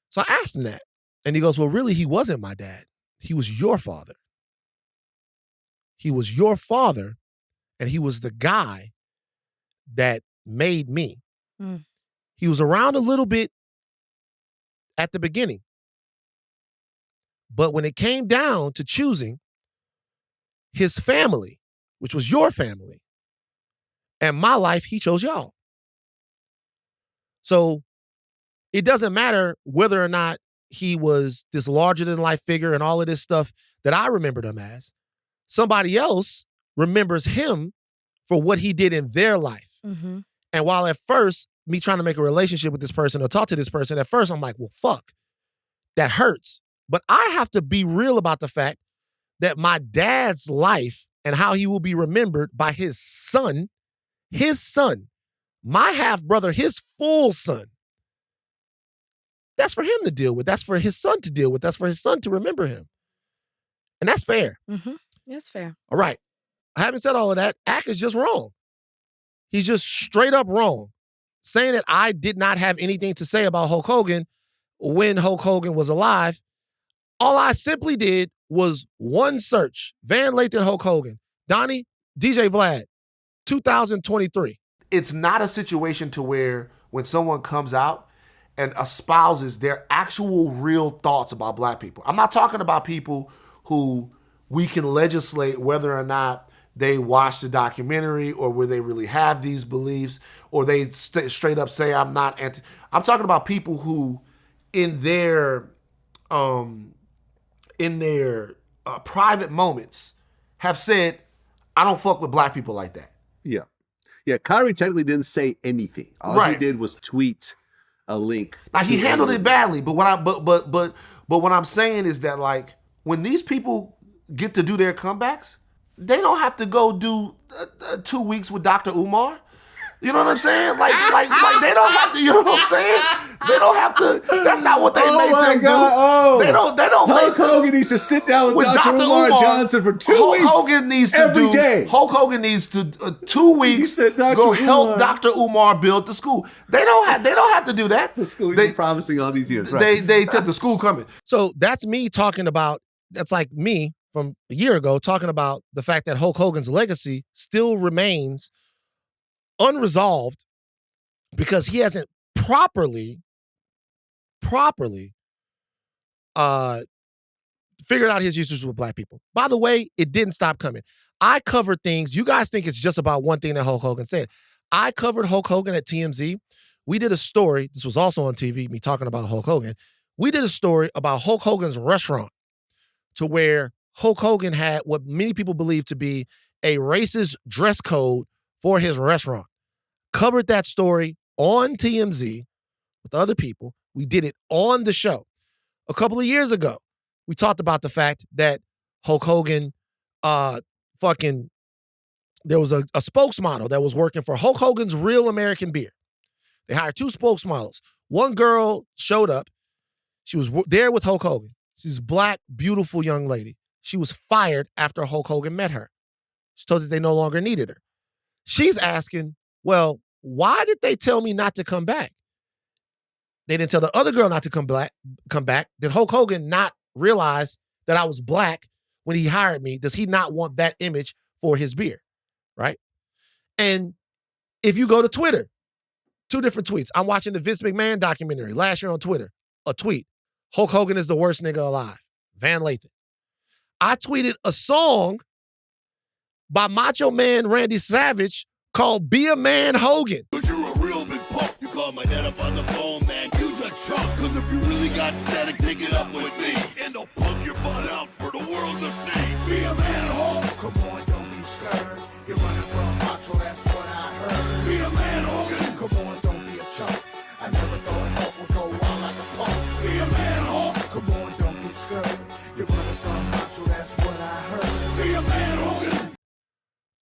[SPEAKER 1] So I asked him that. And he goes, well, really, he wasn't my dad. He was your father. He was your father, and he was the guy that made me.
[SPEAKER 2] Mm. He
[SPEAKER 1] was around a little bit at the beginning. But when it came down to choosing his family, which was your family, and my life, he chose y'all. So it doesn't matter whether or not he was this larger than life figure and all of this stuff that I remembered him as. Somebody else remembers him for what he did in their life.
[SPEAKER 2] Mm-hmm.
[SPEAKER 1] And while at first, me trying to make a relationship with this person or talk to this person, at first I'm like, well, fuck, that hurts. But I have to be real about the fact that my dad's life and how he will be remembered by his son, my half-brother, his full son. That's for him to deal with. That's for his son to deal with. That's for his son to remember him. And that's fair.
[SPEAKER 2] Mm-hmm. That's fair.
[SPEAKER 1] All right. Having said all of that, Ack is just wrong. He's just straight up wrong. Saying that I did not have anything to say about Hulk Hogan when Hulk Hogan was alive, all I simply did was one search. Van Lathan, Hulk Hogan. Donnie, DJ Vlad, 2023. It's not a situation to where when someone comes out and espouses their actual real thoughts about black people. I'm not talking about people who we can legislate whether or not they watch the documentary or where they really have these beliefs or they straight up say I'm not anti. I'm talking about people who in their private moments have said, I don't fuck with black people like that.
[SPEAKER 9] Yeah. Yeah, Kyrie technically didn't say anything. All he did was tweet a link.
[SPEAKER 1] Now he handled it badly, but what I'm saying is that like when these people get to do their comebacks, they don't have to go do 2 weeks with Dr. Umar. You know what I'm saying? Like they don't have to. You know what I'm saying? They don't have to. That's not what they make them do.
[SPEAKER 9] Oh,
[SPEAKER 1] they don't.
[SPEAKER 9] Hulk Hogan needs to sit down with Dr. Umar Johnson for 2 weeks.
[SPEAKER 1] Hogan needs to
[SPEAKER 9] every day.
[SPEAKER 1] Hulk Hogan needs to 2 weeks go help Dr. Umar build the school. They don't have to do that.
[SPEAKER 9] The school he's been promising all these years. Right.
[SPEAKER 1] They took the school coming. So that's me talking about. That's like me from a year ago talking about the fact that Hulk Hogan's legacy still remains unresolved because he hasn't properly figured out his issues with black people. By the way, it didn't stop coming. I covered things. You guys think it's just about one thing that Hulk Hogan said. I covered Hulk Hogan at TMZ. We did a story. This was also on TV, me talking about Hulk Hogan. We did a story about Hulk Hogan's restaurant, to where Hulk Hogan had what many people believe to be a racist dress code for his restaurant. Covered that story on TMZ with other people. We did it on the show. A couple of years ago, we talked about the fact that Hulk Hogan, there was a spokesmodel that was working for Hulk Hogan's Real American Beer. They hired 2 spokesmodels. One girl showed up. She was there with Hulk Hogan. She's a black, beautiful young lady. She was fired after Hulk Hogan met her. She told that they no longer needed her. She's asking, well, why did they tell me not to come back? They didn't tell the other girl not to come back. Did Hulk Hogan not realize that I was black when he hired me? Does he not want that image for his beer? Right? And if you go to Twitter, 2 different tweets. I'm watching the Vince McMahon documentary last year on Twitter. A tweet. Hulk Hogan is the worst nigga alive. Van Lathan. I tweeted a song by Macho Man Randy Savage called Be a Man Hogan.
[SPEAKER 10] Cause you're a real big punk. You call my head up on the phone, man. Use a chunk. Cause if you really got static, take it up with me. And I'll punk your butt out for the world to see. Be a man, Hulk. Come on, don't be scared. You're running from Macho, that's what I heard. Be a man, Hogan. Come on, don't be a chump. I never thought Hulk would go wild like a punk. Be a man, Hulk. Come on, don't be scared. You're running from Macho, that's what I heard. Be a man, Hogan.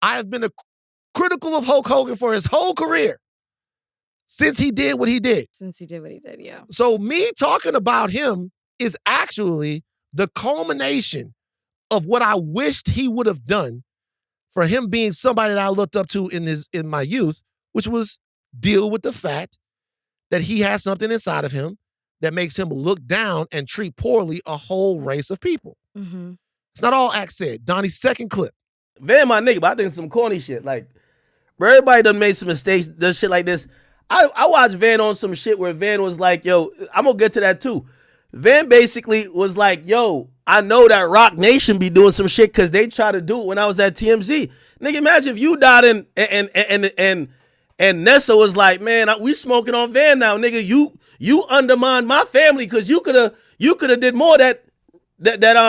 [SPEAKER 1] I have been critical of Hulk Hogan for his whole career since he did what he did.
[SPEAKER 2] Yeah.
[SPEAKER 1] So me talking about him is actually the culmination of what I wished he would have done for him being somebody that I looked up to in my youth, which was deal with the fact that he has something inside of him that makes him look down and treat poorly a whole race of people.
[SPEAKER 2] Mm-hmm.
[SPEAKER 1] It's not all Axe said. Donnie's second clip.
[SPEAKER 8] Van my nigga, but I think it's some corny shit. Like, bro, everybody done made some mistakes, does shit like this. I watched Van on some shit where Van was like, yo, I'm gonna get to that too. Van basically was like, yo, I know that Rock Nation be doing some shit because they try to do it when I was at TMZ. Nigga, imagine if you died and Nessa was like, man, we smoking on Van now, nigga. You undermined my family because you could have did more that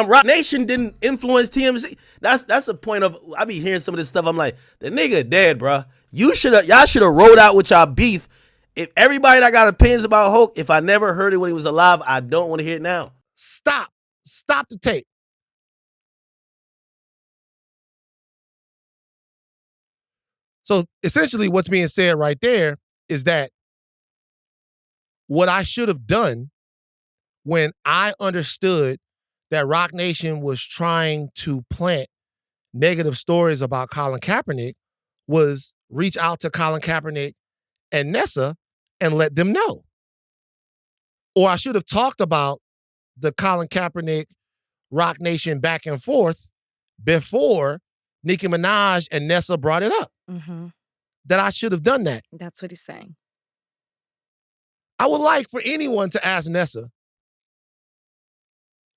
[SPEAKER 8] Rock Nation didn't influence TMZ. That's a point of, I be hearing some of this stuff. I'm like, the nigga dead, bro. Y'all should have rolled out with y'all beef. If everybody that got opinions about Hulk, if I never heard it when he was alive, I don't want to hear it now.
[SPEAKER 1] Stop the tape. So essentially what's being said right there is that what I should have done when I understood that Rock Nation was trying to plant negative stories about Colin Kaepernick was reach out to Colin Kaepernick and Nessa and let them know. Or I should have talked about the Colin Kaepernick Rock Nation back and forth before Nicki Minaj and Nessa brought it up.
[SPEAKER 2] Mm-hmm.
[SPEAKER 1] That I should have done that.
[SPEAKER 2] That's what he's saying.
[SPEAKER 1] I would like for anyone to ask Nessa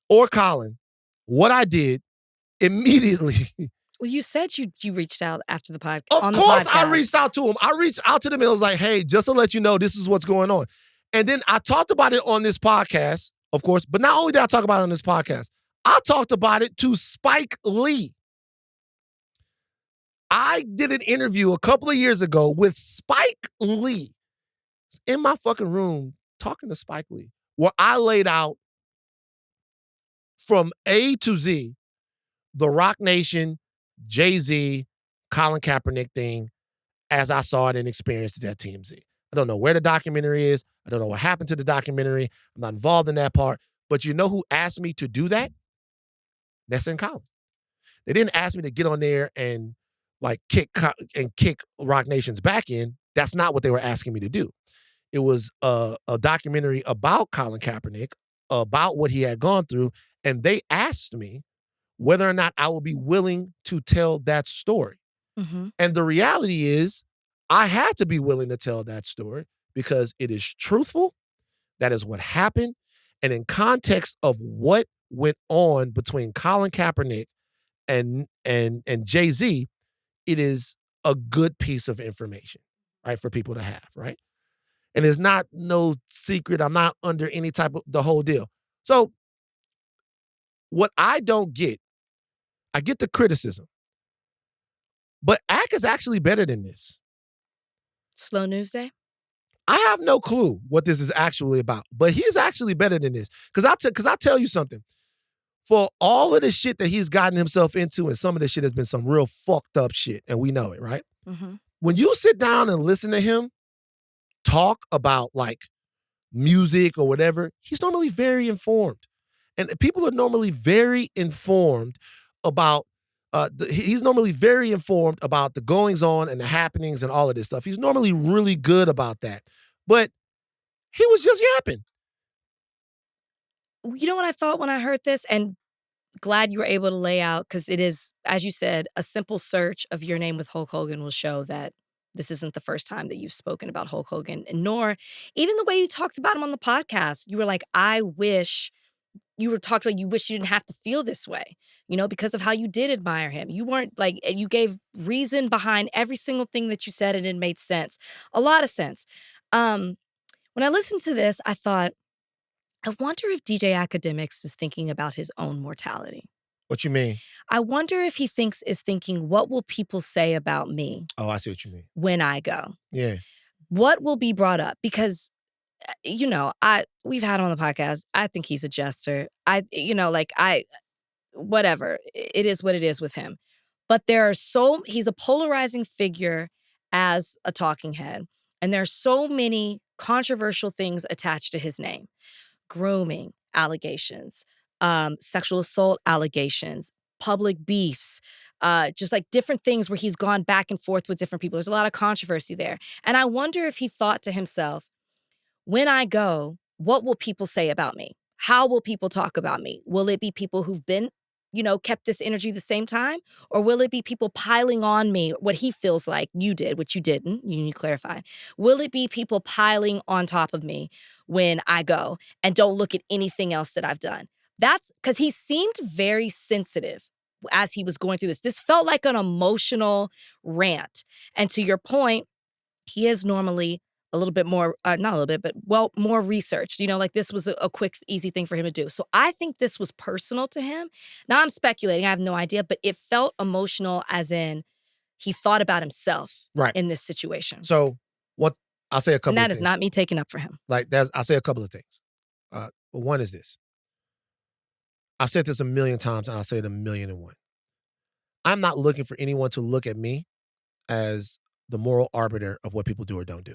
[SPEAKER 1] or Colin what I did immediately.
[SPEAKER 2] Well, you said you reached out after the podcast.
[SPEAKER 1] Of course I reached out to them. I reached out to them and was like, hey, just to let you know, this is what's going on. And then I talked about it on this podcast, of course, but not only did I talk about it on this podcast, I talked about it to Spike Lee. I did an interview a couple of years ago with Spike Lee. It's in my fucking room talking to Spike Lee, where I laid out from A to Z the Rock Nation, Jay-Z, Colin Kaepernick thing as I saw it and experienced it at TMZ. I don't know where the documentary is. I don't know what happened to the documentary. I'm not involved in that part. But you know who asked me to do that? Nessa and Colin. They didn't ask me to get on there and like kick Rock Nation's back in. That's not what they were asking me to do. It was a documentary about Colin Kaepernick, about what he had gone through, and they asked me whether or not I would be willing to tell that story.
[SPEAKER 2] Mm-hmm.
[SPEAKER 1] And the reality is, I had to be willing to tell that story because it is truthful. That is what happened. And in context of what went on between Colin Kaepernick and Jay-Z, it is a good piece of information, right, for people to have, right? And it's not no secret. I'm not under any type of the whole deal. So what I don't get, I get the criticism, but Ak is actually better than this.
[SPEAKER 2] Slow news day?
[SPEAKER 1] I have no clue what this is actually about, but he's actually better than this. Because I'll tell you something. For all of the shit that he's gotten himself into, and some of this shit has been some real fucked up shit, and we know it, right?
[SPEAKER 2] Mm-hmm.
[SPEAKER 1] When you sit down and listen to him talk about like music or whatever, he's normally very informed. And people are normally very informed about he's normally very informed about the goings on and the happenings and all of this stuff. He's normally really good about that. But he was just yapping.
[SPEAKER 2] You know what I thought when I heard this? And glad you were able to lay out, because it is, as you said, a simple search of your name with Hulk Hogan will show that this isn't the first time that you've spoken about Hulk Hogan, and nor even the way you talked about him on the podcast. You were like, I wish you were talking about, you wish you didn't have to feel this way, because of how you did admire him. You weren't like, and you gave reason behind every single thing that you said, and it made sense. A lot of sense. When I listened to this, I thought, I wonder if DJ Academics is thinking about his own mortality.
[SPEAKER 1] What you mean? I
[SPEAKER 2] wonder if he is thinking, what will people say about me?
[SPEAKER 1] Oh, I see what you mean.
[SPEAKER 2] When I go.
[SPEAKER 1] Yeah.
[SPEAKER 2] What will be brought up? Because, we've had him on the podcast. I think he's a jester. Whatever. It is what it is with him. But he's a polarizing figure as a talking head. And there are so many controversial things attached to his name. Grooming allegations, sexual assault allegations, public beefs, just like different things where he's gone back and forth with different people. There's a lot of controversy there. And I wonder if he thought to himself, when I go, what will people say about me? How will people talk about me? Will it be people who've been, kept this energy the same time? Or will it be people piling on me what he feels like you did, which you didn't, you need to clarify. Will it be people piling on top of me when I go and don't look at anything else that I've done? That's because he seemed very sensitive as he was going through this. This felt like an emotional rant. And to your point, he is normally a little bit more, not a little bit, but more researched. This was a quick, easy thing for him to do. So I think this was personal to him. Now I'm speculating, I have no idea, but it felt emotional as in he thought about himself in this situation.
[SPEAKER 1] So I'll say a couple of things.
[SPEAKER 2] And that is not me taking up for him.
[SPEAKER 1] I'll say a couple of things. One is this. I've said this a million times and I'll say it 1,000,001. I'm not looking for anyone to look at me as the moral arbiter of what people do or don't do.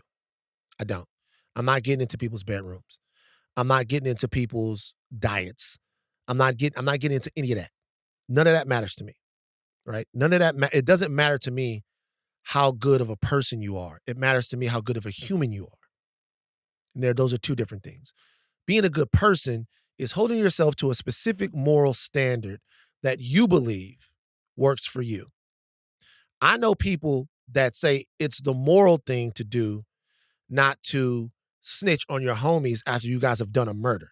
[SPEAKER 1] I don't. I'm not getting into people's bedrooms. I'm not getting into people's diets. I'm not getting into any of that. None of that matters to me, right? None of that. It doesn't matter to me how good of a person you are. It matters to me how good of a human you are. And those are two different things. Being a good person is holding yourself to a specific moral standard that you believe works for you. I know people that say it's the moral thing to do not to snitch on your homies after you guys have done a murder.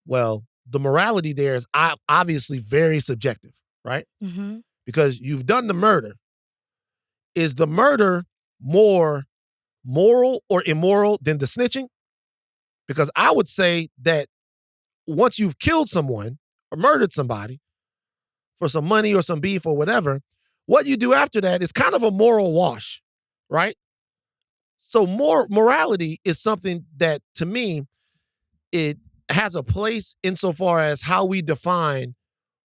[SPEAKER 1] Well, the morality there is obviously very subjective, right?
[SPEAKER 2] Mm-hmm.
[SPEAKER 1] Because you've done the murder. Is the murder more moral or immoral than the snitching? Because I would say that once you've killed someone or murdered somebody for some money or some beef or whatever, what you do after that is kind of a moral wash, right? So morality is something that, to me, it has a place insofar as how we define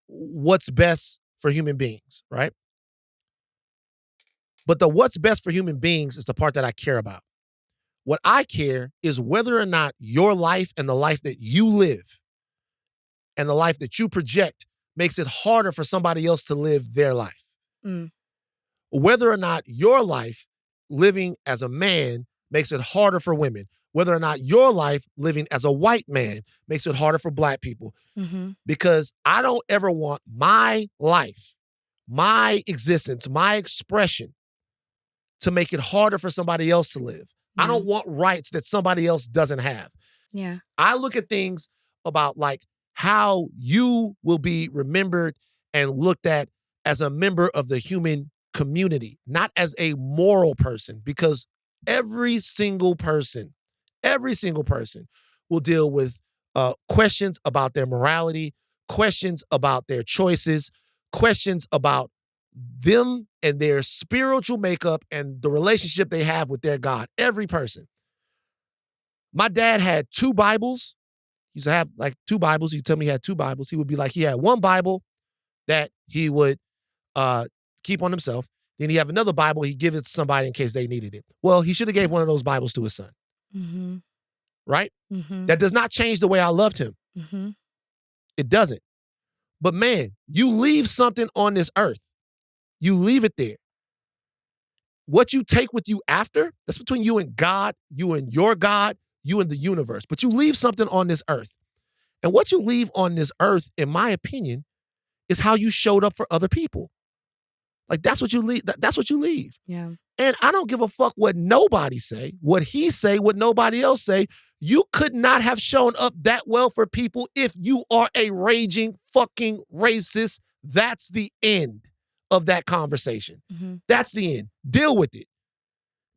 [SPEAKER 1] what's best for human beings, right? But the what's best for human beings is the part that I care about. What I care is whether or not your life and the life that you live and the life that you project makes it harder for somebody else to live their life.
[SPEAKER 2] Mm.
[SPEAKER 1] Whether or not your life living as a man makes it harder for women. Whether or not your life living as a white man makes it harder for black people.
[SPEAKER 2] Mm-hmm.
[SPEAKER 1] Because I don't ever want my life, my existence, my expression to make it harder for somebody else to live. I don't want rights that somebody else doesn't have.
[SPEAKER 2] Yeah.
[SPEAKER 1] I look at things about like how you will be remembered and looked at as a member of the human community, not as a moral person, because every single person will deal with questions about their morality, questions about their choices, questions about them and their spiritual makeup and the relationship they have with their God. Every person. My dad had 2 Bibles. He used to have like 2 Bibles. He'd tell me he had 2 Bibles. He would be like, he had one Bible that he would keep on himself. Then he have another Bible, he'd give it to somebody in case they needed it. Well, he should have gave one of those Bibles to his son.
[SPEAKER 2] Mm-hmm.
[SPEAKER 1] Right?
[SPEAKER 2] Mm-hmm.
[SPEAKER 1] That does not change the way I loved him.
[SPEAKER 2] Mm-hmm.
[SPEAKER 1] It doesn't. But man, you leave something on this earth. You leave it there. What you take with you after, that's between you and God, you and your God, you and the universe. But you leave something on this earth. And what you leave on this earth, in my opinion, is how you showed up for other people. Like that's what you leave. That's what you leave.
[SPEAKER 2] Yeah.
[SPEAKER 1] And I don't give a fuck what nobody say, what he say, what nobody else say. You could not have shown up that well for people if you are a raging fucking racist. That's the end of that conversation.
[SPEAKER 2] Mm-hmm.
[SPEAKER 1] That's the end. Deal with it.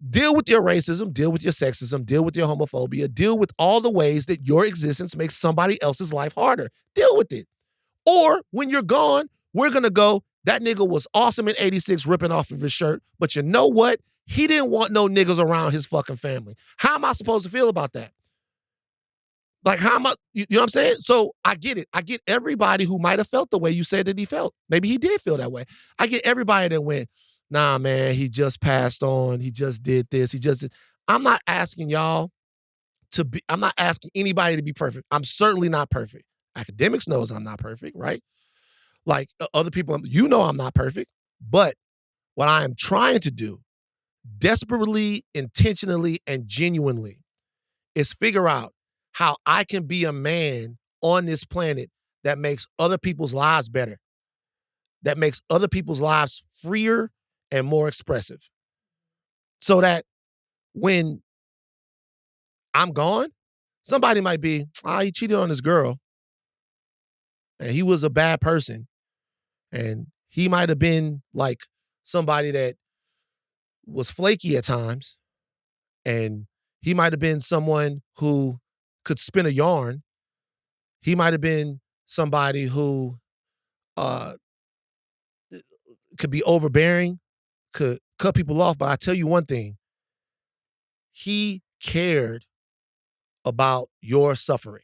[SPEAKER 1] Deal with your racism, deal with your sexism, deal with your homophobia, deal with all the ways that your existence makes somebody else's life harder. Deal with it. Or when you're gone, we're going to go, that nigga was awesome in 86 ripping off of his shirt, but you know what? He didn't want no niggas around his fucking family. How am I supposed to feel about that? Like how am I, you know what I'm saying? So I get it. I get everybody who might have felt the way you said that he felt. Maybe he did feel that way. I get everybody that went, nah, man, he just passed on. He just did this. I'm not asking y'all I'm not asking anybody to be perfect. I'm certainly not perfect. Academics knows I'm not perfect, right? Like other people, you know I'm not perfect. But what I am trying to do, desperately, intentionally, and genuinely, is figure out how I can be a man on this planet that makes other people's lives better, that makes other people's lives freer and more expressive. So that when I'm gone, somebody might be, he cheated on his girl, and he was a bad person, and he might have been like somebody that was flaky at times, and he might have been someone who could spin a yarn. He might have been somebody who could be overbearing, could cut people off. But I tell you one thing, he cared about your suffering,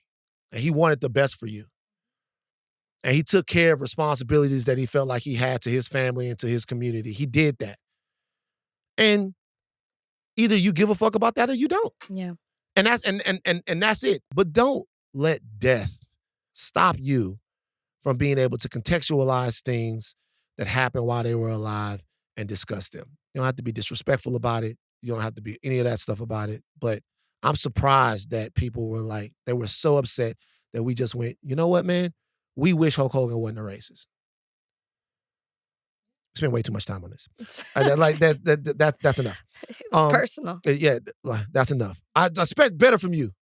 [SPEAKER 1] and he wanted the best for you. And he took care of responsibilities that he felt like he had to his family and to his community. He did that. And either you give a fuck about that or you don't.
[SPEAKER 2] Yeah.
[SPEAKER 1] And that's it. But don't let death stop you from being able to contextualize things that happened while they were alive and discuss them. You don't have to be disrespectful about it. You don't have to be any of that stuff about it. But I'm surprised that people were like, they were so upset that we just went, you know what, man? We wish Hulk Hogan wasn't a racist. Spent way too much time on this. Like that's enough.
[SPEAKER 2] It was personal.
[SPEAKER 1] Yeah, that's enough. I expect better from you,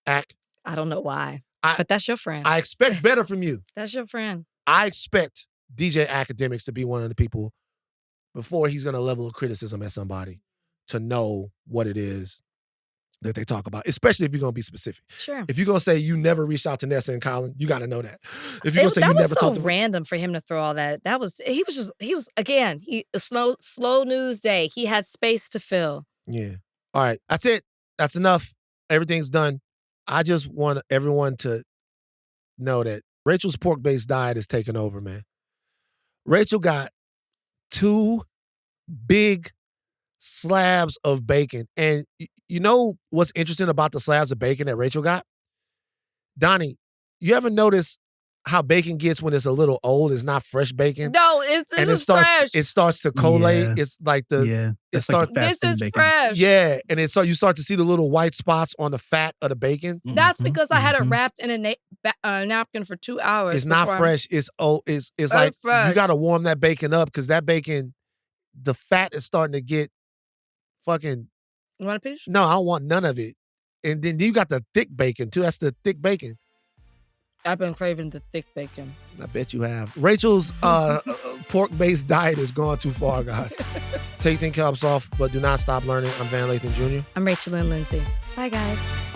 [SPEAKER 1] Ak.
[SPEAKER 2] I don't know why, but that's your friend.
[SPEAKER 1] I expect better from you.
[SPEAKER 2] That's your friend.
[SPEAKER 1] I expect DJ Academics to be one of the people, before he's going to level a criticism at somebody, to know what it is that they talk about, especially if you're going to be specific.
[SPEAKER 2] Sure.
[SPEAKER 1] If you're going to say you never reached out to Nessa and Colin, you got to know that. If you're going to say you never talked to...
[SPEAKER 2] That was so random for him to throw all that. He was again, a slow news day. He had space to fill.
[SPEAKER 1] Yeah. All right. That's it. That's enough. Everything's done. I just want everyone to know that Rachel's pork-based diet is taking over, man. Rachel got 2 big slabs of bacon. And you know what's interesting about the slabs of bacon that Rachel got? Donnie, you ever notice how bacon gets when it's a little old? It's not fresh bacon.
[SPEAKER 2] No, fresh.
[SPEAKER 1] It starts to collate.
[SPEAKER 3] Yeah.
[SPEAKER 1] It's like
[SPEAKER 3] It's like
[SPEAKER 2] this is
[SPEAKER 3] bacon.
[SPEAKER 2] fresh.
[SPEAKER 1] Yeah, and so you start to see the little white spots on the fat of the bacon.
[SPEAKER 2] That's because I had it wrapped in a napkin for 2 hours.
[SPEAKER 1] It's not fresh. It's like
[SPEAKER 2] fresh.
[SPEAKER 1] You got to warm that bacon up, because that bacon, the fat is starting to get fucking
[SPEAKER 2] You want a piece?
[SPEAKER 1] No, I don't want none of it. And then you got the thick bacon too. That's the thick bacon.
[SPEAKER 2] I've been craving the thick bacon.
[SPEAKER 1] I bet you have. Rachel's pork-based diet has gone too far, guys. Take thin cups off, but do not stop learning. I'm Van Lathan Jr.
[SPEAKER 2] I'm Rachel and Lindsay. Bye, guys.